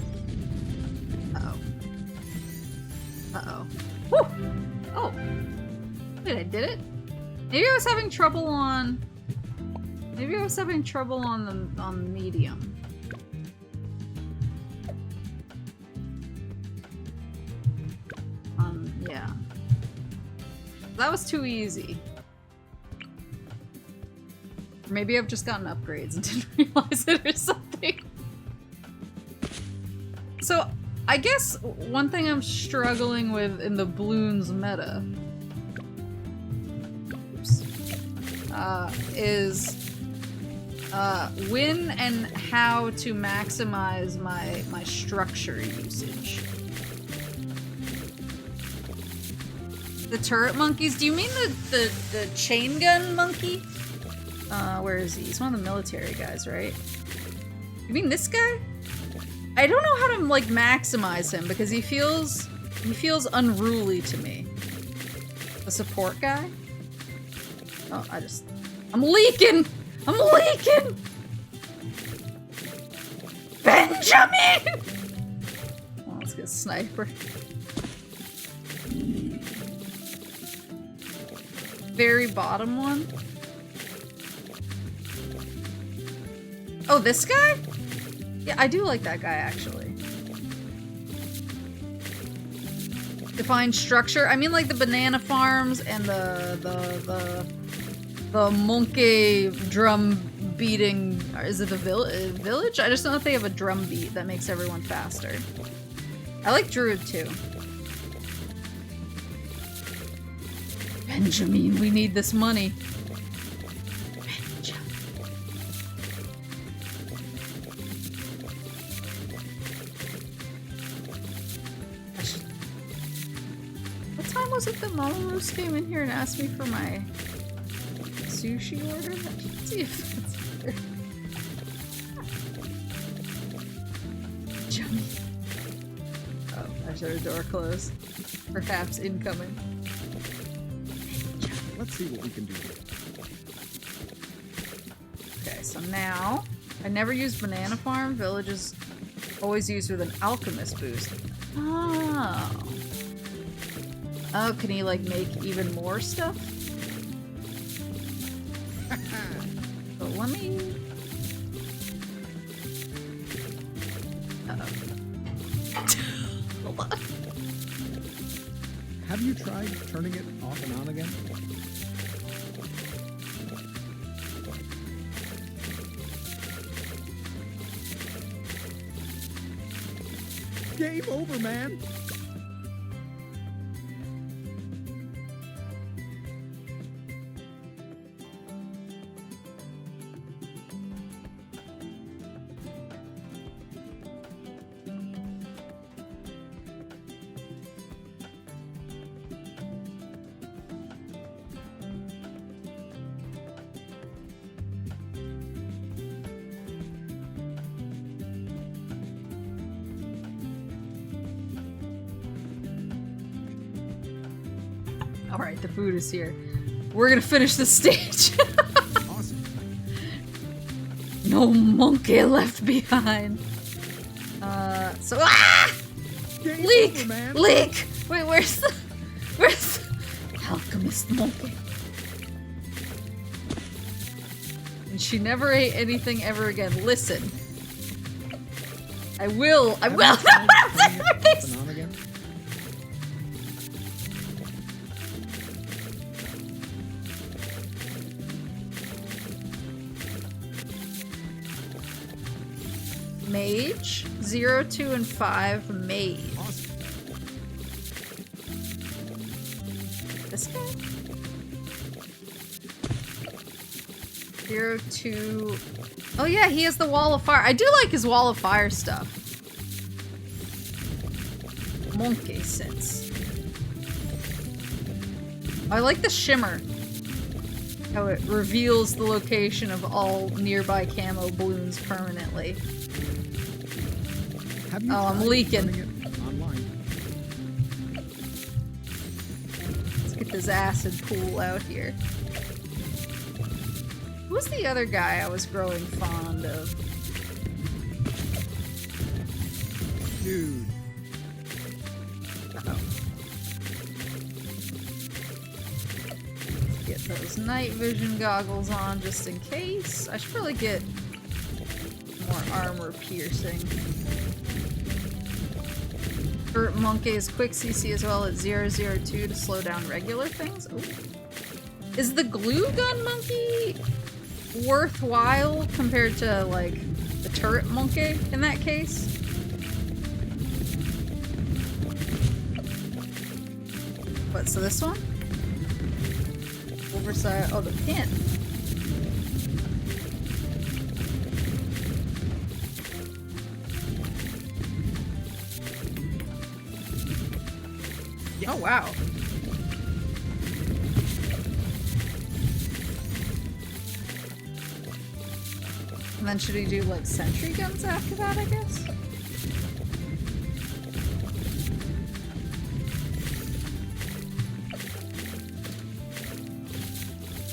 Uh-oh. Uh-oh. Woo! Oh. Wait, I did it? Maybe I was having trouble on... Maybe I was having trouble on the medium. Yeah. That was too easy. Maybe I've just gotten upgrades and didn't realize it or something. So, I guess one thing I'm struggling with in the Bloons meta is when and how to maximize my structure usage. The turret monkeys? Do you mean the chain gun monkey? Where is he? He's one of the military guys, right? You mean this guy? I don't know how to, like, maximize him because he feels unruly to me. The support guy? Oh, I'm leaking! I'm leaking! Benjamin! Oh, let's get a sniper. Very bottom one. Oh, this guy? Yeah, I do like that guy, actually. Define structure? I mean, like, the banana farms and the monkey drum beating. Is it the village? I just know that they have a drum beat that makes everyone faster. I like Druid too. Benjamin, we need this money. Benjamin. What time was it that Mama Roos came in here and asked me for my sushi order? Let's see if it's here. Benjamin. Oh, I should have door closed. Perhaps incoming. Let's see what we can do here. Okay, so now I never used Banana Farm. Village is always used with an alchemist boost. Oh. Oh, can he like make even more stuff? So let me. Hold on. Have you tried turning it off and on again? Game over, man! Alright, the food is here. We're gonna finish this stage. Awesome. No monkey left behind. Game Leak! over, man! Leak! Wait, where's the alchemist monkey? And she never ate anything ever again. Listen. I will! Have you tried turning it off and on again? Mage? 0, 2, and 5. Mage. Awesome. This guy? 0, 2. Oh yeah, he has the wall of fire. I do like his wall of fire stuff. Monkey sense. I like the shimmer. How it reveals the location of all nearby camo balloons permanently. Have you I'm tried leaking. turning it online? Let's get this acid pool out here. Who's the other guy I was growing fond of? Dude. Uh-oh. Get those night vision goggles on just in case. I should probably get more armor piercing. For Monkey's quick CC as well at 002 to slow down regular things. Ooh. Is the glue gun monkey worthwhile compared to like the turret monkey in that case? What, so this one? Oversized. Oh, the pin. Oh, wow. And then should he do like sentry guns after that, I guess?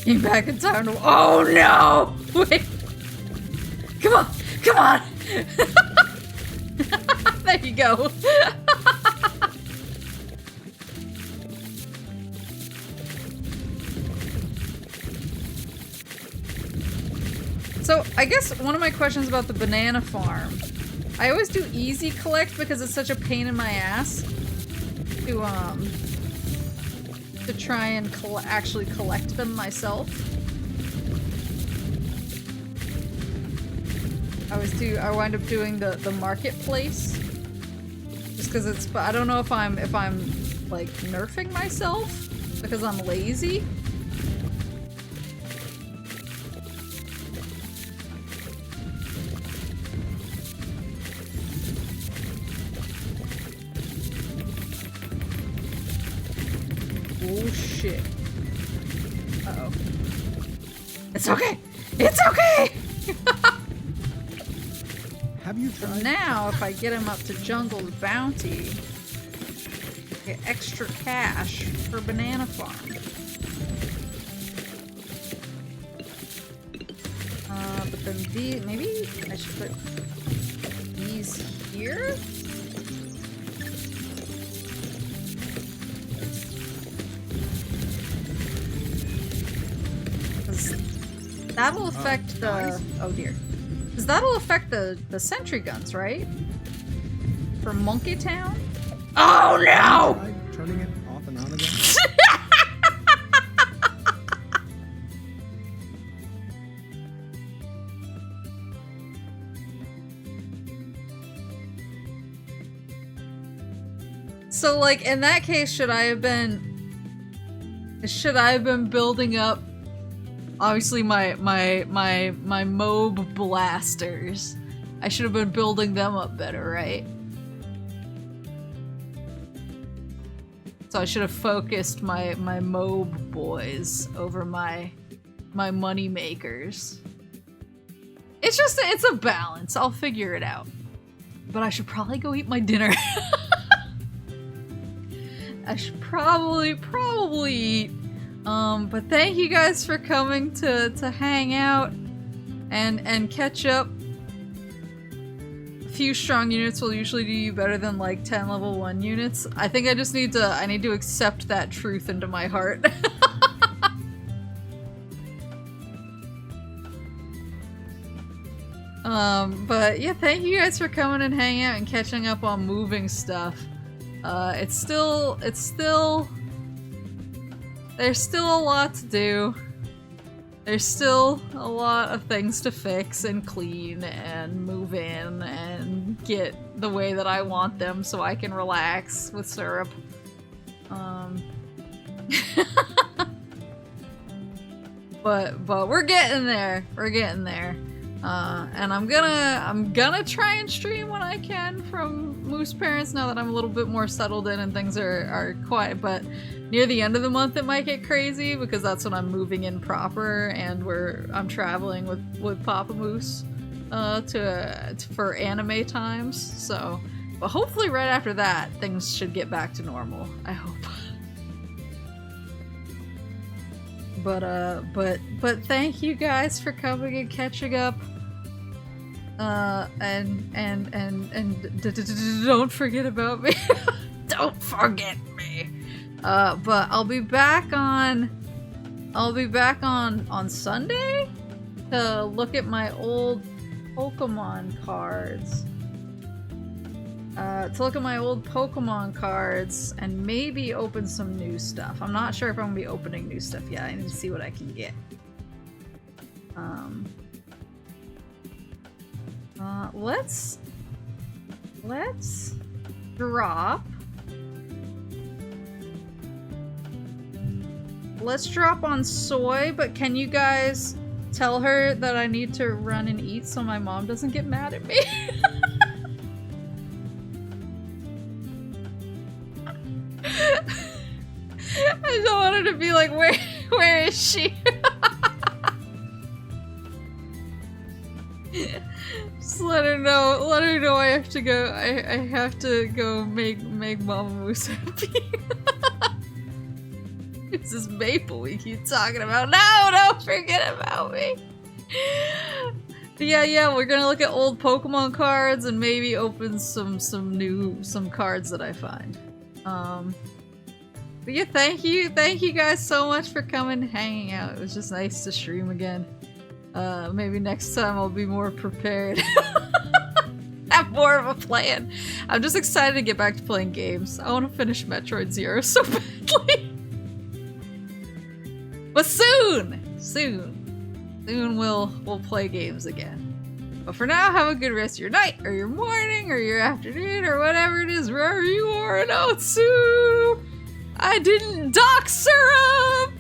Came back in time to— oh no! Wait! Come on! Come on! There you go. So, I guess one of my questions about the banana farm, I always do easy collect because it's such a pain in my ass to try and actually collect them myself. I wind up doing the marketplace. Just because it's, I don't know if I'm like nerfing myself because I'm lazy. Oh shit. Uh-oh. It's okay! It's okay! Have you tried? Now, if I get him up to Jungle's Bounty, I get extra cash for Banana Farm. But then these, maybe I should put these here? That'll affect the... Oh dear. Because that'll affect the sentry guns, right? For Monkey Town? Oh no! Try turning it off and on again? So like in that case, should I have been building up obviously my mob blasters? I should have been building them up better, right? So I should have focused my mob boys over my money makers. It's a balance. I'll figure it out. But I should probably go eat my dinner. I should probably eat. But thank you guys for coming to hang out and catch up. A few strong units will usually do you better than like 10 level 1 units. I think I just need to accept that truth into my heart. But yeah, thank you guys for coming and hanging out and catching up on moving stuff. There's still a lot to do. There's still a lot of things to fix and clean and move in and get the way that I want them so I can relax with syrup. But we're getting there. We're getting there. And I'm gonna try and stream when I can from Moose Parents now that I'm a little bit more settled in and things are quiet, but near the end of the month it might get crazy because that's when I'm moving in proper and I'm traveling with Papa Moose for anime times. So, but hopefully right after that things should get back to normal. I hope. But thank you guys for coming and catching up. And don't forget about me. Don't forget me. But I'll be back on Sunday to look at my old Pokemon cards. And maybe open some new stuff. I'm not sure if I'm gonna be opening new stuff yet. I need to see what I can get. Let's drop. Let's drop on Soy, but can you guys tell her that I need to run and eat so my mom doesn't get mad at me? I don't want her to be like, where is she? Just let her know I have to go. I have to go make Mama Moose happy. This is Maple we keep talking about. No, don't forget about me. But yeah, we're gonna look at old Pokemon cards and maybe open some cards that I find. But yeah, thank you guys so much for coming and hanging out. It was just nice to stream again. Maybe next time I'll be more prepared. Have more of a plan. I'm just excited to get back to playing games. I want to finish Metroid Zero so badly. But soon we'll play games again. But for now, have a good rest of your night, or your morning, or your afternoon, or whatever it is, wherever you are in Otsu! I didn't dock syrup!